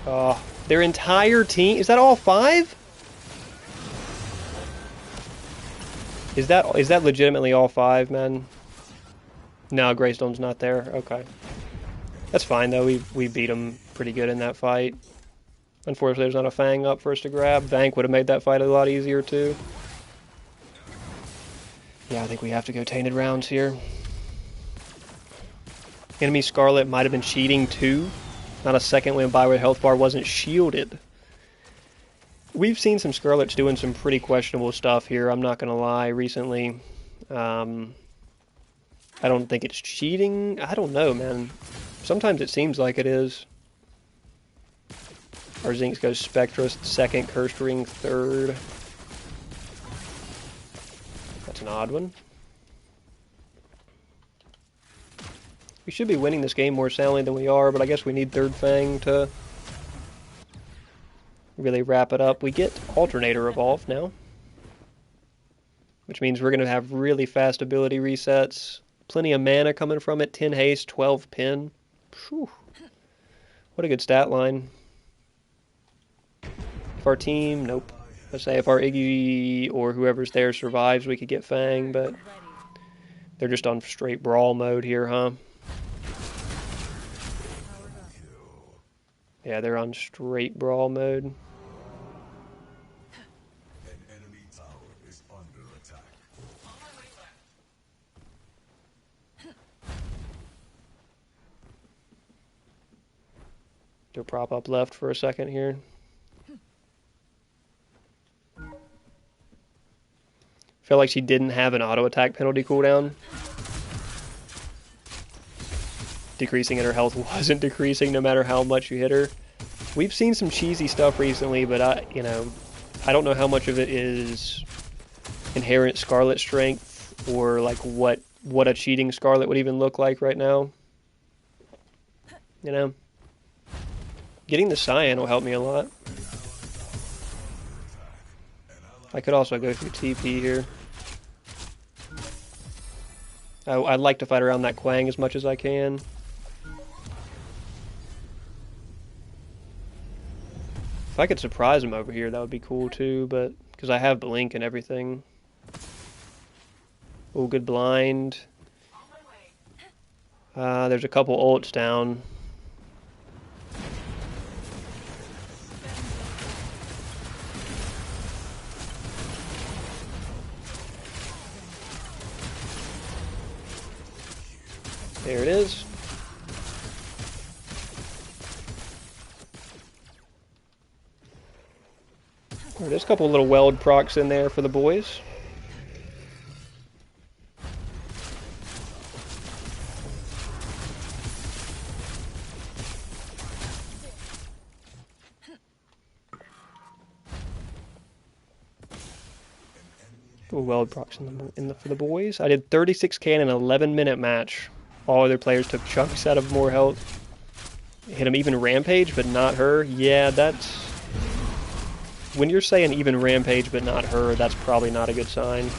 Their entire team? Is that all 5? Is that legitimately all 5, man? No, Greystone's not there. Okay. That's fine, though. We beat him pretty good in that fight. Unfortunately, there's not a Fang up for us to grab. Vank would have made that fight a lot easier, too. Yeah, I think we have to go Tainted Rounds here. Enemy Scarlet might have been cheating, too. Not a second went by where health bar wasn't shielded. We've seen some Scarlets doing some pretty questionable stuff here, I'm not going to lie, recently. I don't think it's cheating. I don't know, man. Sometimes it seems like it is. Our Zinx goes Spectra, second, Cursed Ring, third. That's an odd one. We should be winning this game more soundly than we are, but I guess we need third Fang to really wrap it up. We get Alternator evolved now, which means we're going to have really fast ability resets. Plenty of mana coming from it. 10 haste, 12 pin. Whew. What a good stat line. If our team, nope. Let's say if our Iggy or whoever's there survives, we could get Fang, but they're just on straight brawl mode here, huh? Yeah, they're on straight brawl mode. An enemy tower is under attack. They'll prop up left for a second here. Felt like she didn't have an auto attack penalty cooldown. Decreasing and her health wasn't decreasing no matter how much you hit her. We've seen some cheesy stuff recently, but I don't know how much of it is inherent Scarlet strength or like what a cheating Scarlet would even look like right now. You know, getting the Cyan will help me a lot. I could also go through TP here. I'd like to fight around that Quang as much as I can. If I could surprise him over here, that would be cool too, but because I have Blink and everything. Oh, good blind. There's a couple ults down. There it is. There's a couple little weld procs in there for the boys. Weld procs for the boys. I did 36k in an 11-minute match. All other players took chunks out of more health. Hit him even Rampage, but not her. Yeah, that's... When you're saying even Rampage, but not her, that's probably not a good sign.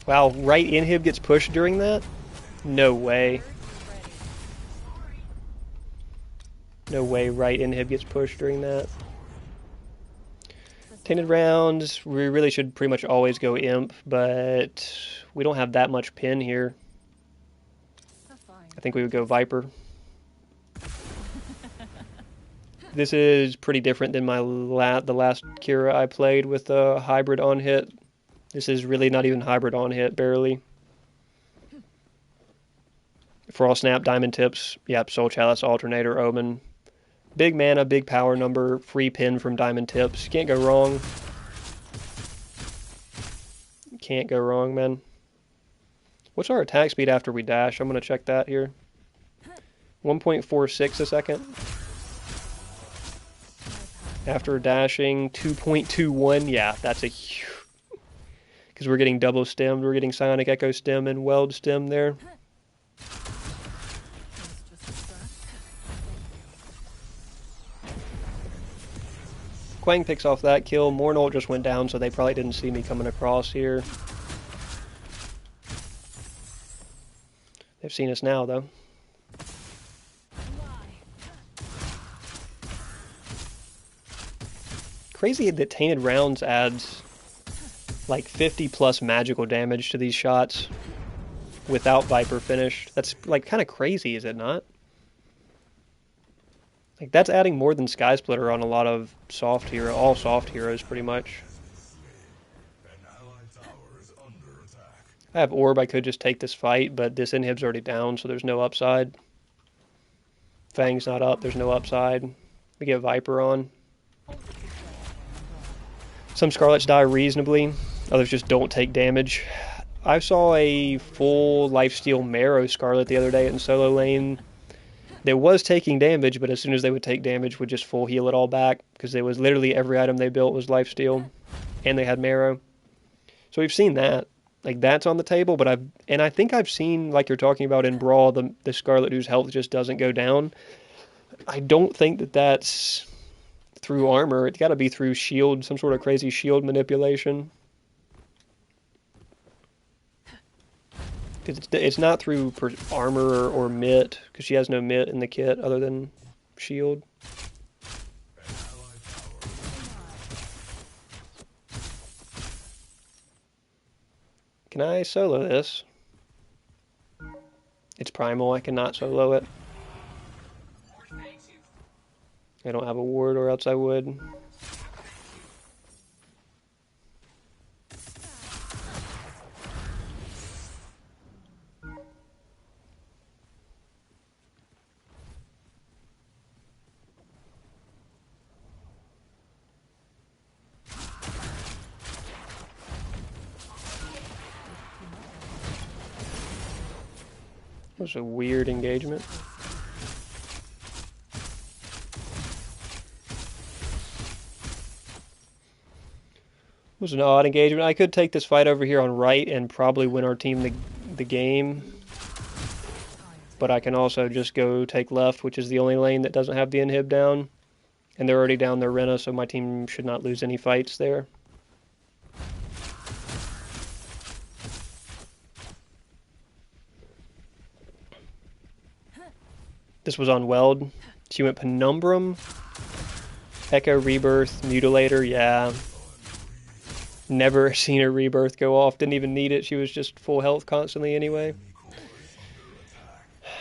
Wow, right inhib gets pushed during that? No way. No way right inhib gets pushed during that. Tainted rounds, we really should pretty much always go imp, but we don't have that much pin here. I think we would go Viper. This is pretty different than the last Kira I played with a hybrid on hit. This is really not even hybrid on hit, barely. For all snap, diamond tips, yep, Soul Chalice, Alternator, Omen. Big mana, big power number, free pin from diamond tips. Can't go wrong. Can't go wrong, man. What's our attack speed after we dash? I'm going to check that here. 1.46 a second. After dashing, 2.21. Yeah, that's a huge... Because we're getting double stemmed. We're getting Sonic Echo stem and Weld stem there. Quang picks off that kill. Mornolt just went down, so they probably didn't see me coming across here. They've seen us now, though. Crazy that Tainted Rounds adds like 50 plus magical damage to these shots without Viper finished. That's like kind of crazy, is it not? Like that's adding more than Sky Splitter on a lot of all soft heroes pretty much. I have Orb, I could just take this fight, but this inhib's already down, so there's no upside. Fang's not up, there's no upside. We get Viper on. Some Scarlets die reasonably, others just don't take damage. I saw a full lifesteal Marrow Scarlet the other day in solo lane that was taking damage, but as soon as they would take damage, would just full heal it all back, because it was literally every item they built was lifesteal, and they had Marrow. So we've seen that. Like, that's on the table, but I think I've seen, like you're talking about in Brawl, the Scarlet whose health just doesn't go down. I don't think that that's through armor. It's got to be through shield, some sort of crazy shield manipulation. Because it's not through armor or mitt, because she has no mitt in the kit other than shield. Can I solo this? It's primal, I cannot solo it. I don't have a ward, or else I would. That was a weird engagement. It was an odd engagement. I could take this fight over here on right and probably win our team the game. But I can also just go take left, which is the only lane that doesn't have the inhib down. And they're already down their Rena, so my team should not lose any fights there. This was on Weld. She went Penumbrum, Echo Rebirth, Mutilator, yeah. Never seen her Rebirth go off, didn't even need it, she was just full health constantly anyway.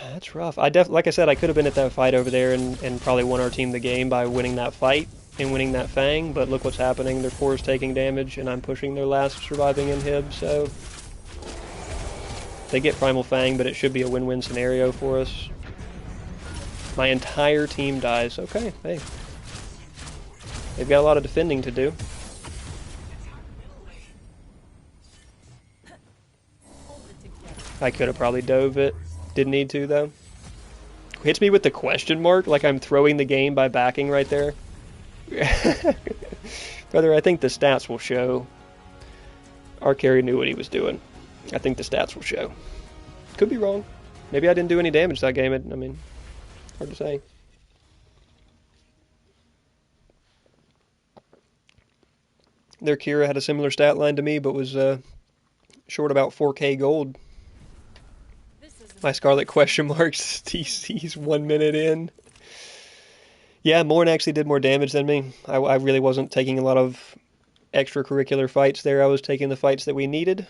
That's rough. Like I said, I could have been at that fight over there and probably won our team the game by winning that fight and winning that Fang, but look what's happening. Their core is taking damage, and I'm pushing their last surviving inhib, so they get Primal Fang, but it should be a win-win scenario for us. My entire team dies. Okay, hey. They've got a lot of defending to do. I could have probably dove it. Didn't need to, though. Hits me with the question mark, like I'm throwing the game by backing right there. Brother, I think the stats will show. Our carry knew what he was doing. I think the stats will show. Could be wrong. Maybe I didn't do any damage that game. I mean, hard to say. Their Kira had a similar stat line to me, but was short about 4k gold. My Scarlet question marks TC's 1 minute in. Yeah, Morn actually did more damage than me. I really wasn't taking a lot of extracurricular fights there. I was taking the fights that we needed.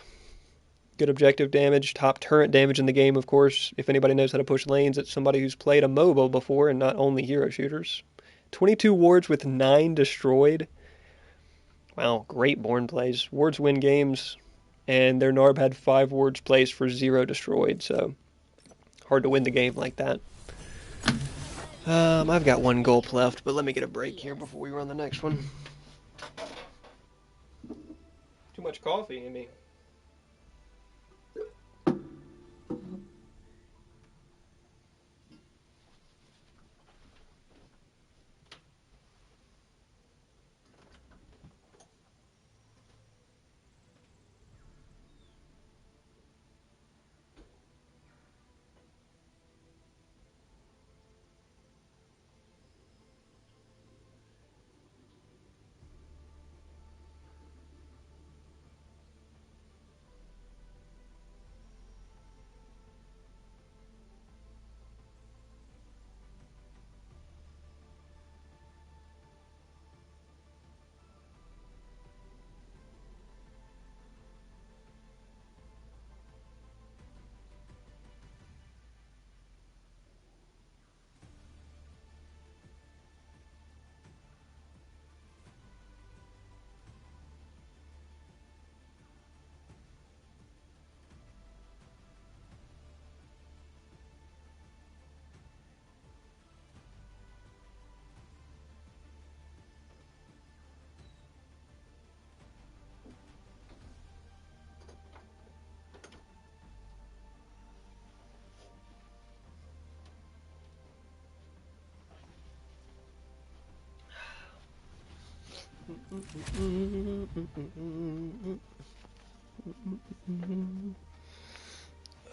Good objective damage, top turret damage in the game, of course. If anybody knows how to push lanes, it's somebody who's played a MOBA before and not only hero shooters. 22 wards with 9 destroyed. Wow, great Born plays. Wards win games, and their Narb had 5 wards placed for 0 destroyed, so hard to win the game like that. I've got 1 gulp left, but let me get a break here before we run the next one. Too much coffee in me.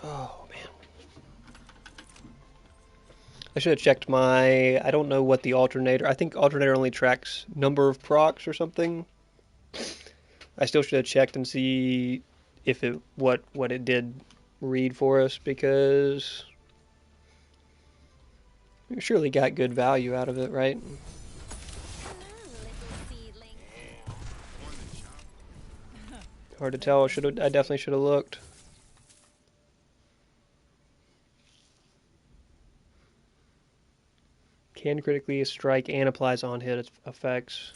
Oh man. I should have checked my. I don't know what the alternator. I think alternator only tracks number of procs or something. I still should have checked and see if it what it did read for us because we surely got good value out of it, right? Hard to tell. I definitely should have looked. Can critically strike and applies on hit effects.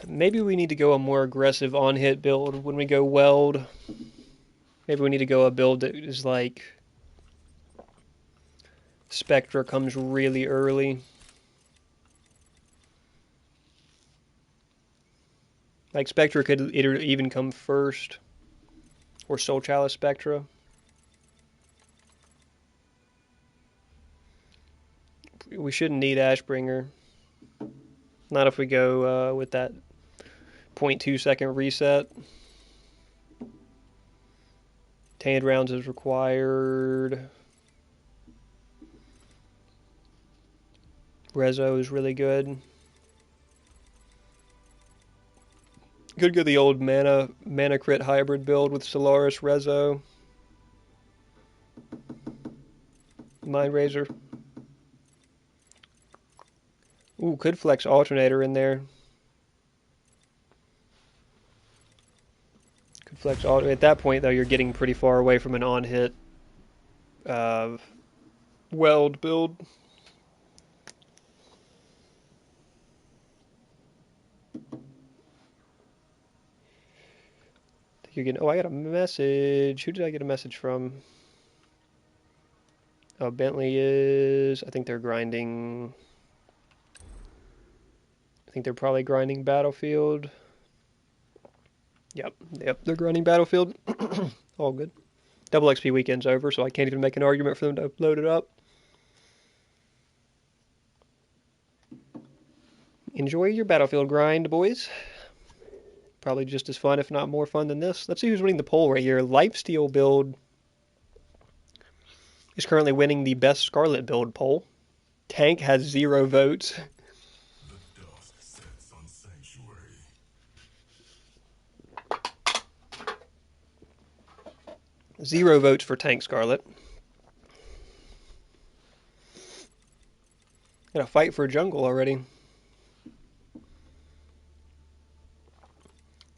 Maybe we need to go a more aggressive on hit build when we go weld. Maybe we need to go a build that is like Spectra comes really early. Like Spectra could even come first. Or Soul Chalice Spectra. We shouldn't need Ashbringer. Not if we go with that 0.2 second reset. Tainted rounds is required. Rezo is really good. Could go the old mana crit hybrid build with Solaris Rezo. Mind Razor. Ooh, could flex Alternator in there. Could flex Alternator. At that point, though, you're getting pretty far away from an on-hit weld build. You're getting. Oh, I got a message. Who did I get a message from? Oh, Bentley is. I think they're grinding. I think they're probably grinding Battlefield. Yep, they're grinding Battlefield. All good. Double XP weekend's over, so I can't even make an argument for them to load it up. Enjoy your Battlefield grind, boys. Probably just as fun, if not more fun than this. Let's see who's winning the poll right here. Lifesteal build is currently winning the best Scarlet build poll. Tank has 0 votes. The dusk sets on Sanctuary. 0 votes for Tank Scarlet. Got a fight for jungle already.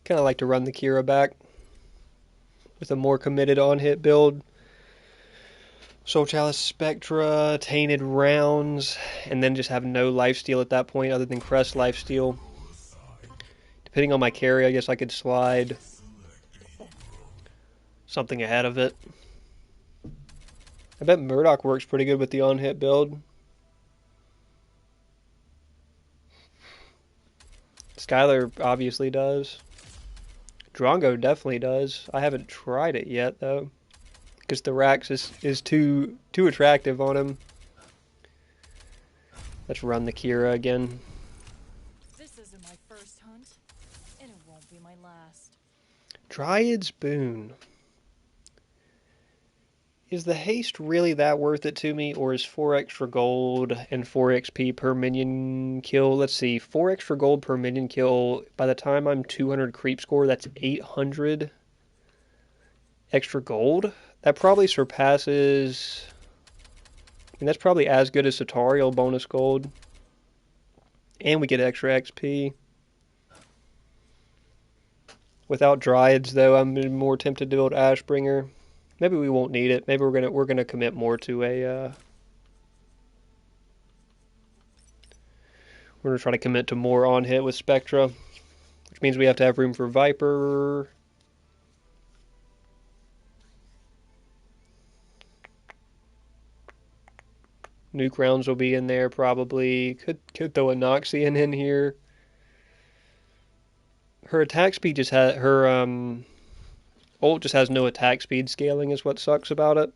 Kind of like to run the Kira back with a more committed on-hit build. Soul Chalice Spectra, Tainted Rounds, and then just have no lifesteal at that point other than Crest lifesteal. Depending on my carry, I guess I could slide something ahead of it. I bet Murdoch works pretty good with the on-hit build. Skylar obviously does. Drongo definitely does. I haven't tried it yet, though. Because the Rax is too attractive on him. Let's run the Kira again. This isn't my first hunt, and it won't be my last. Dryad's Boon. Is the haste really that worth it to me, or is 4 extra gold and 4 XP per minion kill? Let's see, 4 extra gold per minion kill. By the time I'm 200 creep score, that's 800 extra gold. That probably surpasses... I mean, that's probably as good as Satarial bonus gold. And we get extra XP. Without Dryads, though, I'm more tempted to build Ashbringer. Maybe we won't need it. Maybe we're gonna commit more to a. We're gonna try to commit to more on hit with Spectra, which means we have to have room for Viper. Nuke rounds will be in there probably. Could throw a Noxian in here. Her attack speed just has ult just has no attack speed scaling is what sucks about it.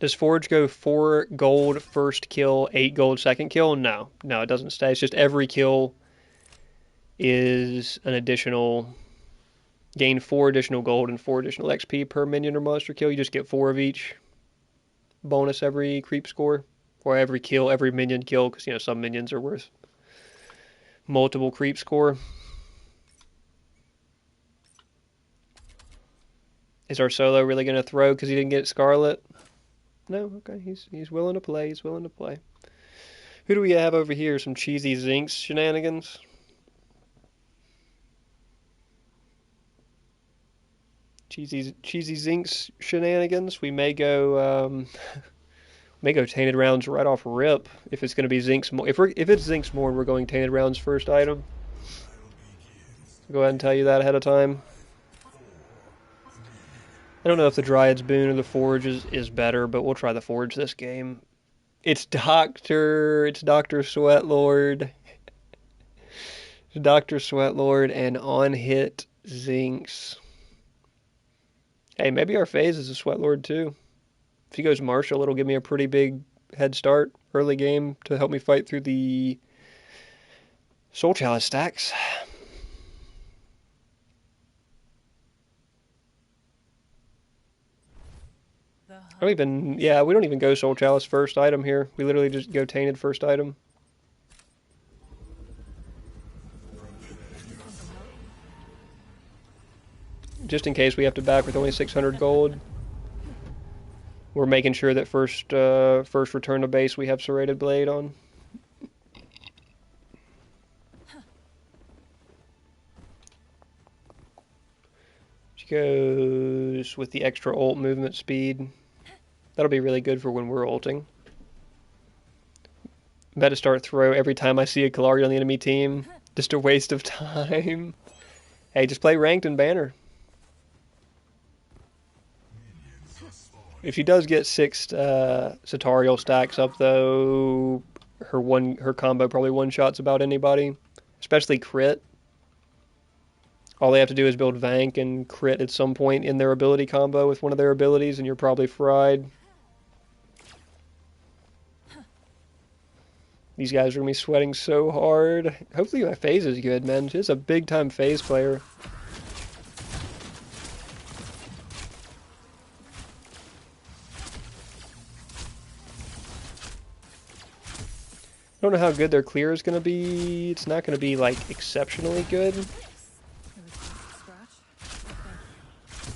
Does Forge go 4 gold first kill, 8 gold second kill? No, it doesn't stay. It's just every kill is an additional, gain 4 additional gold and 4 additional XP per minion or monster kill. You just get 4 of each bonus every creep score, or every kill, every minion kill, because, you know, some minions are worth multiple creep score. Is our solo really going to throw because he didn't get Scarlet? No, okay, he's willing to play, he's willing to play. Who do we have over here? Some cheesy Zinx shenanigans? Cheesy Zinx shenanigans. We may go Tainted Rounds right off rip if it's going to be Zinx. If it's Zinx Morn, we're going Tainted Rounds first item. Go ahead and tell you that ahead of time. I don't know if the Dryad's Boon or the Forge is better, but we'll try the Forge this game. It's Dr. Sweatlord. Dr. Sweatlord and on-hit Zinx. Hey, maybe our phase is a Sweatlord too. If he goes Marshall, it'll give me a pretty big head start early game to help me fight through the Soul Chalice stacks. We don't even go Soul Chalice first item here. We literally just go Tainted first item. Just in case we have to back with only 600 gold. We're making sure that first return to base we have Serrated Blade on. She goes with the extra ult movement speed. That'll be really good for when we're ulting. I'm about to start throw every time I see a Kallari on the enemy team. Just a waste of time. Hey, just play ranked and banner. If she does get 6 Satarial stacks up though, her combo probably one-shots about anybody. Especially crit. All they have to do is build Vank and crit at some point in their ability combo with one of their abilities and you're probably fried. These guys are going to be sweating so hard. Hopefully my phase is good, man. She's a big-time phase player. I don't know how good their clear is going to be. It's not going to be, like, exceptionally good.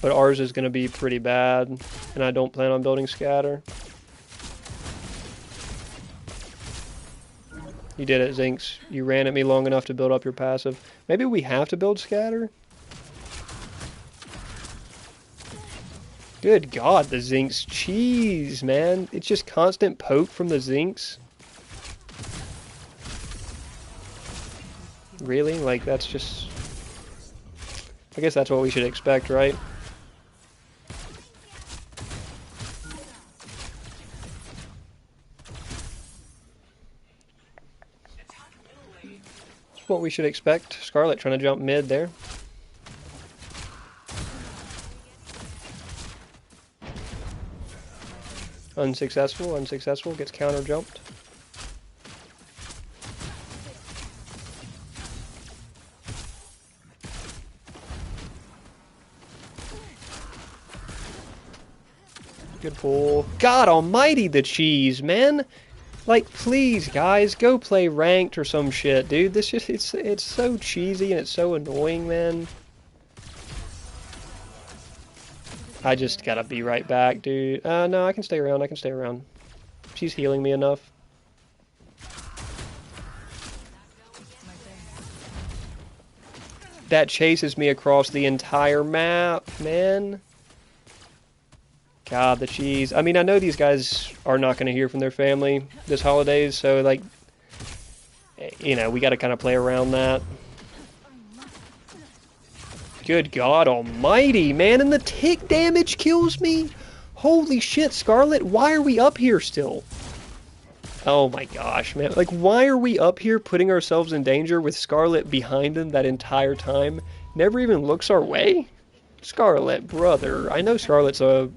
But ours is going to be pretty bad. And I don't plan on building Scatter. You did it, Zinx. You ran at me long enough to build up your passive. Maybe we have to build Scatter? Good God, the Zinx cheese, man. It's just constant poke from the Zinx. Really? Like, that's just... I guess that's what we should expect, right? That's what we should expect. Scarlet trying to jump mid there. Unsuccessful, gets counter jumped. Good pull. God almighty, the cheese, man! Like, please, guys, go play ranked or some shit, dude. This just, it's so cheesy and it's so annoying, man. I just gotta be right back, dude. No, I can stay around, She's healing me enough. That chases me across the entire map, man. God, the cheese. I mean, I know these guys are not going to hear from their family this holidays, so, like, you know, we got to kind of play around that. Good God almighty, man, and the tick damage kills me? Holy shit, Scarlet, why are we up here still? Oh my gosh, man. Like, why are we up here putting ourselves in danger with Scarlet behind him that entire time? Never even looks our way? Scarlet, brother. I know Scarlet's a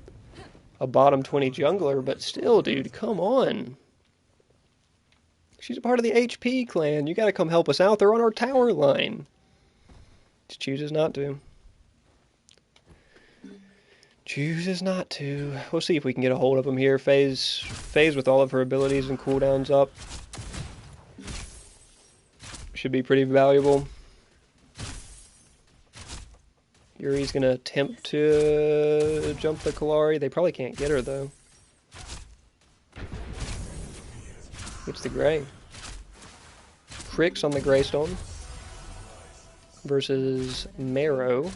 bottom 20 jungler, but still, dude, come on. She's a part of the HP clan. You gotta come help us out. They're on our tower line. Just chooses not to. Chooses not to. We'll see if we can get a hold of him here. Phase with all of her abilities and cooldowns up. Should be pretty valuable. Yuri's gonna attempt to jump the Kalari. They probably can't get her though. Gets the Gray. Crix on the Greystone versus Marrow.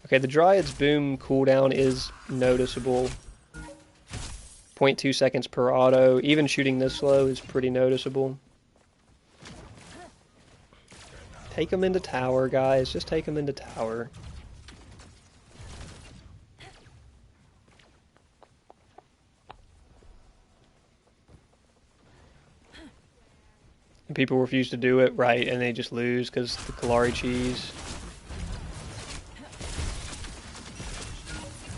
Okay, the Dryad's boom cooldown is noticeable. 0.2 seconds per auto. Even shooting this slow is pretty noticeable. Take him into tower, guys. Just take him into tower. And people refuse to do it, right, and they just lose because the Kalari cheese.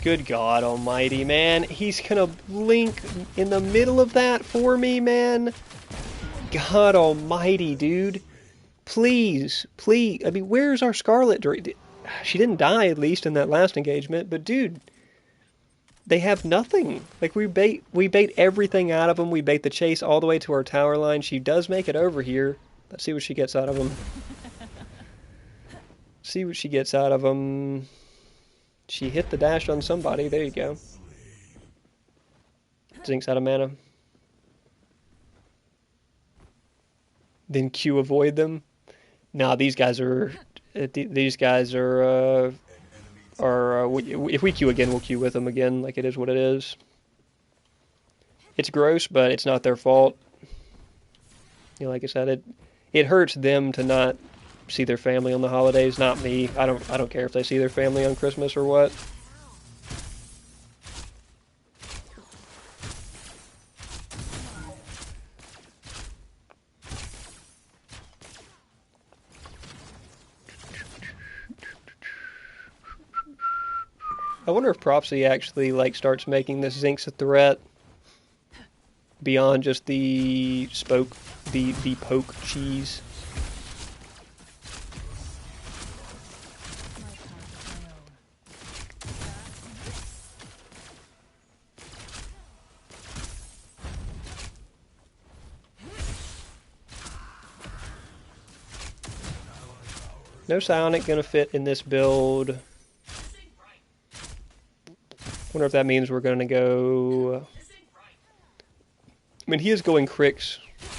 Good God almighty, man. He's gonna blink in the middle of that for me, man. God almighty, dude. Please, please. I mean, where's our Scarlet? She didn't die, at least, in that last engagement, but dude, they have nothing. Like, we bait everything out of them. We bait the chase all the way to our tower line. She does make it over here. Let's see what she gets out of them. See what she gets out of them. She hit the dash on somebody. There you go. Zinx out of mana. Then Q avoid them. Nah, these guys are. If we Q again, we'll Q with them again. Like, it is what it is. It's gross, but it's not their fault. You know, like I said, it hurts them to not see their family on the holidays, not me. I don't care if they see their family on Christmas or what. I wonder if Propsy actually like starts making this Zinx a threat beyond just the poke cheese. No Psionic gonna fit in this build. Wonder if that means we're gonna go. I mean, he is going Crix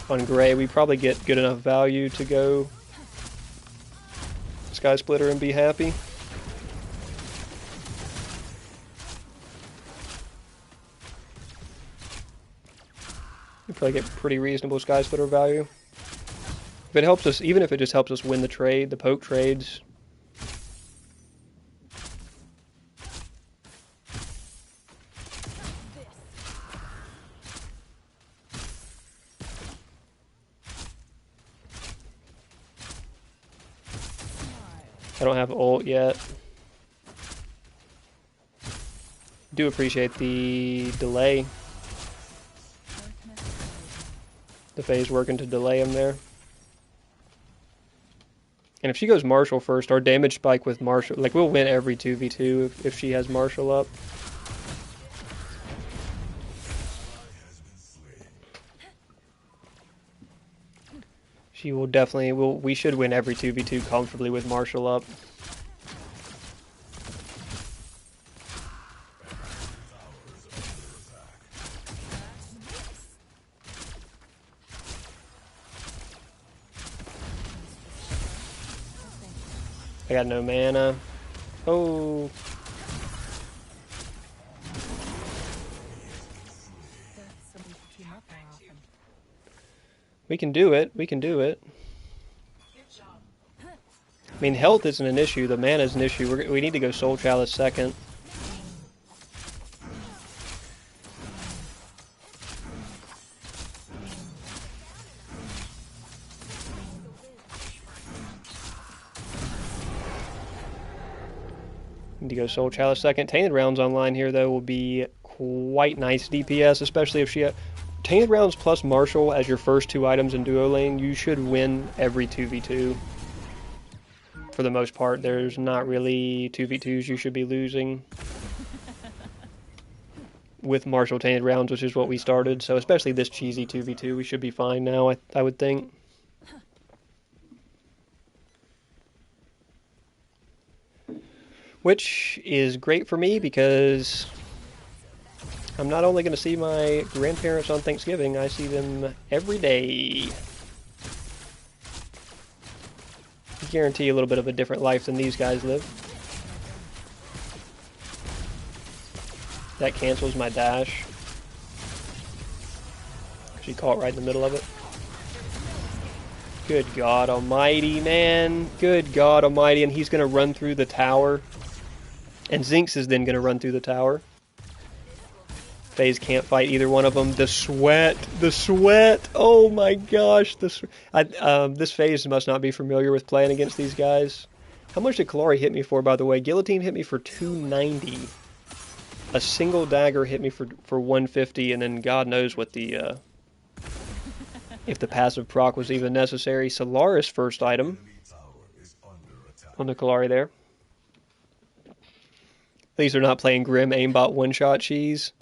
on Gray. We probably get good enough value to go Sky Splitter and be happy. We probably get pretty reasonable Sky Splitter value. If it helps us, even if it just helps us win the trade, the poke trades. I don't have ult yet. Do appreciate the delay. The phase working to delay him there. And if she goes Marshall first, our damage spike with Marshall, like, we'll win every 2v2 if she has Marshall up. She will definitely, we should win every 2v2 comfortably with Marshall up. I got no mana. Oh. We can do it. We can do it. I mean, health isn't an issue. The mana is an issue. We need to go Soul Chalice second. Need to go Soul Chalice second. Tainted Rounds online here, though, will be quite nice DPS, especially if she... Tainted Rounds plus Marshall as your first 2 items in duo lane, you should win every 2v2. For the most part, there's not really 2v2s you should be losing. With Marshall Tainted Rounds, which is what we started, so especially this cheesy 2v2, we should be fine now, I would think. Which is great for me because I'm not only going to see my grandparents on Thanksgiving, I see them every day. I guarantee a little bit of a different life than these guys live. That cancels my dash. She caught right in the middle of it. Good God almighty, man. Good God almighty, and he's going to run through the tower. And Zinx is then going to run through the tower. FaZe can't fight either one of them. The sweat! The sweat! Oh my gosh! This FaZe must not be familiar with playing against these guys. How much did Kalari hit me for, by the way? Guillotine hit me for 290. A single dagger hit me for 150, and then God knows what the... if the passive proc was even necessary. Solaris first item on the Kalari there. At least they're not playing Grim aimbot one-shot cheese.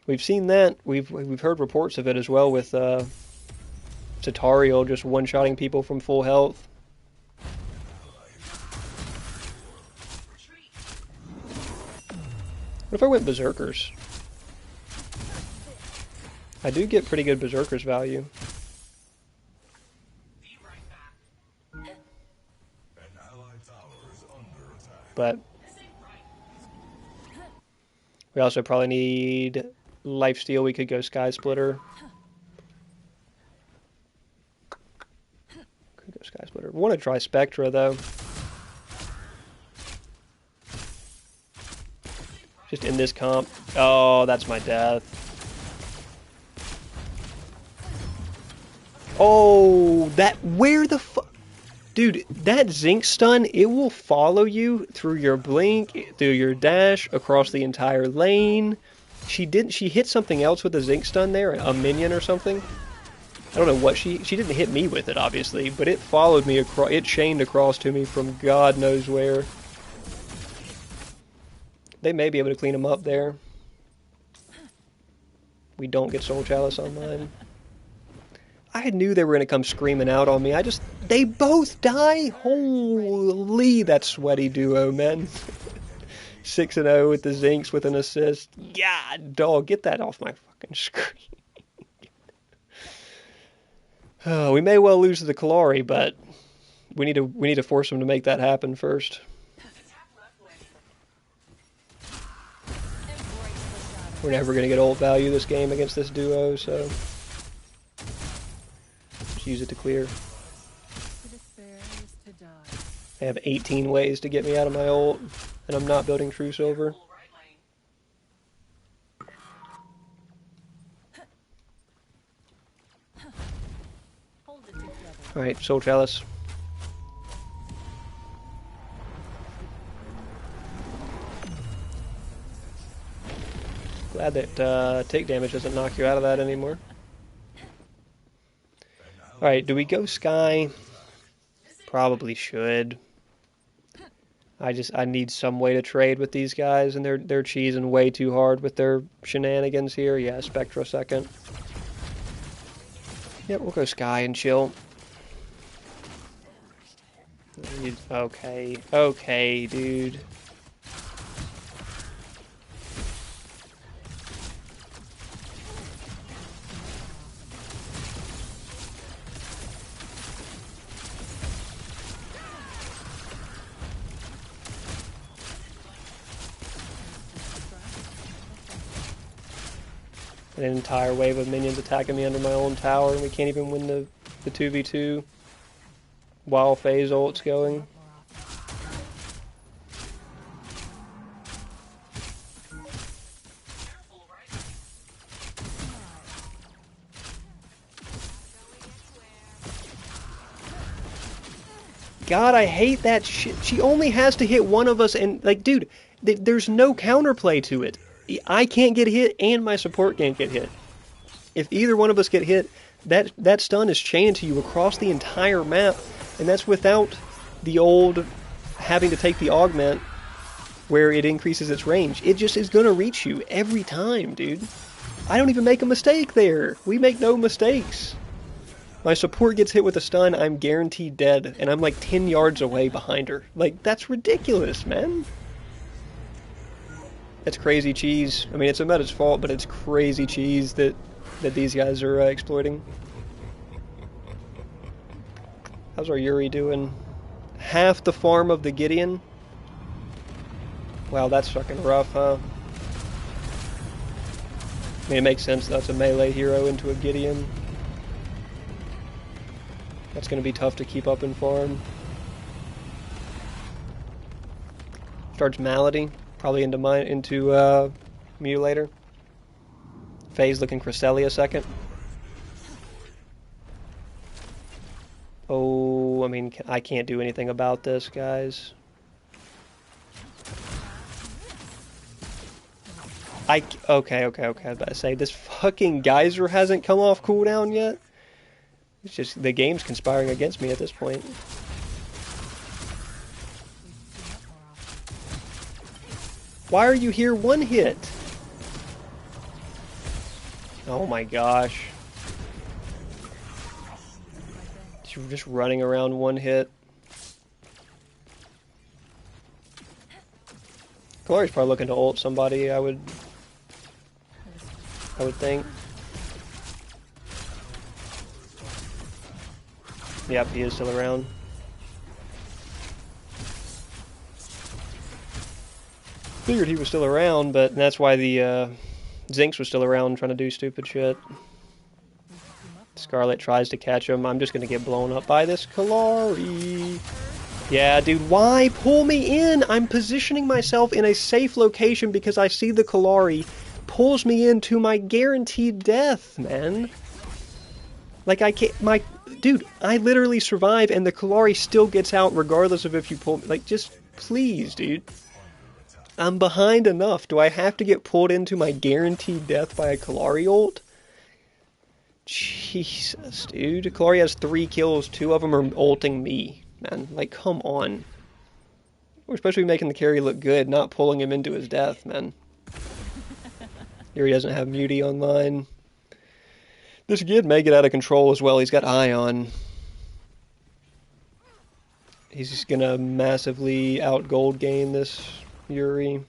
We've seen that. We've heard reports of it as well with Tatario just one-shotting people from full health. What if I went Berserkers? I do get pretty good Berserkers value. But we also probably need lifesteal. We could go Sky Splitter. Could go Sky Splitter. We want to try Spectra though. Just in this comp. Oh, that's my death. Oh, that, where the fuck? Dude, that Zinc stun, it will follow you through your blink, through your dash, across the entire lane. She hit something else with the Zinc stun there, a minion or something. I don't know what she didn't hit me with it, obviously, but it followed me across, it chained across to me from God knows where. They may be able to clean them up there. We don't get Soul Chalice on mine. I knew they were going to come screaming out on me. They both die? Holy, that sweaty duo, man. 6-0 with the Zinks with an assist. Yeah, dog, get that off my fucking screen. Oh, we may well lose to the Kalari, but we need to force them to make that happen first. We're never going to get ult value this game against this duo, so... use it to clear. I have 18 ways to get me out of my ult, and I'm not building True Silver. Alright, Soul Chalice. Glad that take damage doesn't knock you out of that anymore. Alright, do we go Sky? Probably should. I need some way to trade with these guys, and they're cheesing way too hard with their shenanigans here. Yeah, Spectra second. Yep, we'll go Sky and chill. Okay, okay, dude. An entire wave of minions attacking me under my own tower, and we can't even win the 2v2 while FaZe ult's going. God, I hate that shit. She only has to hit one of us, and, like, dude, there's no counterplay to it. I can't get hit, and my support can't get hit. If either one of us get hit, that stun is chained to you across the entire map, and that's without the old having to take the augment where it increases its range. It just is gonna reach you every time, dude. I don't even make a mistake there. We make no mistakes. My support gets hit with a stun, I'm guaranteed dead, and I'm like 10 yards away behind her. Like, that's ridiculous, man. That's crazy cheese. I mean, it's the meta's fault, but it's crazy cheese that these guys are exploiting. How's our Yuri doing? Half the farm of the Gideon? Wow, that's fucking rough, huh? I mean, it makes sense that's a melee hero into a Gideon. That's going to be tough to keep up in farm. Starts Malady, probably into Mutilator. Faye's looking Cresselia second. Oh, I mean, I can't do anything about this, guys. Okay. I was about to say, this fucking geyser hasn't come off cooldown yet. It's just, the game's conspiring against me at this point. Why are you here one hit? Oh my gosh. You're just running around one hit. Kalari's probably looking to ult somebody, I would think. Yep, he is still around. Figured he was still around, but that's why the Zinx was still around trying to do stupid shit. Scarlet tries to catch him. I'm just gonna get blown up by this Kalari. Yeah, dude, why pull me in? I'm positioning myself in a safe location because I see the Kalari pulls me into my guaranteed death, man. Like, I can't, dude, I literally survive and the Kalari still gets out regardless of if you pull me. Like, just, please, dude. I'm behind enough. Do I have to get pulled into my guaranteed death by a Kalari ult? Jesus, dude. Kalari has 3 kills, 2 of them are ulting me. Man, like, come on. We're supposed to be making the carry look good, not pulling him into his death, man. Here he doesn't have Muty online. This Gid may get out of control as well. He's got Ion. He's just gonna massively out-gold gain this Yuri.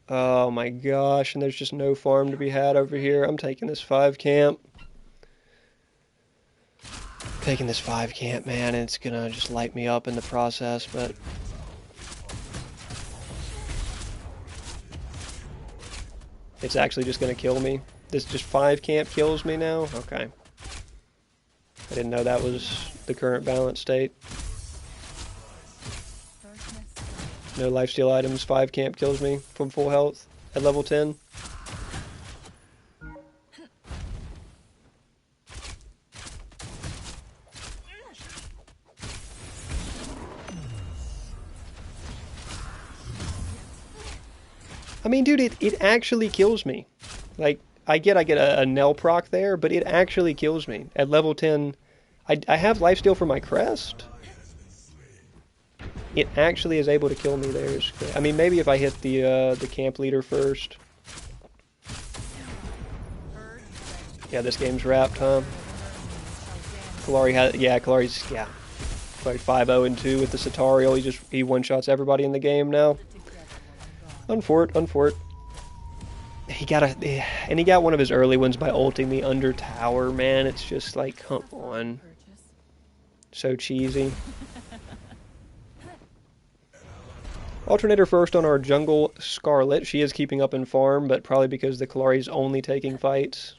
Oh my gosh, and there's just no farm to be had over here. I'm taking this 5 camp. Taking this 5 camp, man, and it's gonna just light me up in the process, but... It's actually just gonna kill me. This just 5 camp kills me now? Okay. I didn't know that was the current balance state. No lifesteal items, 5 camp kills me from full health at level 10. I mean, dude, it actually kills me. Like, I get a Nell proc there, but it actually kills me. At level 10, I have lifesteal for my crest. It actually is able to kill me there. I mean, maybe if I hit the camp leader first. Yeah, this game's wrapped, huh? Kalari has, yeah, Kalari's, yeah. Kalari 5-0 and 2 with the Satarial. He one-shots everybody in the game now. Unfort. He got one of his early ones by ulting me under tower, man. It's just like, come on. So cheesy. Alternator first on our jungle Scarlet. She is keeping up in farm, but probably because the Kalari's only taking fights.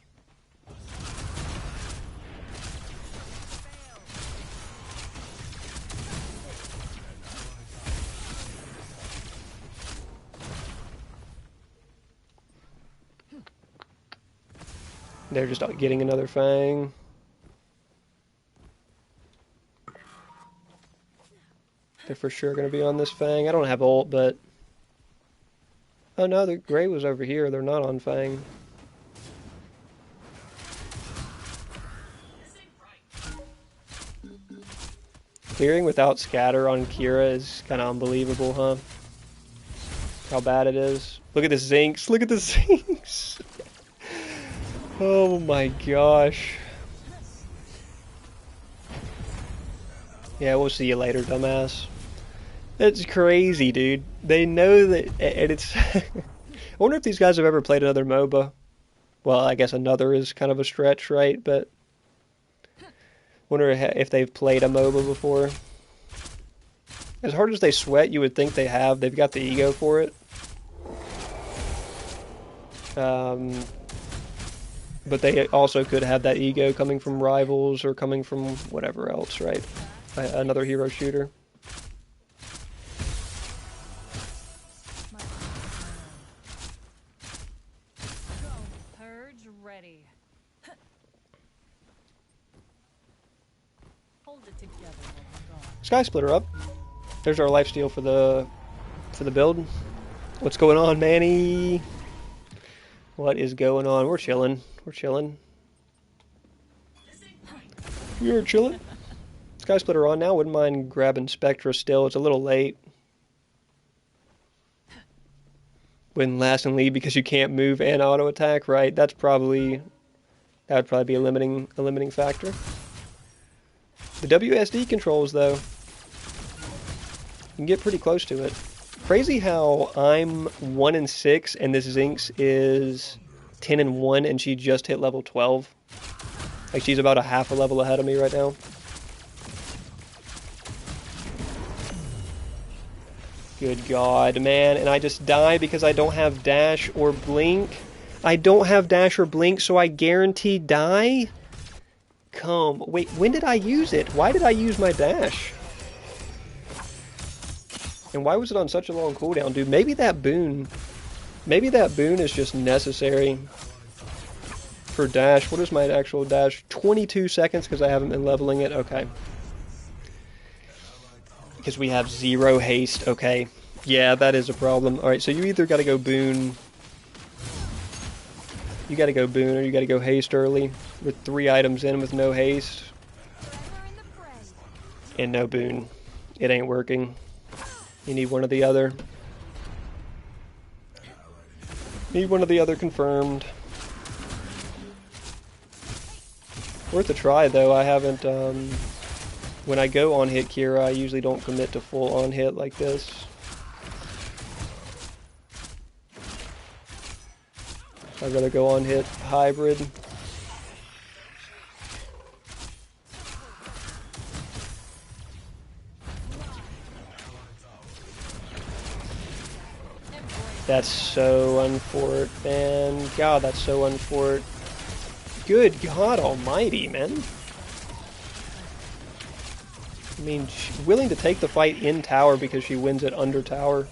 They're just getting another Fang. They're for sure going to be on this Fang. I don't have ult, but Oh no, the gray was over here. They're not on Fang. Clearing without scatter on Kira is kind of unbelievable, huh? How bad it is. Look at the Zinks. Look at the Zinks. Oh my gosh. Yeah, we'll see you later, dumbass. That's crazy, dude. They know that, and it's... I wonder if these guys have ever played another MOBA. Well, I guess another is kind of a stretch, right? But I wonder if they've played a MOBA before. As hard as they sweat, you would think they have. They've got the ego for it. But they also could have that ego coming from rivals or coming from whatever else, right? Another hero shooter. Purge ready. Hold it together while I'm gone. Sky Splitter up. There's our lifesteal for the build. What's going on, Manny? What is going on? We're chilling. We're chilling. You're chilling. Sky Splitter on now. Wouldn't mind grabbing Spectra still. It's a little late. Wouldn't last and lead because you can't move and auto attack, right? That would probably be a limiting factor. The WSD controls though, you can get pretty close to it. Crazy how I'm 1-6 and this Zinx is 10-1 and she just hit level 12. Like she's about a half a level ahead of me right now. Good God, man. And I just die because I don't have dash or blink. I don't have dash or blink, so I guarantee die? Wait, when did I use it? Why did I use my dash? And why was it on such a long cooldown, dude? Maybe that boon is just necessary for dash. What is my actual dash? 22 seconds because I haven't been leveling it. Okay. Because we have 0 haste. Okay. Yeah, that is a problem. Alright, so you either got to go boon. You got to go boon or you got to go haste early with 3 items in with no haste. And no boon. It ain't working. You need one or the other. Need one or the other confirmed. Worth a try though. I haven't, when I go on hit Kira, I usually don't commit to full on hit like this. I'd rather go on hit hybrid. That's so unfort, man. God, that's so unfort. Good God almighty, man. I mean, she's willing to take the fight in tower because she wins it under tower.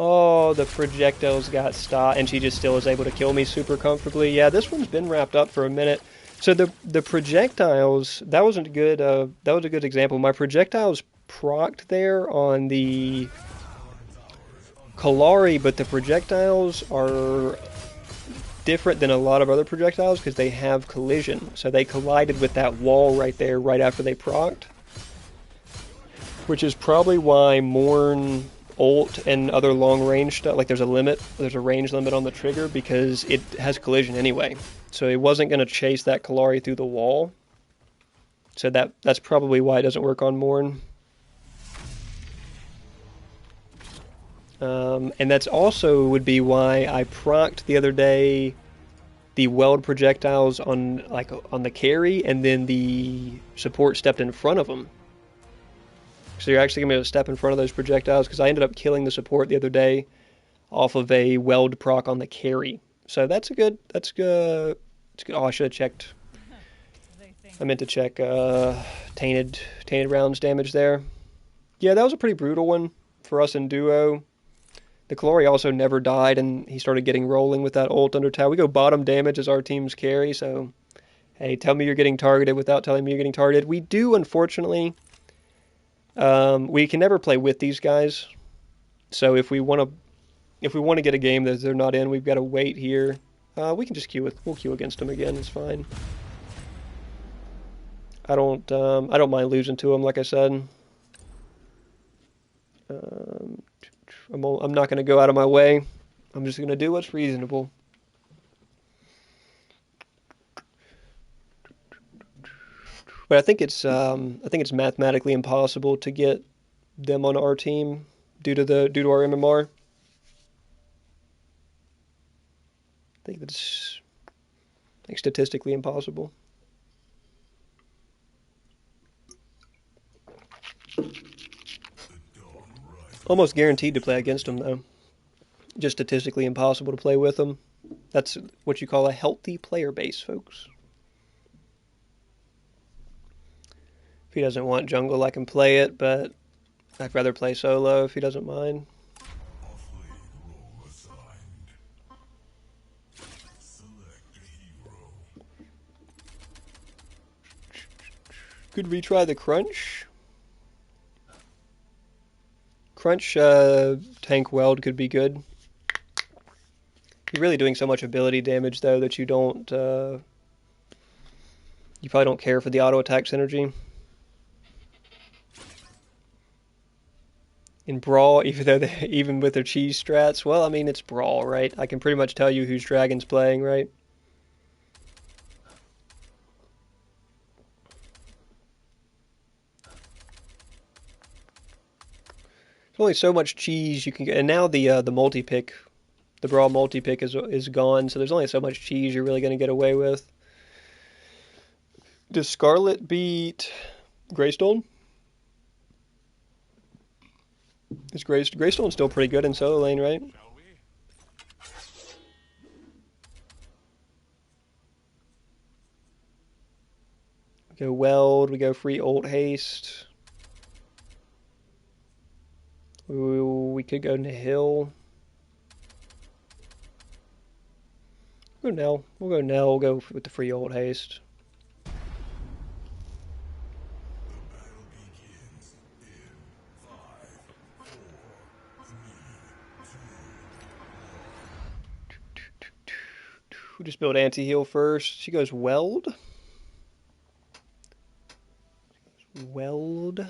Oh, the projectiles got stopped, and she just still was able to kill me super comfortably. Yeah, this one's been wrapped up for a minute. So the projectiles, that was a good example. My projectiles procced there on the Kalari, but the projectiles are different than a lot of other projectiles because they have collision. So they collided with that wall right there right after they procced, which is probably why Morn ult and other long range stuff, like there's a range limit on the trigger because it has collision anyway. So it wasn't going to chase that Kalari through the wall. So that's probably why it doesn't work on Morn. And that's also would be why I procced the other day the weld projectiles on the carry, and then the support stepped in front of them. So you're actually going to be able to step in front of those projectiles, because I ended up killing the support the other day off of a weld proc on the carry. So that's good. Oh, I should have checked. I meant to check tainted rounds damage there. Yeah, that was a pretty brutal one for us in duo. The Glory also never died, and he started getting rolling with that ult under tower. We go bottom damage as our team's carry, so hey, tell me you're getting targeted without telling me you're getting targeted. We do, unfortunately. We can never play with these guys, so if we want to get a game that they're not in, we've got to wait here. We can just we'll queue against them again. It's fine. I don't mind losing to them, like I said. I'm not going to go out of my way. I'm just going to do what's reasonable. But I think it's mathematically impossible to get them on our team due to our MMR. I think that's statistically impossible. Almost guaranteed to play against them, though. Just statistically impossible to play with them. That's what you call a healthy player base, folks. If he doesn't want jungle, I can play it, but I'd rather play solo if he doesn't mind. Could retry the crunch. Crunch tank weld could be good. You're really doing so much ability damage though that you probably don't care for the auto attack synergy. In Brawl, even with their cheese strats, well, I mean it's Brawl, right? I can pretty much tell you whose dragon's playing, right? Only so much cheese you can get, and now the multi-pick, the Brawl multi-pick is gone, so there's only so much cheese you're really going to get away with. Does Scarlet beat Greystone? Is Greystone still pretty good in solo lane, right? We go Weld, we go free ult haste. We could go Nihil. We'll go Nell. We'll go with the free ult haste. We'll just build anti-heal first. She goes Weld. Weld.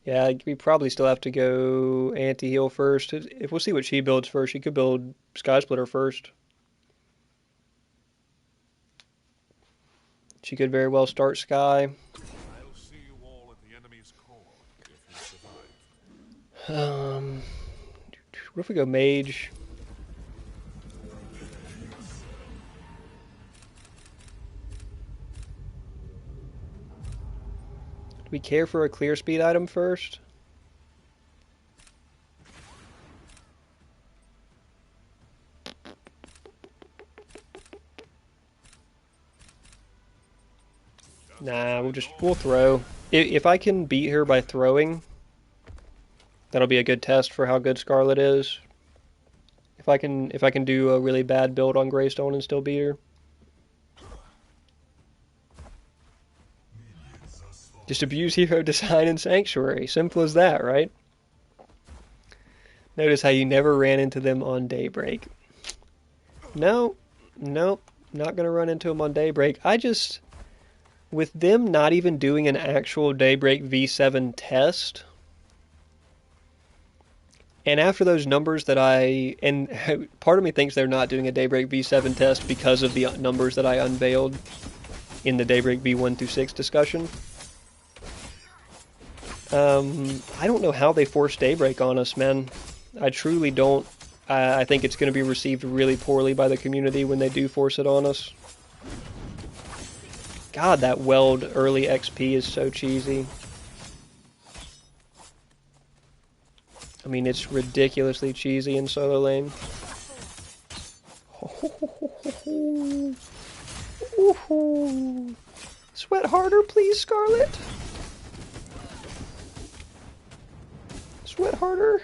Yeah, we probably still have to go anti-heal first. If we'll see what she builds first. She could build Sky Splitter first. She could very well start Sky. I'll see you all at the enemy's core if you survive. What if we go Mage? Do we care for a clear speed item first? Nah, we'll throw. If I can beat her by throwing, that'll be a good test for how good Scarlet is. If I can do a really bad build on Greystone and still beat her. Just abuse hero design and Sanctuary. Simple as that, right? Notice how you never ran into them on Daybreak. No, nope, not gonna run into them on Daybreak. With them not even doing an actual Daybreak V7 test, and after those numbers and part of me thinks they're not doing a Daybreak V7 test because of the numbers that I unveiled in the Daybreak V1 through 6 discussion. I don't know how they forced Daybreak on us, man. I truly don't. I think it's going to be received really poorly by the community when they do force it on us. God, that Weld early XP is so cheesy. I mean, it's ridiculously cheesy in solo lane. Sweat harder, please, Scarlet. Sweat harder.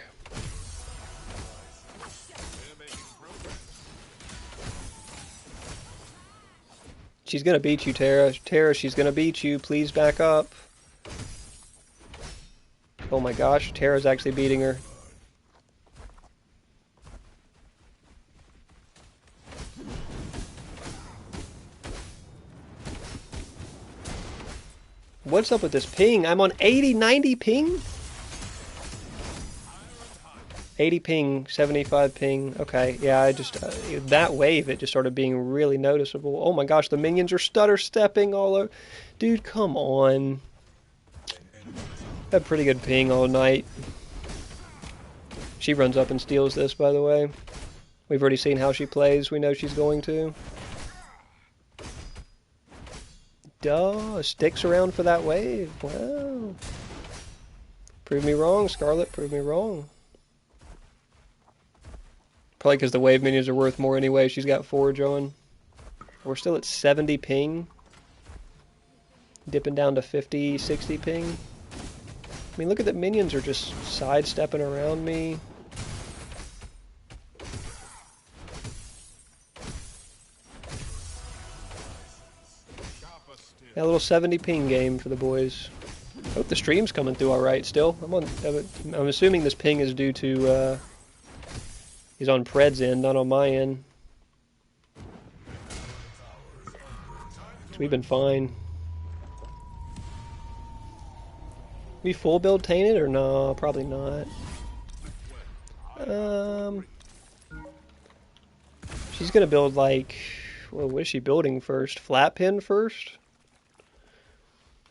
She's gonna beat you, Tara. Tara, she's gonna beat you. Please back up. Oh my gosh, Tara's actually beating her. What's up with this ping? I'm on 80, 90 ping? 80 ping, 75 ping. Okay, yeah, I just... that wave, it just started being really noticeable. Oh my gosh, the minions are stutter stepping all over. Dude, come on. Had pretty good ping all night. She runs up and steals this, by the way. We've already seen how she plays. We know she's going to. Duh, sticks around for that wave. Wow. Prove me wrong, Scarlet. Prove me wrong. Probably because the wave minions are worth more anyway. She's got Forge on. We're still at 70 ping. Dipping down to 50, 60 ping. I mean, look at the minions are just sidestepping around me. Got a little 70 ping game for the boys. Hope the stream's coming through all right still. I'm assuming this ping is due to is on Pred's end, not on my end. So we've been fine. We full build tainted or no? Probably not. She's gonna build like, well, what is she building first? Flat pin first?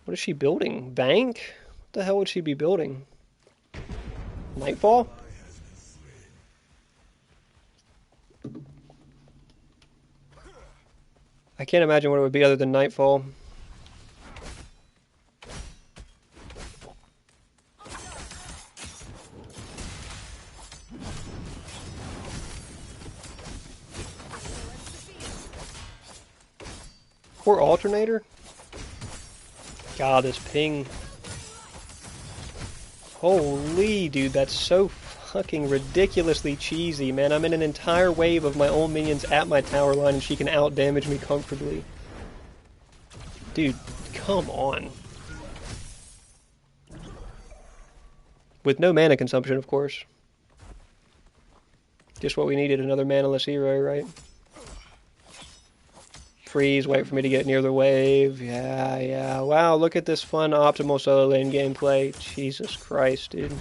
What is she building? Bank? What the hell would she be building? Nightfall? I can't imagine what it would be other than Nightfall. Or Alternator? God, this ping. Holy, dude, that's so fucking ridiculously cheesy, man. I'm in an entire wave of my own minions at my tower line and she can out-damage me comfortably. Dude, come on. With no mana consumption, of course. Just what we needed, another manaless hero, right? Freeze, wait for me to get near the wave. Yeah. Wow, look at this fun optimal solo lane gameplay. Jesus Christ, dude.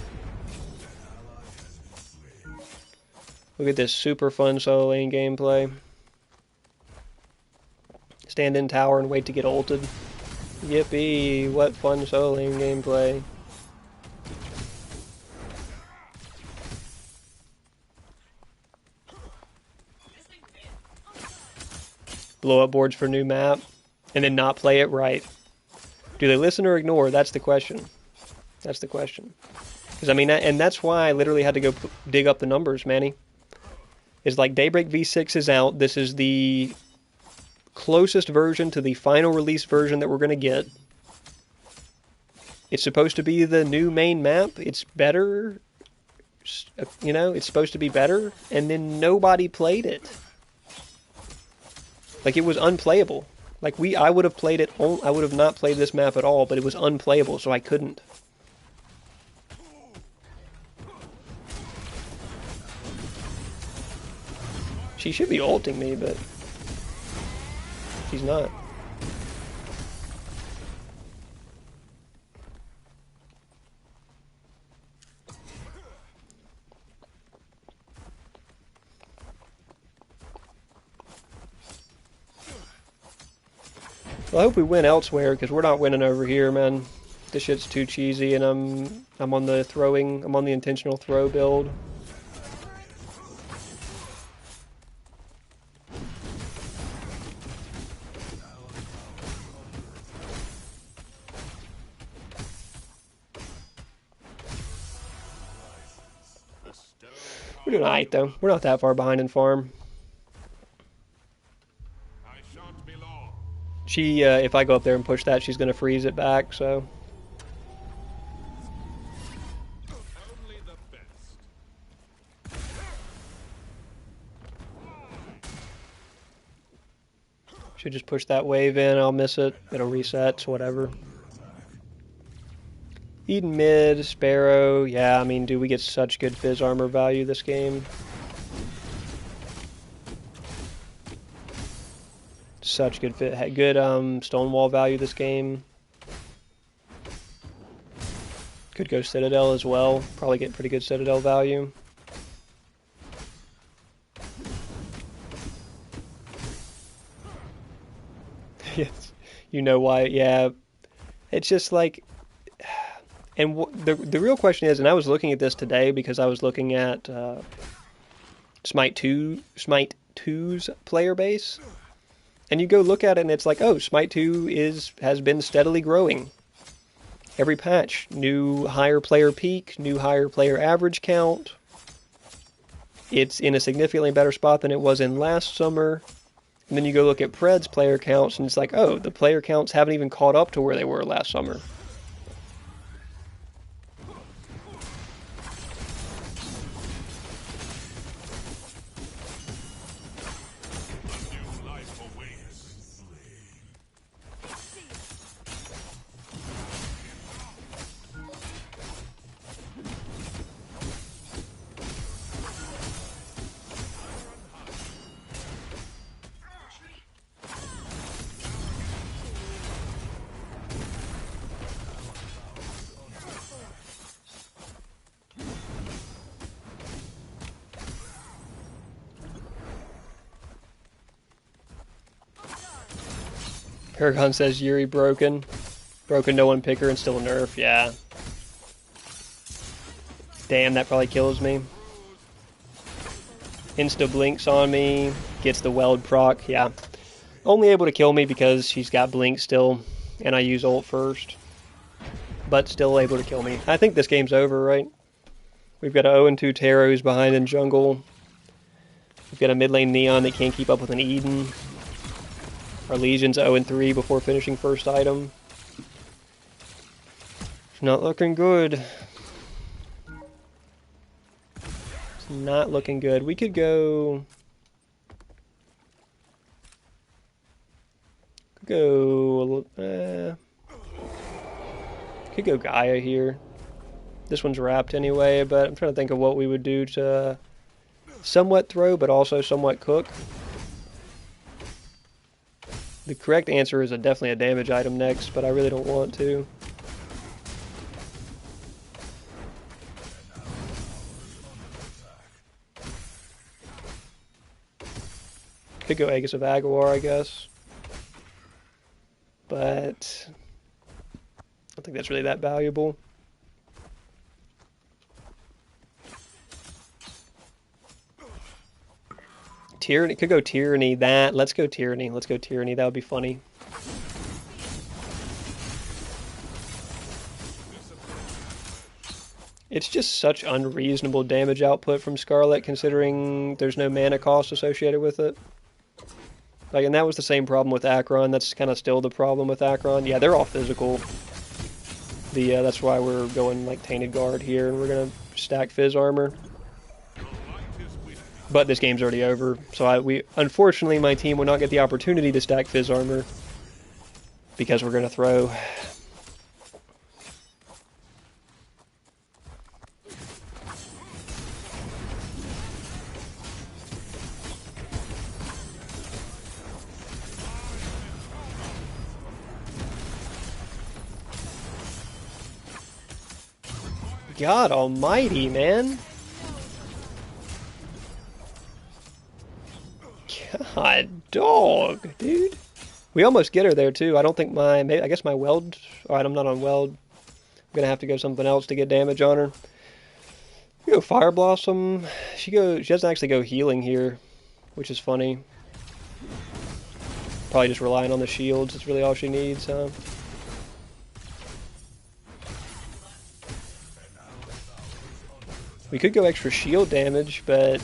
Look at this super fun solo lane gameplay. Stand in tower and wait to get ulted. Yippee, what fun solo lane gameplay. Blow up boards for new map, and then not play it right. Do they listen or ignore? That's the question. That's the question. Because, I mean, and that's why I literally had to go dig up the numbers, Manny. It's like Daybreak V6 is out. This is the closest version to the final release version that we're going to get. It's supposed to be the new main map. It's better. You know, it's supposed to be better. And then nobody played it. Like, it was unplayable. Like, I would have played it, I would have not played this map at all, but it was unplayable, so I couldn't. She should be ulting me, but she's not. Well, I hope we win elsewhere, because we're not winning over here, man. This shit's too cheesy, and I'm on the intentional throw build. We're doing alright, though. We're not that far behind in farm. She, if I go up there and push that, she's going to freeze it back, so... Only the best. Should just push that wave in, I'll miss it. It'll reset, so whatever. Eden mid, Sparrow, yeah, I mean, dude, we get such good Fizz armor value this game. Such good Stonewall value this game. Could go Citadel as well. Probably get pretty good Citadel value. Yes, you know why? Yeah, it's just like, and the real question is, and I was looking at this today because I was looking at Smite 2's player base, and you go look at it and it's like, oh, Smite 2 has been steadily growing. Every patch, new higher player peak, new higher player average count. It's in a significantly better spot than it was in last summer. And then you go look at Pred's player counts, and it's like, oh, the player counts haven't even caught up to where they were last summer. Paragon says Yuri broken. Broken no one picker and still a nerf, yeah. Damn, that probably kills me. Insta blinks on me, gets the weld proc, yeah. Only able to kill me because she's got blink still, and I use ult first. But still able to kill me. I think this game's over, right? We've got a 0-2 Taro who's behind in jungle. We've got a mid lane Neon that can't keep up with an Eden. Our Legion's 0-3 before finishing first item. It's not looking good. It's not looking good. We could go... Could go Gaia here. This one's wrapped anyway, but I'm trying to think of what we would do to somewhat throw, but also somewhat cook. The correct answer is definitely a damage item next, but I really don't want to. Could go Aegis of Aguilar, I guess. But I don't think that's really that valuable. Tyranny, could go Tyranny, that. Let's go Tyranny. Let's go Tyranny. That would be funny. It's just such unreasonable damage output from Scarlet considering there's no mana cost associated with it. Like, and that was the same problem with Akron. That's kind of still the problem with Akron. Yeah, they're all physical. That's why we're going like Tainted Guard here, and we're gonna stack Fizz armor. But this game's already over, so unfortunately my team will not get the opportunity to stack Fizz armor because we're gonna throw. God almighty, man. God, dog, dude. We almost get her there, too. I don't think I guess my weld... Alright, I'm not on weld. I'm gonna have to go something else to get damage on her. We go Fire Blossom. She doesn't actually go healing here, which is funny. Probably just relying on the shields. It's really all she needs, huh? We could go extra shield damage, but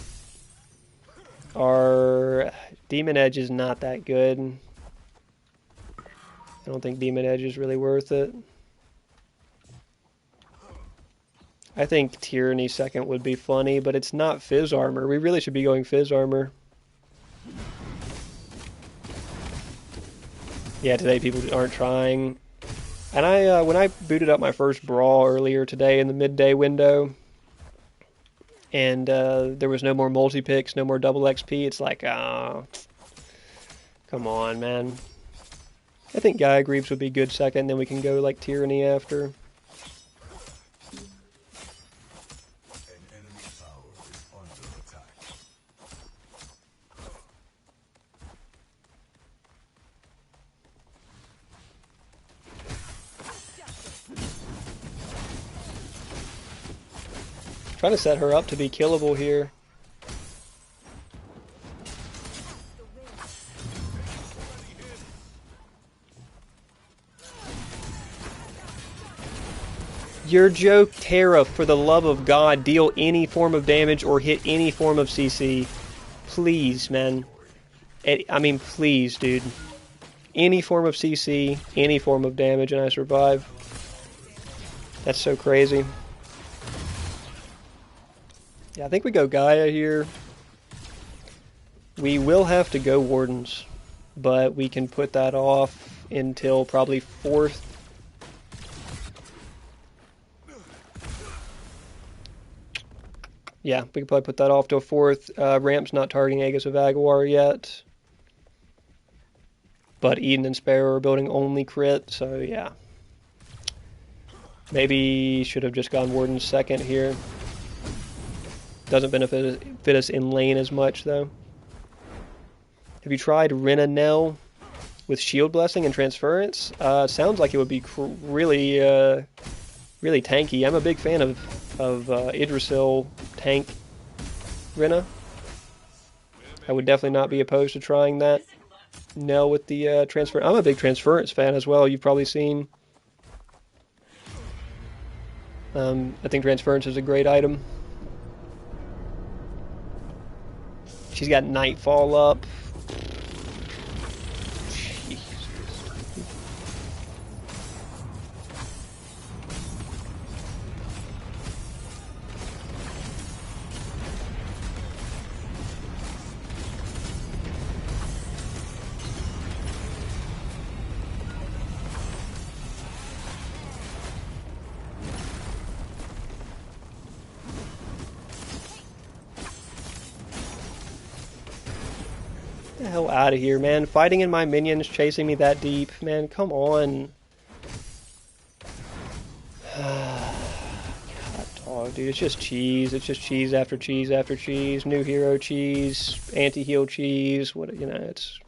our Demon Edge is not that good. I don't think Demon Edge is really worth it. I think Tyranny second would be funny, but it's not Fizz Armor. We really should be going Fizz Armor. Yeah, today people aren't trying. And when I booted up my first Brawl earlier today in the midday window, and there was no more multi-picks, no more double XP, it's like, come on, man. I think Gaia Greaves would be good second, then we can go like Tyranny after. Trying to set her up to be killable here. Your joke, Terra, for the love of God, deal any form of damage or hit any form of CC. Please, man. I mean, please, dude. Any form of CC, any form of damage, and I survive. That's so crazy. Yeah, I think we go Gaia here. We will have to go Wardens, but we can put that off until probably 4th. Yeah, we can probably put that off till 4th. Ramp's not targeting Aegis of Aguar yet. But Eden and Sparrow are building only crit, so yeah. Maybe should have just gone Warden second here. Doesn't benefit us in lane as much, though. Have you tried Rena Nell with Shield Blessing and Transference? Sounds like it would be really, really tanky. I'm a big fan of Idrisil tank Rena. I would definitely not be opposed to trying that. Nell with the transfer. I'm a big Transference fan as well. You've probably seen. I think Transference is a great item. She's got Nightfall up. Get the hell out of here, man. Fighting in my minions, chasing me that deep. Man, come on. God, dog, dude, it's just cheese. It's just cheese after cheese after cheese. New hero cheese, anti-heal cheese. What, you know, it's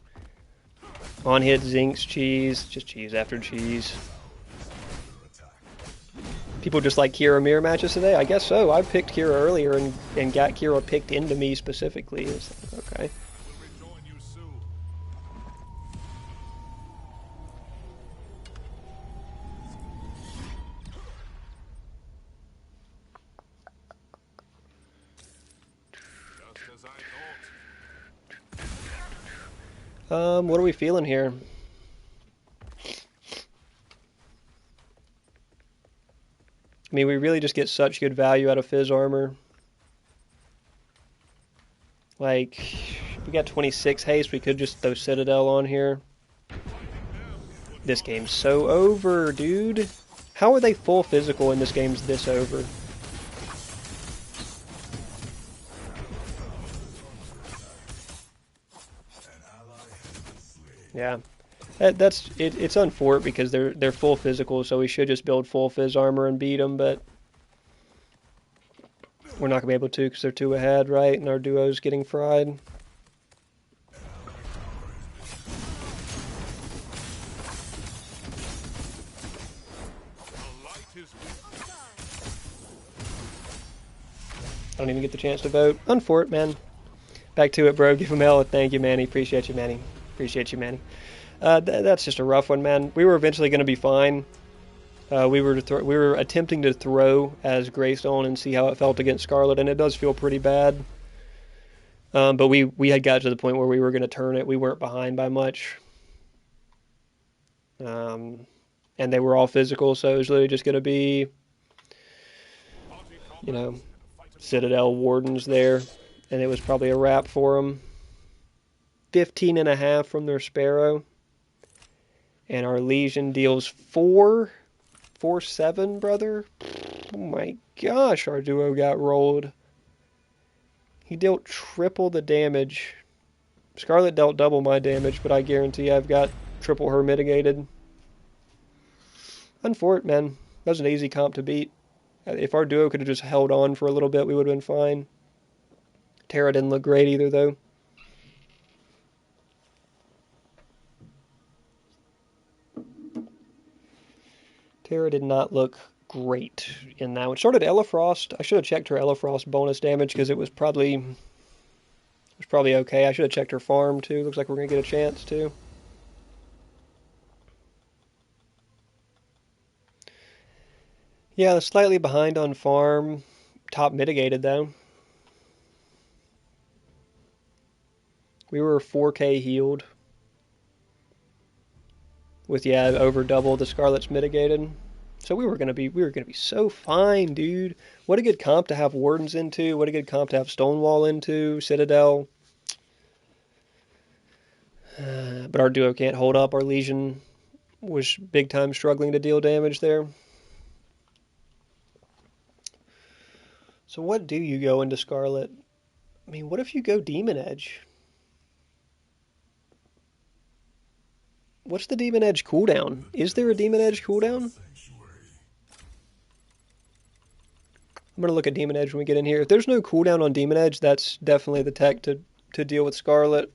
on-hit Zinx cheese. Just cheese after cheese. People just like Kira mirror matches today? I guess so. I picked Kira earlier and got Kira picked into me specifically. It's like, okay. What are we feeling here? I mean, we really just get such good value out of Fizz Armor. Like, we got 26 haste, we could just throw Citadel on here. This game's so over, dude. How are they full physical and this game's this over? Yeah. It's unfortunate because they're full physical, so we should just build full Fizz Armor and beat them, but we're not going to be able to because they're 2 ahead, right? And our duo's getting fried. I don't even get the chance to vote. Unfortunate, man. Back to it, bro. Give him hell. Thank you, Manny. Appreciate you, Manny. Appreciate you, Manny. That's just a rough one, man. We were eventually going to be fine. We were attempting to throw as Greystone and see how it felt against Scarlet, and it does feel pretty bad. But we had got to the point where we were going to turn it. We weren't behind by much. And they were all physical, so it was literally just going to be, Party you know, comrades in a fight of the Citadel wardens there, and it was probably a wrap for them. 15 and a half from their Sparrow, and our Legion deals 4-7, brother. Oh my gosh, our duo got rolled. He dealt triple the damage. Scarlet dealt double my damage, but I guarantee I've got triple her mitigated. Unfortunate, man. That was an easy comp to beat. If our duo could have just held on for a little bit, we would have been fine. Terra didn't look great either, though. Terra did not look great in that one. Started Elefrost. I should have checked her Elefrost bonus damage because it was probably okay. I should have checked her farm too. Looks like we're gonna get a chance to. Yeah, slightly behind on farm. Top mitigated though. We were 4K healed. With over double the Scarlet's mitigated. So we were gonna be so fine, dude. What a good comp to have Wardens into. What a good comp to have Stonewall into. Citadel. But our duo can't hold up. Our Legion was big time struggling to deal damage there. So what do you go into Scarlet? I mean, what if you go Demon Edge? What's the Demon Edge cooldown? Is there a Demon Edge cooldown? I'm going to look at Demon Edge when we get in here. If there's no cooldown on Demon Edge, that's definitely the tech to deal with Scarlet.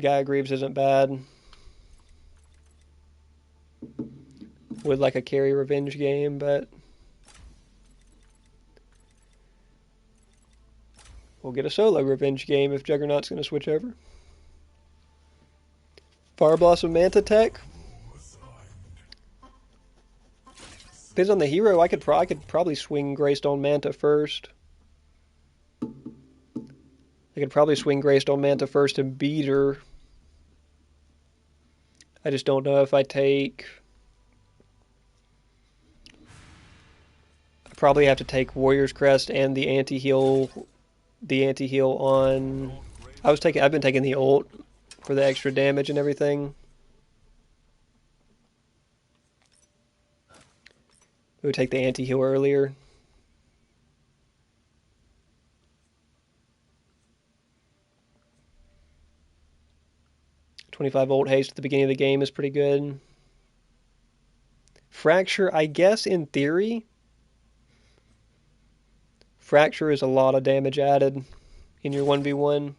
Gaia Greaves isn't bad. Would like a carry revenge game, but we'll get a solo revenge game if Juggernaut's going to switch over. Fire Blossom Manta tech. Depends on the hero. I could probably swing Greystone Manta first. I could probably swing Greystone Manta first and beat her. I just don't know if I take... I probably have to take Warrior's Crest and the anti-heal on... I've been taking the ult for the extra damage and everything. We would take the anti-heal earlier. .25 haste at the beginning of the game is pretty good. Fracture, I guess in theory, Fracture is a lot of damage added in your 1v1.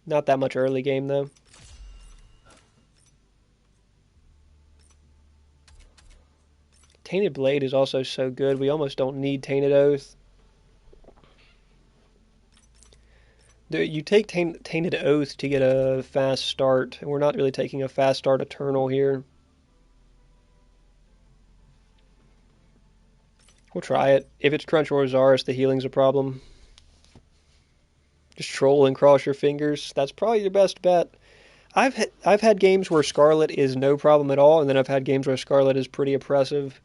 Not that much early game though. Tainted Blade is also so good. We almost don't need Tainted Oath. You take Tainted Oath to get a fast start, and we're not really taking a fast start Eternal here. We'll try it. If it's Crunch or Zaris, the healing's a problem. Just troll and cross your fingers. That's probably your best bet. I've had games where Scarlet is no problem at all, and then I've had games where Scarlet is pretty oppressive.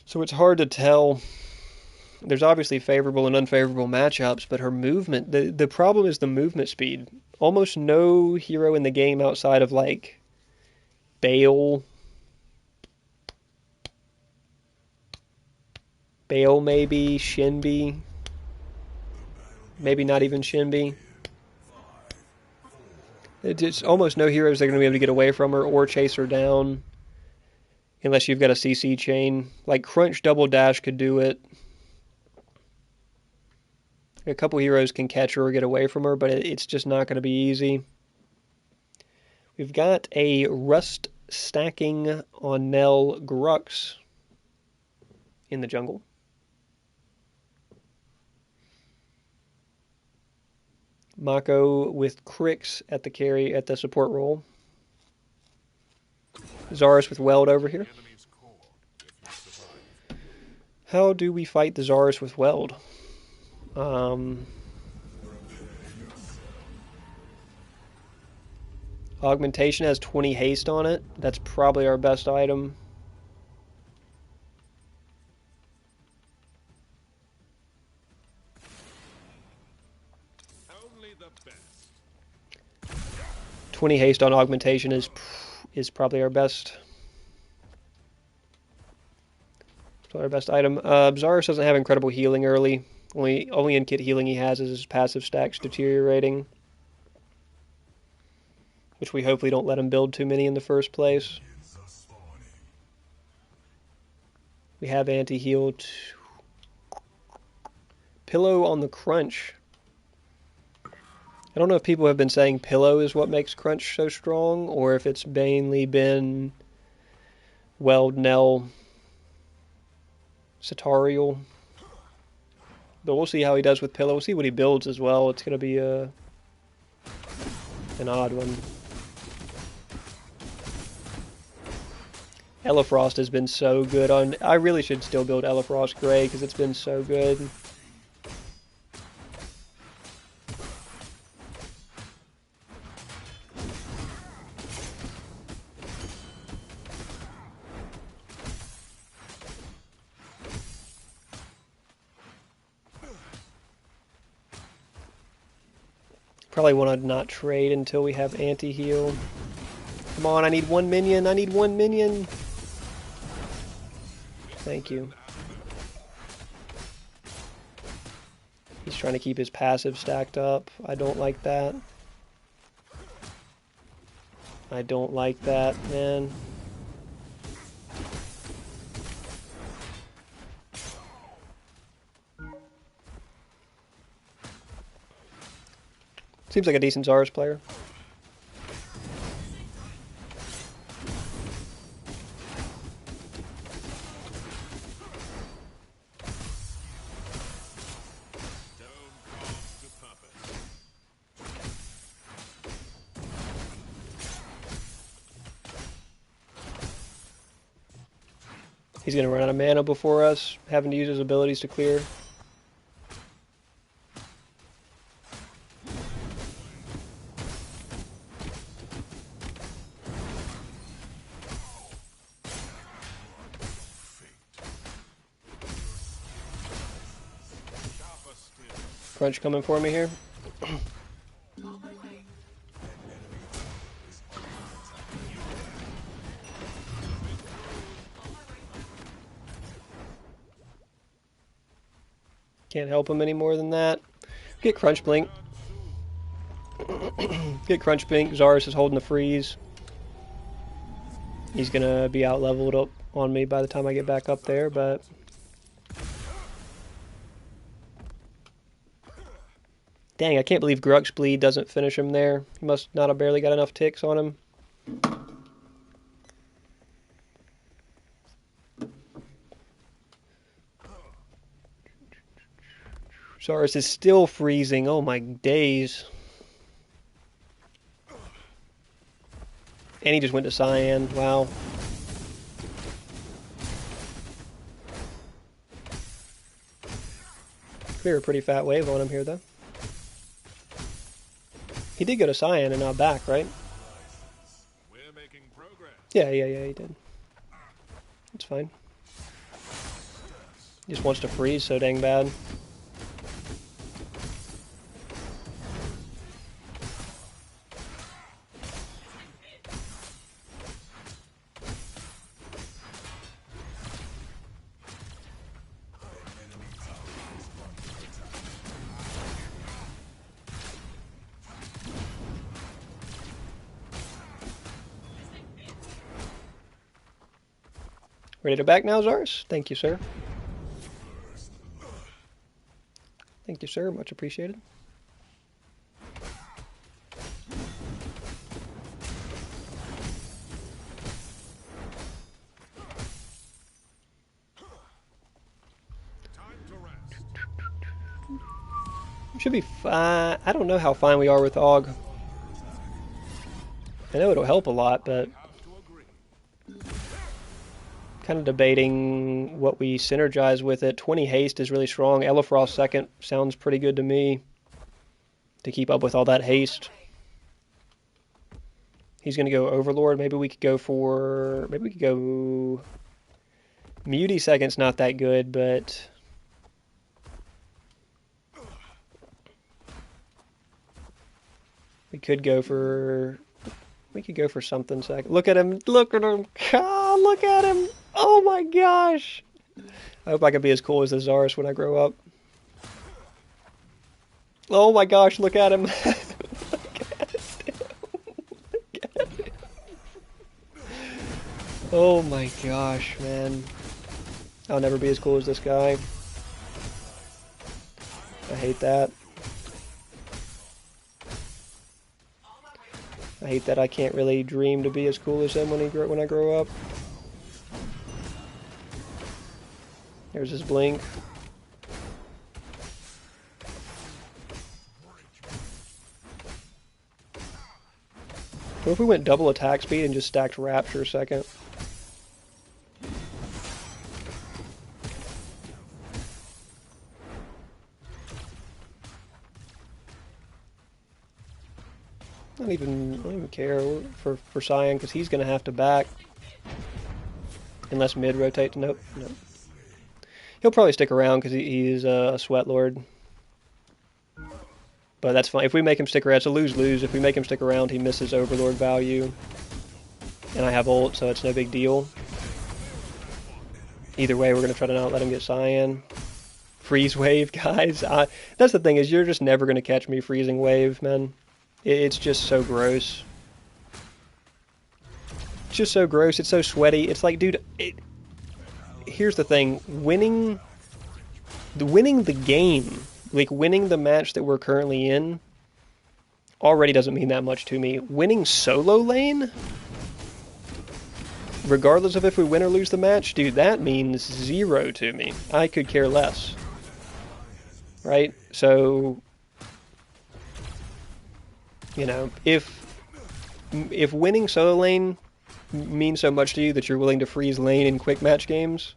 So it's hard to tell. There's obviously favorable and unfavorable matchups, but her movement, the problem is the movement speed. Almost no hero in the game outside of like Bale maybe, Shinbi, maybe not even Shinbi. It's almost no heroes that are going to be able to get away from her or chase her down unless you've got a CC chain. Like Crunch Double Dash could do it. A couple heroes can catch her or get away from her, but it's just not going to be easy. We've got a Rust stacking on Nell Grux in the jungle. Mako with Crix at the support role. Zaris with Weld over here. How do we fight the Zaris with Weld? Augmentation has 20 haste on it. That's probably our best item. Only the best. 20 haste on augmentation is probably our best. Our best item. Zarus doesn't have incredible healing early. Only in kit healing he has is his passive stacks deteriorating, which we hopefully don't let him build too many in the first place. We have anti-heal. Pillow on the crunch. I don't know if people have been saying pillow is what makes crunch so strong, or if it's mainly been Weld, Nell, Satarial. But we'll see how he does with pillow. We'll see what he builds as well. It's going to be an odd one. Elefrost has been so good on... I really should still build Elefrost Grey because it's been so good. Probably want to not trade until we have anti-heal. Come on, I need one minion. I need one minion. Thank you. He's trying to keep his passive stacked up. I don't like that. I don't like that, man. Seems like a decent Zarus player. He's going to run out of mana before us, having to use his abilities to clear. Crunch coming for me here. Can't help him any more than that. Get Crunch Blink. Get Crunch Blink. Zarus is holding the freeze. He's gonna be out leveled up on me by the time I get back up there, but dang, I can't believe Grux Bleed doesn't finish him there. He must not have barely got enough ticks on him. Zarus is still freezing. Oh my days. And he just went to Cyan. Wow. Clear a pretty fat wave on him here, though. He did go to Cyan and not back, right? We're making progress. Yeah, he did. It's fine. He just wants to freeze so dang bad. Ready to back now, Zarus? Thank you, sir. Thank you, sir. Much appreciated. Should be fine. I don't know how fine we are with Aug. I know it'll help a lot, but kind of debating what we synergize with it. 20 haste is really strong. Elefrost second sounds pretty good to me to keep up with all that haste. He's going to go Overlord. Maybe we could go for... Maybe we could go... Muty Second's not that good, but... We could go for... We could go for something second. Look at him. Look at him. God, look at him. Oh my gosh. I hope I can be as cool as the Zarus when I grow up. Oh my gosh, look at him. Look at him. Look at him. Oh my gosh, man. I'll never be as cool as this guy. I hate that. I hate that I can't really dream to be as cool as him when I grow up. There's his blink. What if we went double attack speed and just stacked Rapture a second? I don't even care for Cyan because he's gonna have to back unless mid rotates. Nope. He'll probably stick around because he's a sweat lord. But that's fine. If we make him stick around, it's a lose-lose. If we make him stick around, he misses Overlord value. And I have ult, so it's no big deal. Either way, we're going to try to not let him get Cyan. Freeze wave, guys. That's the thing, is you're just never going to catch me freezing wave, man. It's just so gross. It's just so gross. It's so sweaty. It's like, dude, here's the thing. Winning the game, like winning the match that we're currently in, already doesn't mean that much to me. Winning solo lane, regardless of if we win or lose the match, dude, that means zero to me. I could care less. Right? So, you know, if winning solo lane means so much to you that you're willing to freeze lane in quick match games,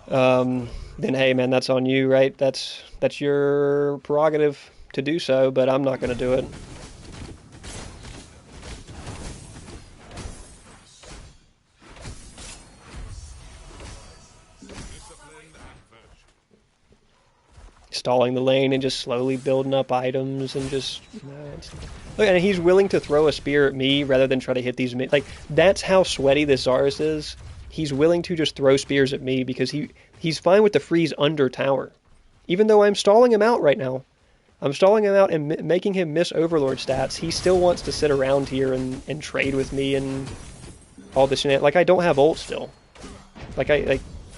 then hey man, that's on you, right? That's your prerogative to do so, but I'm not going to do it. Stalling the lane and just slowly building up items and just... Look, and he's willing to throw a spear at me rather than try to hit these mid... Like, that's how sweaty this Zarus is. He's willing to just throw spears at me because he's fine with the freeze under tower. Even though I'm stalling him out right now. I'm stalling him out and making him miss Overlord stats. He still wants to sit around here and trade with me and all this shit. Like, I don't have ult still. Like,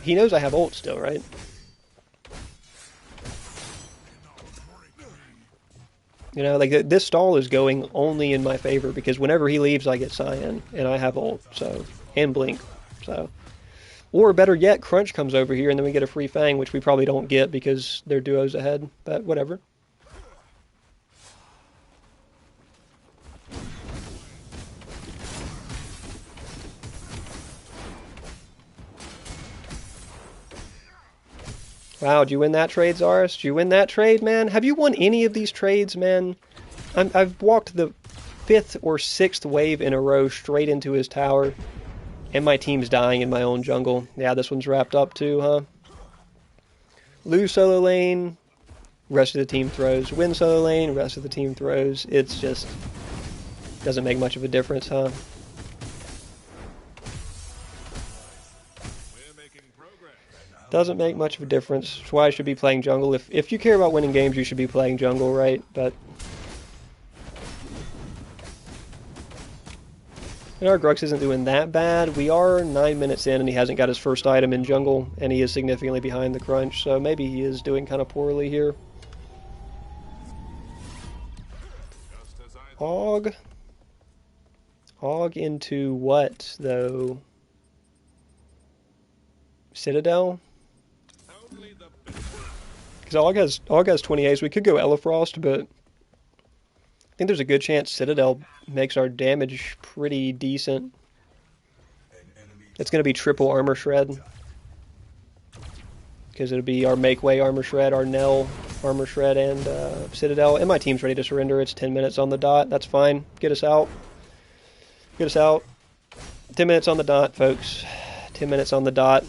he knows I have ult still, right? You know, like, this stall is going only in my favor because whenever he leaves, I get Cyan, and I have ult, so, and Blink, so. Or better yet, Crunch comes over here, and then we get a free Fang, which we probably don't get because they're duos ahead, but whatever. Wow, did you win that trade, Zarus? Did you win that trade, man? Have you won any of these trades, man? I've walked the 5th or 6th wave in a row straight into his tower, and my team's dying in my own jungle. Yeah, this one's wrapped up too, huh? Lose solo lane, rest of the team throws. Win solo lane, rest of the team throws. It's just... doesn't make much of a difference, huh? Doesn't make much of a difference. That's why I should be playing jungle. If you care about winning games, you should be playing jungle, right? But and our Grux isn't doing that bad. We are 9 minutes in, and he hasn't got his first item in jungle, and he is significantly behind the Crunch, so maybe he is doing kind of poorly here. Hog into what, though? Citadel? Because Og has 28, so we could go Elefrost, but I think there's a good chance Citadel makes our damage pretty decent. It's going to be triple armor shred. Because it'll be our make way armor shred, our Nell armor shred, and Citadel. And my team's ready to surrender. It's 10 minutes on the dot. That's fine. Get us out. Get us out. 10 minutes on the dot, folks. 10 minutes on the dot.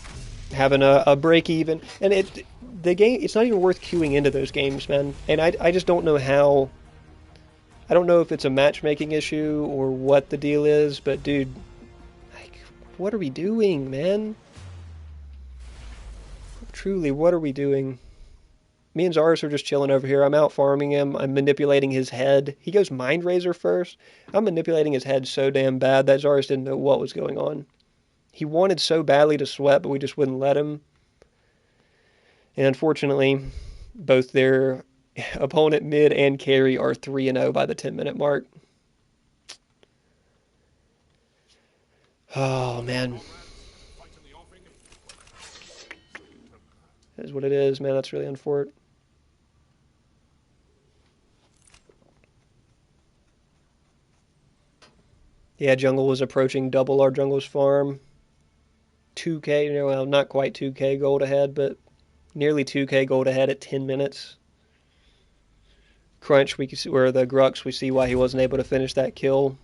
Having a break even. And the game, it's not even worth queuing into those games, man. And I just don't know how. I don't know if it's a matchmaking issue or what the deal is, but dude, like, what are we doing, man? Truly, what are we doing? Me and Zaris are just chilling over here. I'm out farming him. I'm manipulating his head. He goes Mind Razor first. I'm manipulating his head so damn bad that Zaris didn't know what was going on. He wanted so badly to sweat, but we just wouldn't let him. And unfortunately, both their opponent mid and carry are 3-0 by the 10-minute mark. Oh, man. That is what it is, man. That's really unfortunate. Yeah, jungle was approaching double our jungle's farm. 2k, well, not quite 2k gold ahead, but nearly 2k gold ahead at 10 minutes. Crunch, we can see, or the Grux, we see why he wasn't able to finish that kill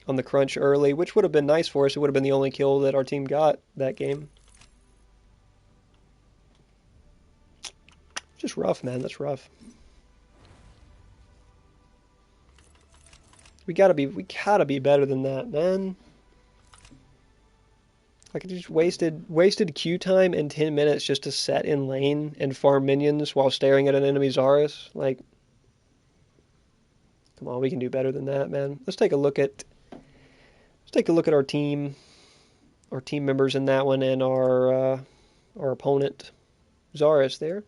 on the crunch early, which would have been nice for us. It would have been the only kill that our team got that game. Just rough, man. That's rough. We gotta be better than that, man. Like, I just wasted Q time in 10 minutes just to set in lane and farm minions while staring at an enemy Zaris. Like, come on, we can do better than that, man. Let's take a look at our team members in that one, and our opponent Zaris there.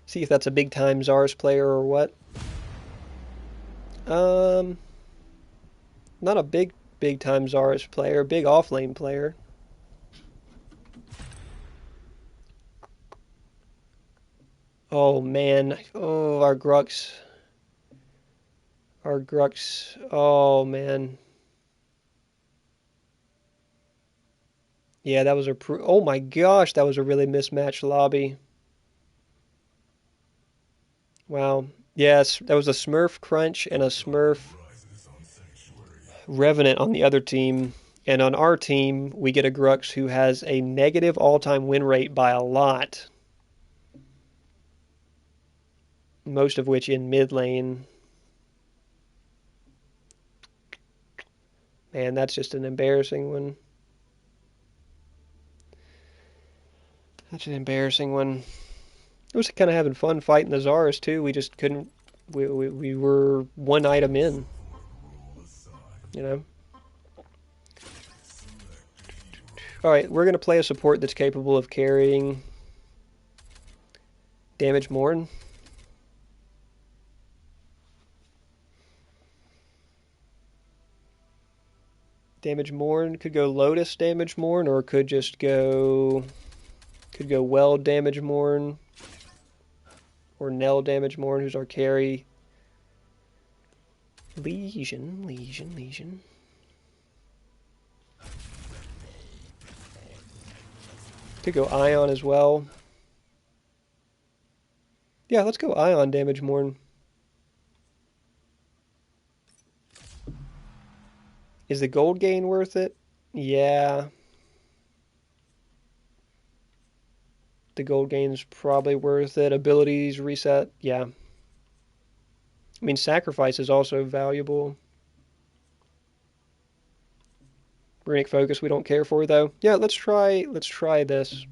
See if that's a big time Zaris player or what. Not a big time Zaris player, big offlane player. Oh man, oh our Grux, oh man. Yeah, that was oh my gosh, that was a really mismatched lobby. Wow. Yes, that was a Smurf Crunch and a Smurf Revenant on the other team. And on our team, we get a Grux who has a negative all-time win rate by a lot. Most of which in mid lane. Man, that's just an embarrassing one. That's an embarrassing one. It was kind of having fun fighting the Zaris too. We just couldn't. We were one item in. You know. All right, we're gonna play a support that's capable of carrying Damage Morn. Damage Morn could go Lotus Damage Morn, or could just go Weld Damage Morn. Or Nell Damage Morn, who's our carry. Lesion. Could go Ion as well. Yeah, let's go Ion Damage Morn. Is the gold gain worth it? Yeah. The gold gain's probably worth it. Abilities reset, yeah. I mean, sacrifice is also valuable. Runic Focus we don't care for, though. Yeah, let's try this.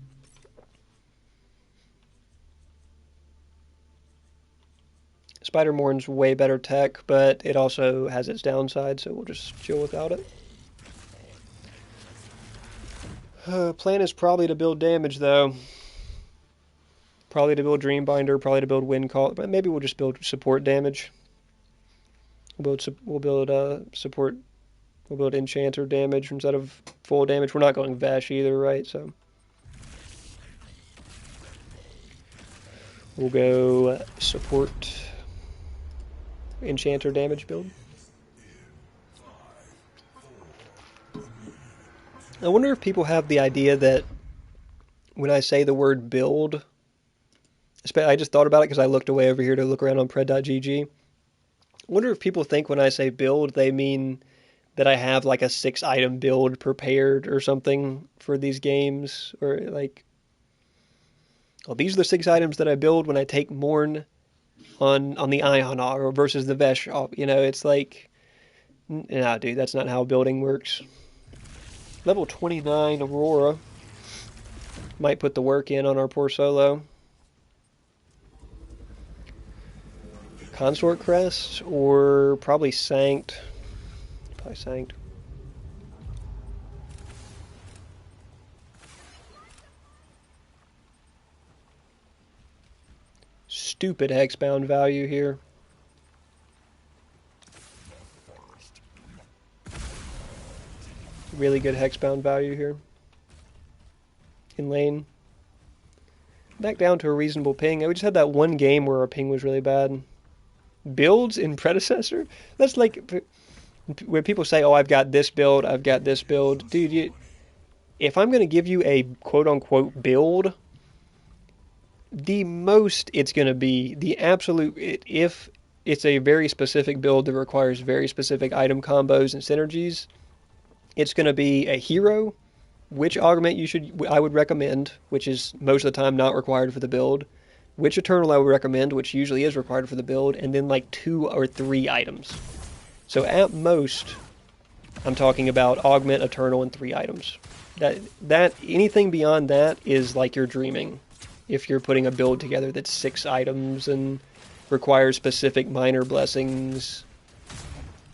Spider Morn's way better tech, but it also has its downside, so we'll just chill without it. Plan is probably to build damage, though. Probably to build Dreambinder, probably to build Wind Call, but maybe we'll just build support damage. We'll build Enchanter damage instead of full damage. We're not going Vesh either, right? So we'll go support Enchanter damage build. I wonder if people have the idea that when I say the word build, I just thought about it because I looked away over here to look around on pred.gg. wonder if people think when I say build, they mean that I have like a 6-item build prepared or something for these games, or like, well, these are the 6 items that I build when I take Morn on the Ion or versus the Vesh. You know, it's like, nah, dude, that's not how building works. Level 29 Aurora might put the work in on our poor Solo. Consort Crest or probably Sanct. Probably Sanct. Stupid hexbound value here. Really good hexbound value here. In lane. Back down to a reasonable ping. We just had that one game where our ping was really bad. Builds in Predecessor? That's like when people say, oh, I've got this build, I've got this build. Dude, if I'm going to give you a quote-unquote build, the most it's going to be, the absolute, if it's a very specific build that requires very specific item combos and synergies, it's going to be a hero, which augment I would recommend, which is most of the time not required for the build, which Eternal I would recommend, which usually is required for the build, and then like 2 or 3 items. So at most, I'm talking about augment, Eternal, and 3 items. That anything beyond that is like you're dreaming. If you're putting a build together that's 6 items and requires specific minor blessings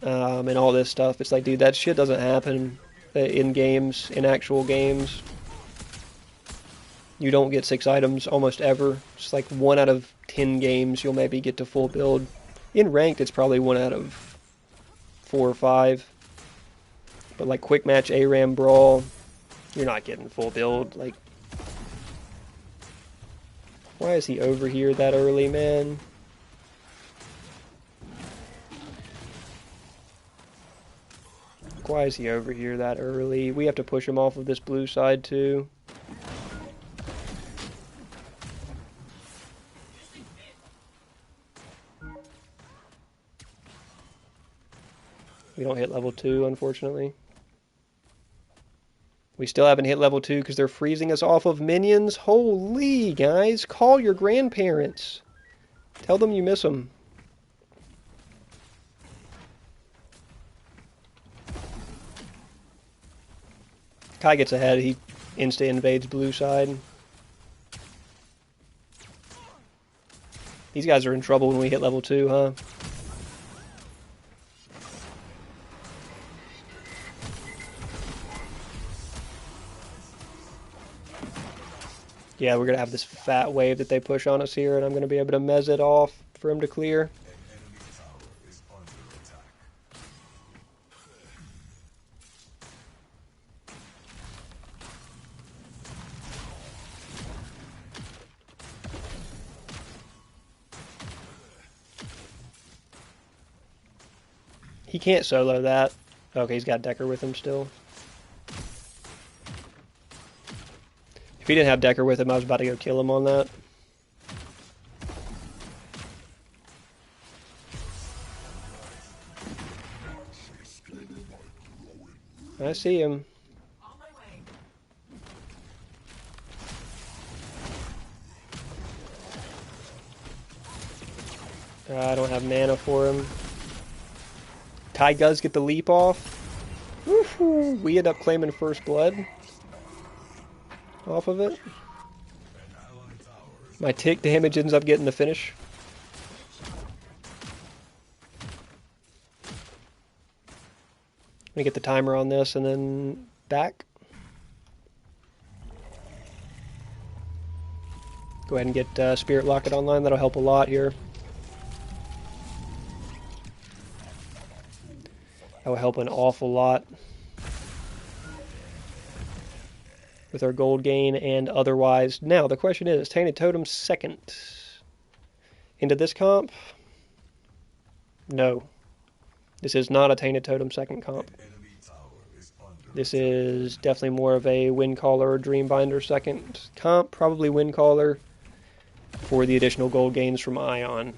and all this stuff, it's like, dude, that shit doesn't happen in games, in actual games. You don't get 6 items almost ever. It's like 1 out of 10 games you'll maybe get to full build. In ranked, it's probably 1 out of 4 or 5. But like quick match ARAM brawl, you're not getting full build. Like, why is he over here that early, man? Why is he over here that early? We have to push him off of this blue side too. We don't hit level 2, unfortunately. We still haven't hit level 2 because they're freezing us off of minions. Holy, guys, call your grandparents. Tell them you miss them. Kai gets ahead. He insta-invades blue side. These guys are in trouble when we hit level 2, huh? Yeah, we're going to have this fat wave that they push on us here, and I'm going to be able to mez it off for him to clear. He can't solo that. Okay, he's got Decker with him still. If he didn't have Decker with him, I was about to go kill him on that. I see him. I don't have mana for him. Kai does get the leap off. Woohoo! We end up claiming first blood off of it. My tick damage ends up getting the finish. Let me get the timer on this and then back. Go ahead and get Spirit Locket online. That'll help a lot here. That will help an awful lot with our gold gain and otherwise. Now, the question is Tainted Totem second into this comp? No. This is not a Tainted Totem second comp. This is definitely more of a Windcaller or Dreambinder second comp. Probably Windcaller for the additional gold gains from Ion.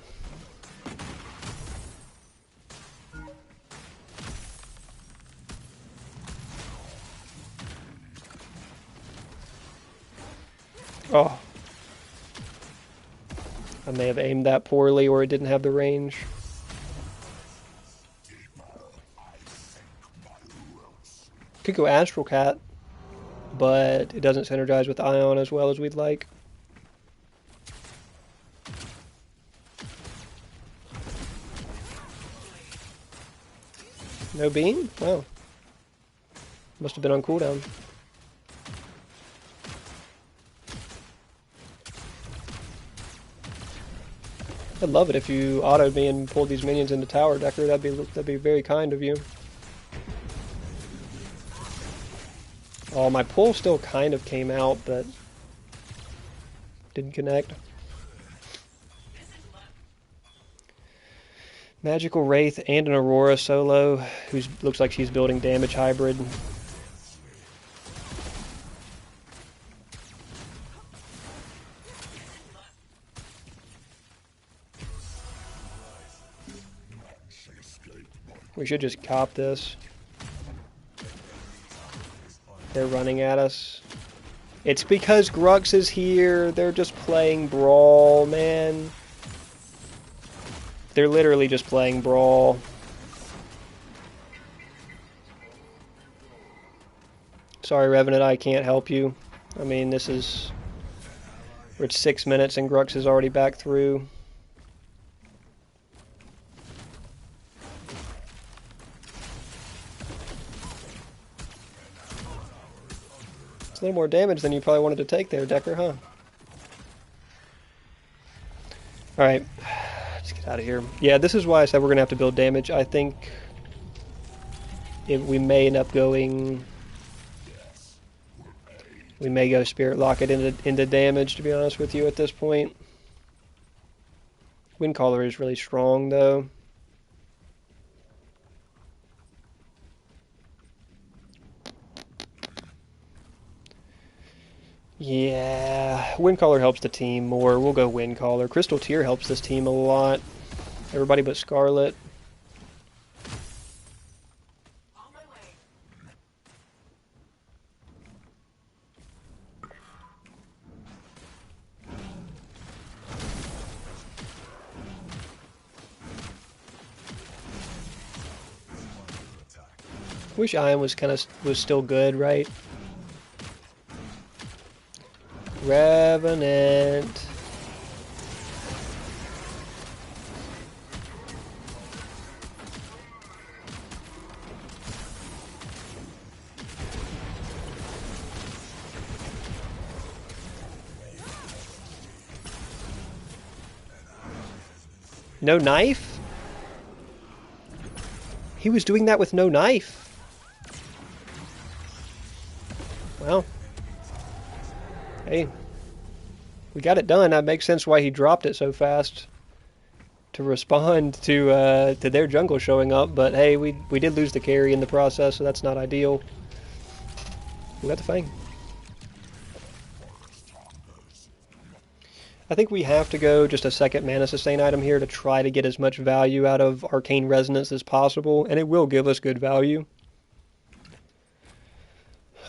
Oh, I may have aimed that poorly or it didn't have the range. Could go Astral Cat, but it doesn't synergize with Ion as well as we'd like. No beam? Wow. Must have been on cooldown. I'd love it if you autoed me and pulled these minions into tower, Decker. That'd be very kind of you. Oh, my pull still kind of came out, but didn't connect. Magical Wraith and an Aurora solo, who looks like she's building damage hybrid. We should just cop this. They're running at us. It's because Grux is here. They're just playing Brawl, man. They're literally just playing Brawl. Sorry, Revenant, I can't help you. I mean, this is... We're at 6 minutes and Grux is already back through. It's a little more damage than you probably wanted to take there, Decker, huh? Alright. Let's get out of here. Yeah, this is why I said we're going to have to build damage. I think we may end up going... We may go Spirit Lock it into damage, to be honest with you, at this point. Windcaller is really strong, though. Yeah, Windcaller helps the team more. We'll go Windcaller. Crystal Tear helps this team a lot. Everybody but Scarlet. Wish Iron was still good, right? Revenant. No knife? He was doing that with no knife. Well, hey, we got it done. That makes sense why he dropped it so fast to respond to their jungle showing up. But hey, we did lose the carry in the process, so that's not ideal. We got the Fang. I think we have to go just a second mana sustain item here to try to get as much value out of Arcane Resonance as possible, and it will give us good value.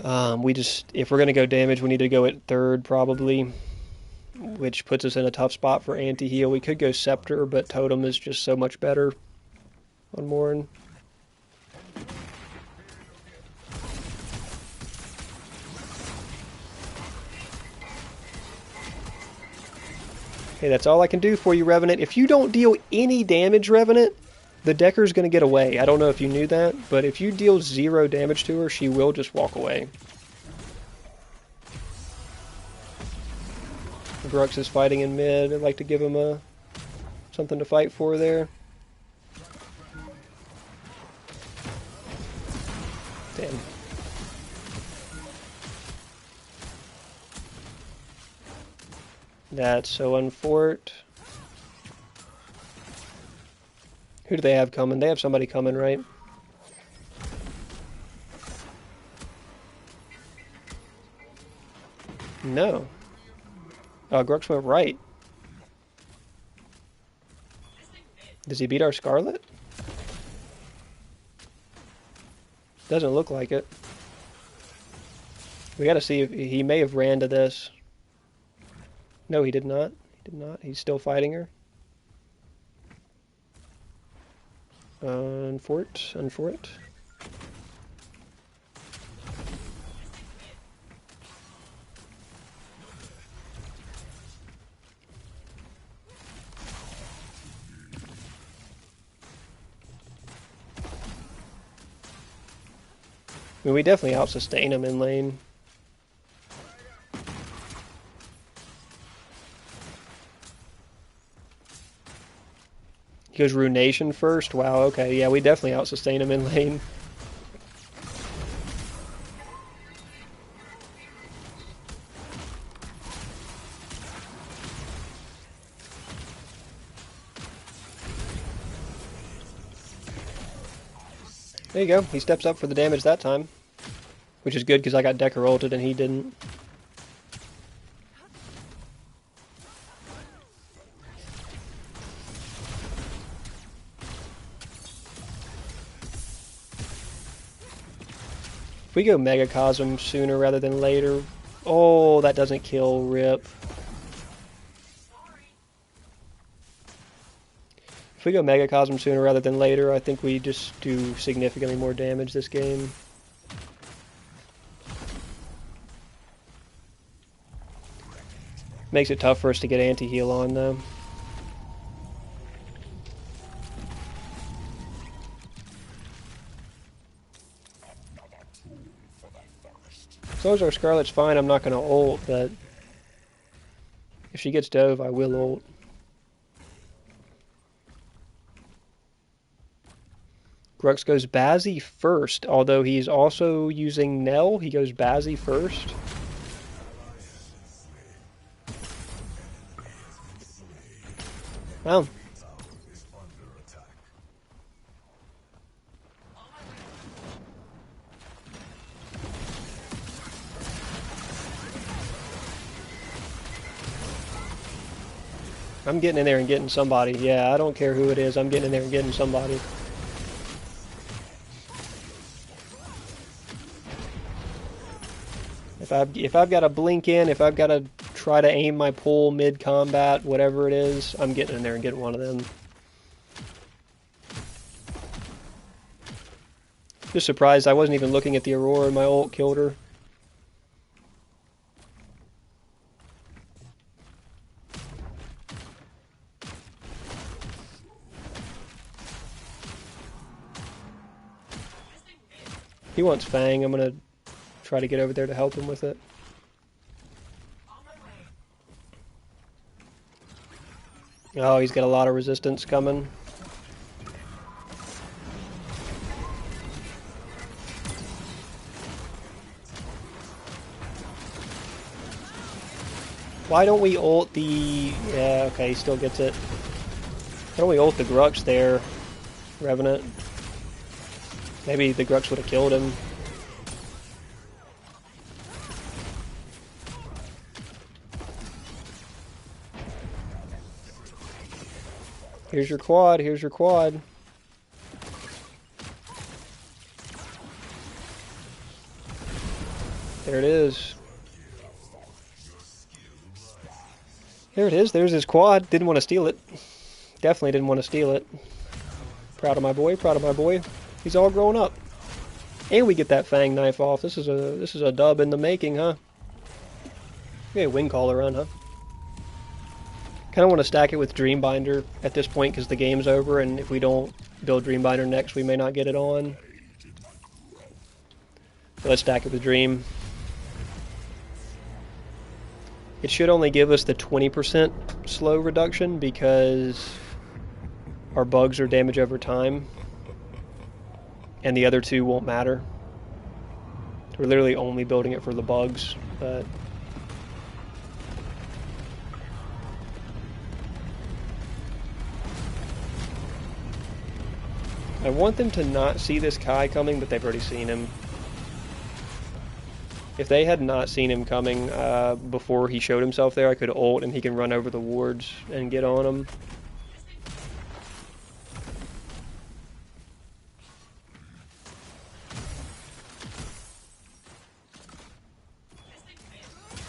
If we're going to go damage, we need to go at third, probably, which puts us in a tough spot for anti-heal. We could go Scepter, but Totem is just so much better on Morin. Hey, that's all I can do for you, Revenant. If you don't deal any damage, Revenant, the Decker's going to get away. I don't know if you knew that, but if you deal 0 damage to her, she will just walk away. Grux is fighting in mid. I'd like to give him something to fight for there. Damn. That's so unfort. Who do they have coming? They have somebody coming, right? No. Grux went right. Does he beat our Scarlet? Doesn't look like it. We gotta see if he may have ran to this. No, he did not. He did not. He's still fighting her. Unfort. Unfort. I mean, we definitely out-sustain him in lane. He goes Runation first? Wow, okay. Yeah, we definitely out-sustain him in lane. There you go. He steps up for the damage that time. Which is good because I got Decker ulted and he didn't. If we go Megacosm sooner rather than later... Oh, that doesn't kill. Rip. If we go Megacosm sooner rather than later, I think we just do significantly more damage this game. Makes it tough for us to get anti-heal on, though. As long as our Scarlet's fine, I'm not going to ult, but if she gets dove, I will ult. Grux goes Bazzi first, although he's also using Nell. He goes Bazzi first. Wow. I'm getting in there and getting somebody. Yeah, I don't care who it is. I'm getting in there and getting somebody. If I've got to blink in, if I've got to try to aim my pull mid-combat, whatever it is, I'm getting in there and getting one of them. Just surprised I wasn't even looking at the Aurora and my ult killed her. He wants Fang. I'm going to try to get over there to help him with it. Oh, he's got a lot of resistance coming. Why don't we ult the... Yeah, okay, he still gets it. Why don't we ult the Grux there, Revenant? Maybe the Grux would have killed him. Here's your quad, here's your quad. There it is. There it is, there's his quad. Didn't want to steal it. Definitely didn't want to steal it. Proud of my boy, proud of my boy. He's all grown up. And we get that Fang knife off. This is a dub in the making, huh? Okay, wing caller run, huh? Kind of want to stack it with Dreambinder at this point because the game's over, and if we don't build Dreambinder next, we may not get it on. So let's stack it with Dream. It should only give us the 20% slow reduction because our bugs are damage over time, and the other two won't matter. We're literally only building it for the bugs, but... I want them to not see this Kai coming, but they've already seen him. If they had not seen him coming before he showed himself there, I could ult and he can run over the wards and get on him.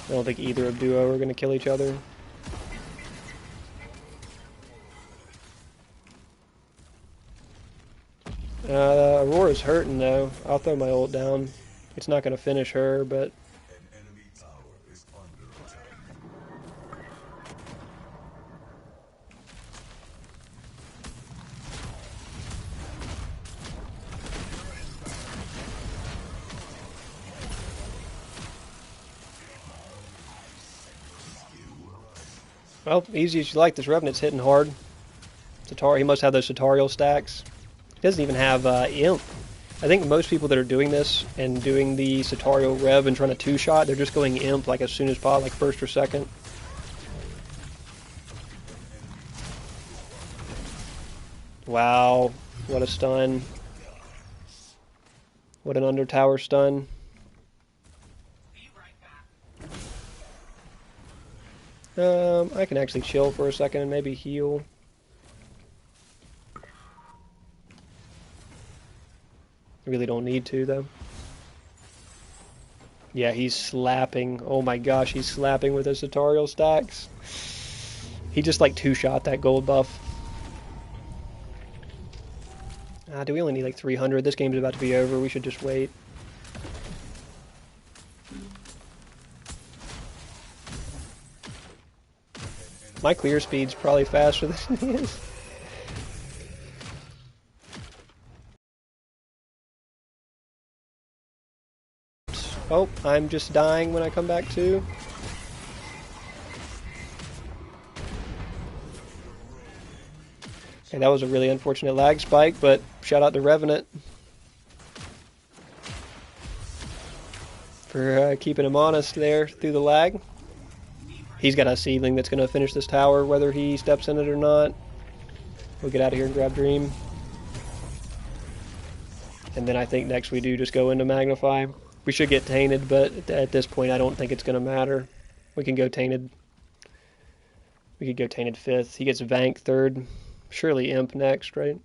I don't think either of Duo are going to kill each other. Aurora's hurting though. I'll throw my ult down. It's not going to finish her, but well, easy as you like. This Revenant's hitting hard. He must have those tutorial stacks. He doesn't even have Imp. I think most people that are doing this and doing the Satario Rev and trying to two-shot, they're just going Imp like as soon as possible, like first or second. Wow, what a stun. What an under-tower stun. I can actually chill for a second and maybe heal. Really don't need to, though. Yeah, he's slapping. Oh my gosh, he's slapping with his tutorial stacks. He just like two-shot that gold buff. Do we only need like 300? This game's about to be over. We should just wait. My clear speed's probably faster than his. Oh, I'm just dying when I come back to. Okay, that was a really unfortunate lag spike, but shout out to Revenant for keeping him honest there through the lag. He's got a seedling that's going to finish this tower, whether he steps in it or not. We'll get out of here and grab Dream. And then I think next we do just go into Magnify. We should get Tainted, but at this point I don't think it's going to matter. We can go Tainted. We could go Tainted 5th. He gets Vank 3rd. Surely Imp next, right?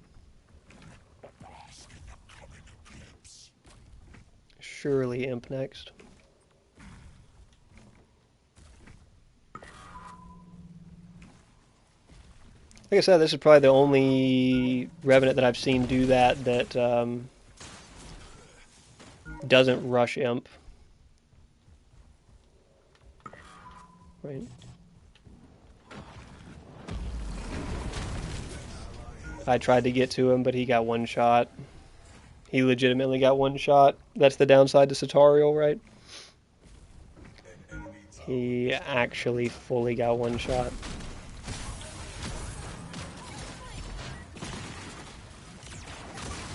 Surely Imp next. Like I said, this is probably the only Revenant that I've seen do that doesn't rush Imp. Right. I tried to get to him, but he got one shot. He legitimately got one shot. That's the downside to Satario, right? He actually fully got one shot.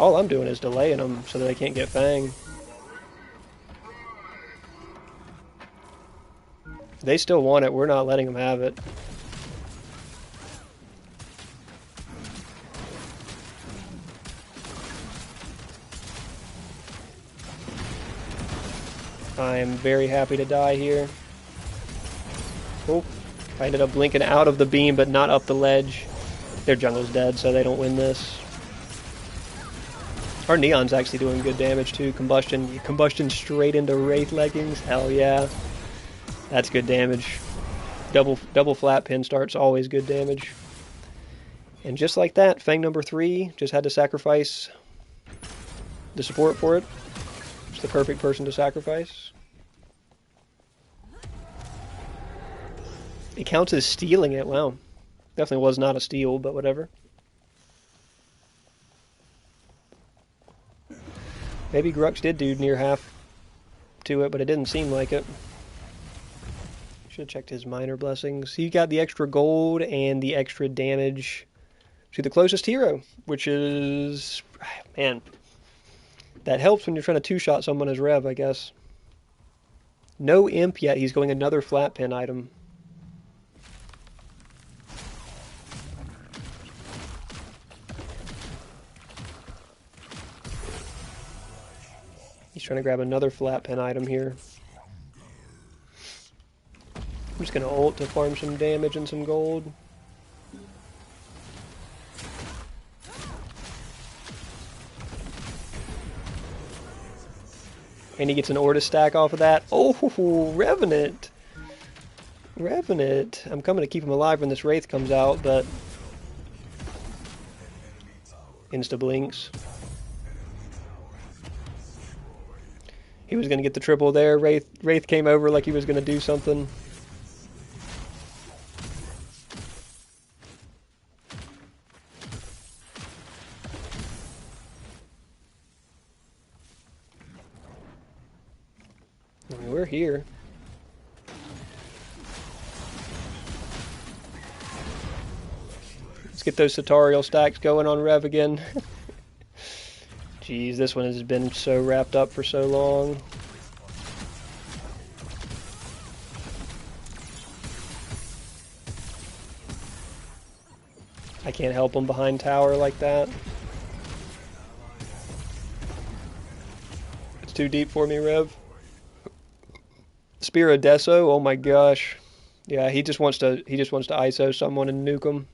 All I'm doing is delaying them so that they can't get Fang. They still want it. We're not letting them have it. I am very happy to die here. Oh, I ended up blinking out of the beam, but not up the ledge. Their jungle's dead, so they don't win this. Our Neon's actually doing good damage too. Combustion straight into Wraith leggings. Hell yeah. That's good damage. Double flat pin start's always good damage. And just like that, Fang number 3 just had to sacrifice the support for it. It's the perfect person to sacrifice. It counts as stealing it. Wow. Definitely was not a steal, but whatever. Maybe Grux did do near half to it, but it didn't seem like it. Should have checked his minor blessings. He got the extra gold and the extra damage to the closest hero, which is... Man, that helps when you're trying to two-shot someone as Rev, I guess. No Imp yet. He's going another flat pin item. He's trying to grab another flat pin item here. I'm just going to ult to farm some damage and some gold. And he gets an Orta stack off of that. Oh, Revenant! Revenant! I'm coming to keep him alive when this Wraith comes out, but... Insta-blinks. He was going to get the triple there. Wraith came over like he was going to do something. I mean, we're here. Let's get those Sartorial stacks going on Rev again. Jeez, this one has been so wrapped up for so long. I can't help him behind tower like that. It's too deep for me, Rev. Spear of Deso, oh my gosh. Yeah, he just wants to ISO someone and nuke him.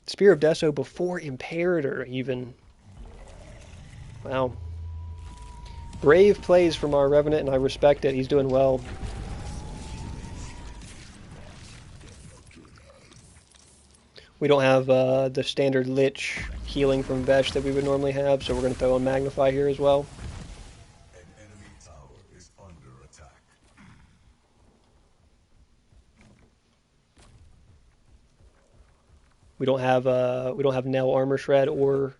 Spear of Deso before Imperator even. Wow. Brave plays from our Revenant and I respect it. He's doing well. We don't have the standard Lich healing from Vesh that we would normally have, so we're going to throw in Magnify here as well. An enemy tower is under attack. We don't have Nail Armor Shred or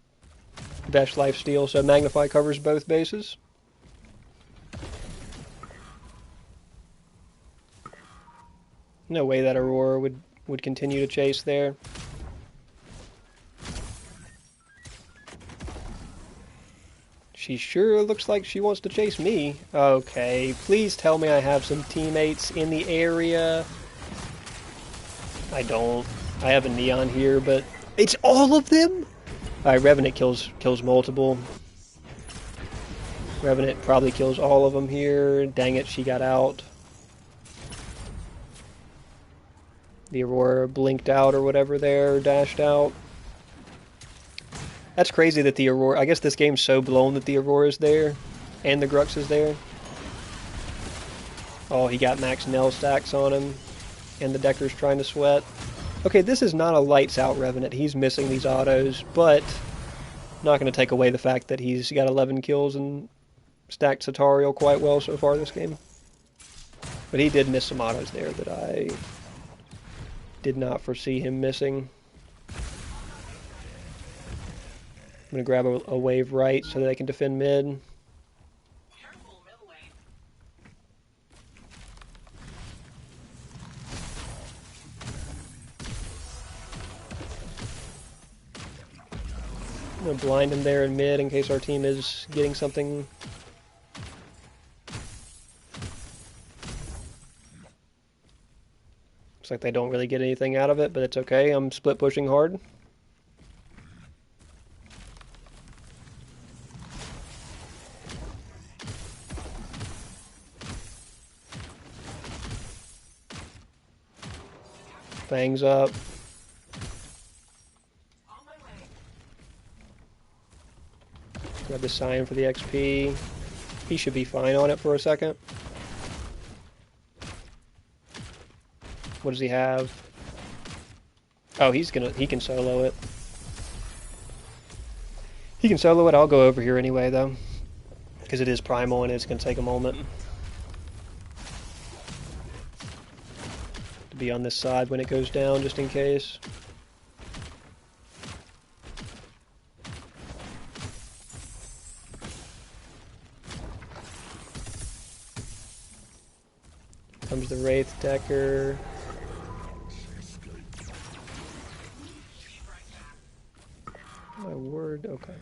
Vesh Lifesteal, so Magnify covers both bases. No way that Aurora would continue to chase there. She sure looks like she wants to chase me. Okay, please tell me I have some teammates in the area. I don't. I have a Neon here, but it's all of them? Alright, Revenant kills multiple. Revenant probably kills all of them here. Dang it, she got out. The Aurora blinked out or whatever there, dashed out. That's crazy that the Aurora... I guess this game's so blown that the Aurora is there. And the Grux is there. Oh, he got max Nell stacks on him. And the Decker's trying to sweat. Okay, this is not a lights out Revenant. He's missing these autos, but... not going to take away the fact that he's got 11 kills and stacked Sartorial quite well so far this game. But he did miss some autos there that I did not foresee him missing. I'm going to grab a wave right so that they can defend mid. I'm going to blind him there in mid in case our team is getting something. Looks like they don't really get anything out of it, but it's okay. I'm split pushing hard. Fangs up. Grab the sign for the XP. He should be fine on it for a second. What does he have? Oh, he can solo it. He can solo it. I'll go over here anyway, though. Because it is primal and it's going to take a moment to be on this side when it goes down, just in case. Comes the Wraith Decker. My word, okay.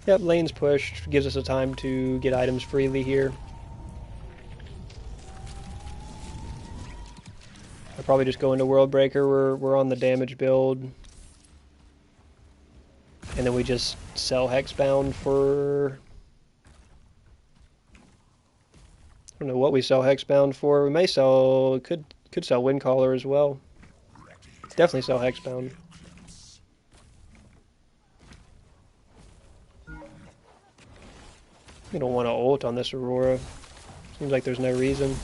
Yep, lane's pushed. Gives us a time to get items freely here. I'll probably just go into World Breaker. We're on the damage build. And then we just sell Hexbound for... I don't know what we sell Hexbound for. We may sell... Could sell Windcaller as well. Definitely sell Hexbound. We don't want to ult on this Aurora. Seems like there's no reason.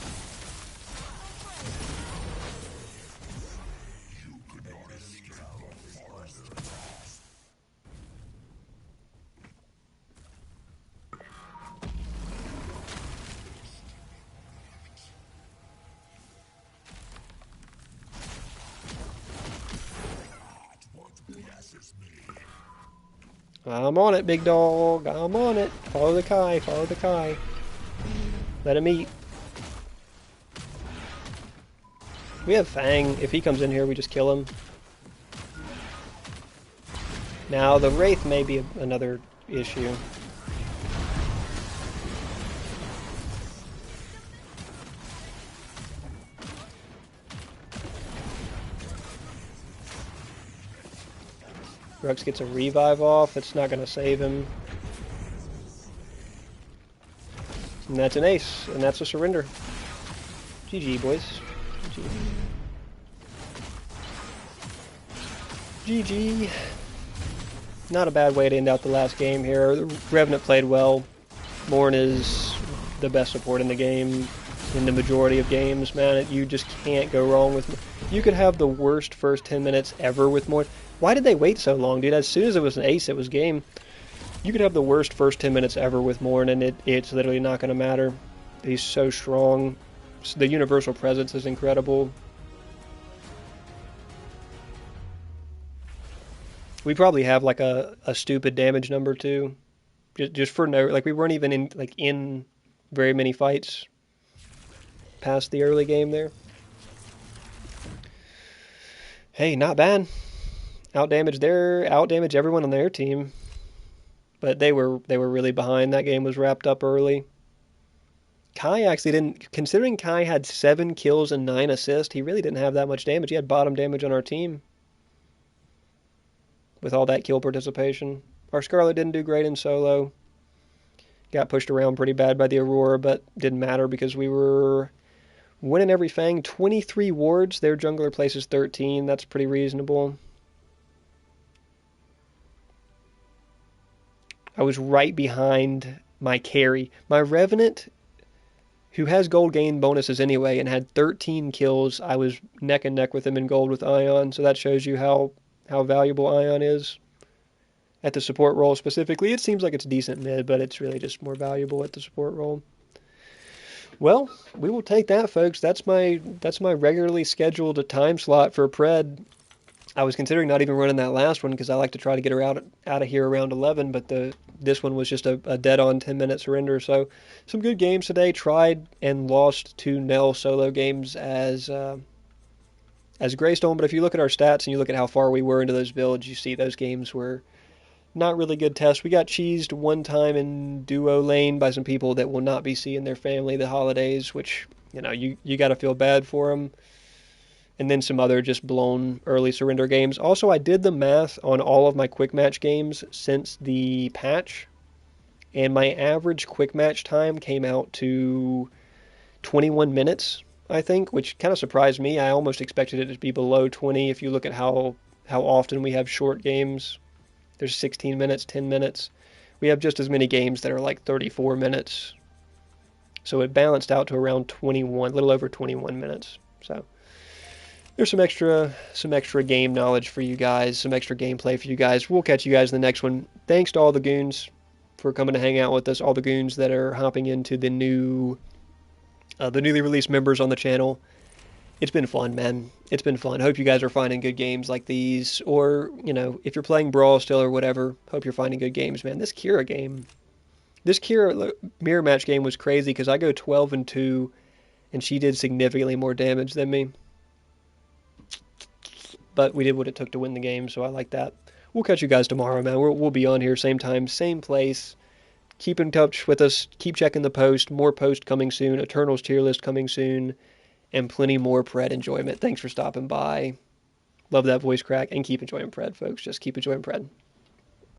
I'm on it, big dog. I'm on it. Follow the Kai. Follow the Kai. Let him eat. We have Fang. If he comes in here, we just kill him. Now, the Wraith may be another issue. Rux gets a revive off. It's not going to save him. And that's an ace. And that's a surrender. GG, boys. GG. Not a bad way to end out the last game here. The Revenant played well. Morn is the best support in the game. In the majority of games, man, you just can't go wrong with... You could have the worst first 10 minutes ever with Morn. Why did they wait so long, dude? As soon as it was an ace, it was game. You could have the worst first 10 minutes ever with Morn, and it's literally not going to matter. He's so strong. The universal presence is incredible. We probably have like a stupid damage number too. Just for no... Like, we weren't even in very many fights past the early game there. Hey, not bad. Outdamage everyone on their team. But they were really behind. That game was wrapped up early. Kai actually didn't... Considering Kai had 7 kills and 9 assists, he really didn't have that much damage. He had bottom damage on our team. With all that kill participation. Our Scarlet didn't do great in solo. Got pushed around pretty bad by the Aurora, but didn't matter because we were winning every Fang. 23 wards. Their jungler places 13. That's pretty reasonable. I was right behind my carry. My Revenant, who has gold gain bonuses anyway, and had 13 kills. I was neck and neck with him in gold with Ion, so that shows you how valuable Ion is. At the support role specifically, it seems like it's decent mid, but it's really just more valuable at the support role. Well, we will take that, folks. That's my regularly scheduled time slot for Pred. I was considering not even running that last one because I like to try to get her out of here around 11, but this one was just a dead-on 10-minute surrender. So some good games today. Tried and lost 2 Nell solo games as Greystone, but if you look at our stats and you look at how far we were into those builds, you see those games were not really good tests. We got cheesed one time in duo lane by some people that will not be seeing their family the holidays, which, you got to feel bad for them. And then some other just blown early surrender games. Also, I did the math on all of my quick match games since the patch, and my average quick match time came out to 21 minutes, I think, which kind of surprised me. I almost expected it to be below 20 if you look at how often we have short games. There's 16 minutes, 10 minutes. We have just as many games that are like 34 minutes. So it balanced out to around 21, a little over 21 minutes. So there's some extra game knowledge for you guys, some extra gameplay for you guys. We'll catch you guys in the next one. Thanks to all the goons for coming to hang out with us, all the goons that are hopping into the newly released members on the channel. It's been fun, man. It's been fun. Hope you guys are finding good games like these, or, if you're playing Brawl still or whatever, hope you're finding good games, man. This Kira mirror match game was crazy because I go 12-2, and she did significantly more damage than me. But we did what it took to win the game, so I like that. We'll catch you guys tomorrow, man. We'll be on here, same time, same place. Keep in touch with us. Keep checking the post. More posts coming soon. Eternals tier list coming soon. And plenty more Pred enjoyment. Thanks for stopping by. Love that voice crack. And keep enjoying Pred, folks. Just keep enjoying Pred.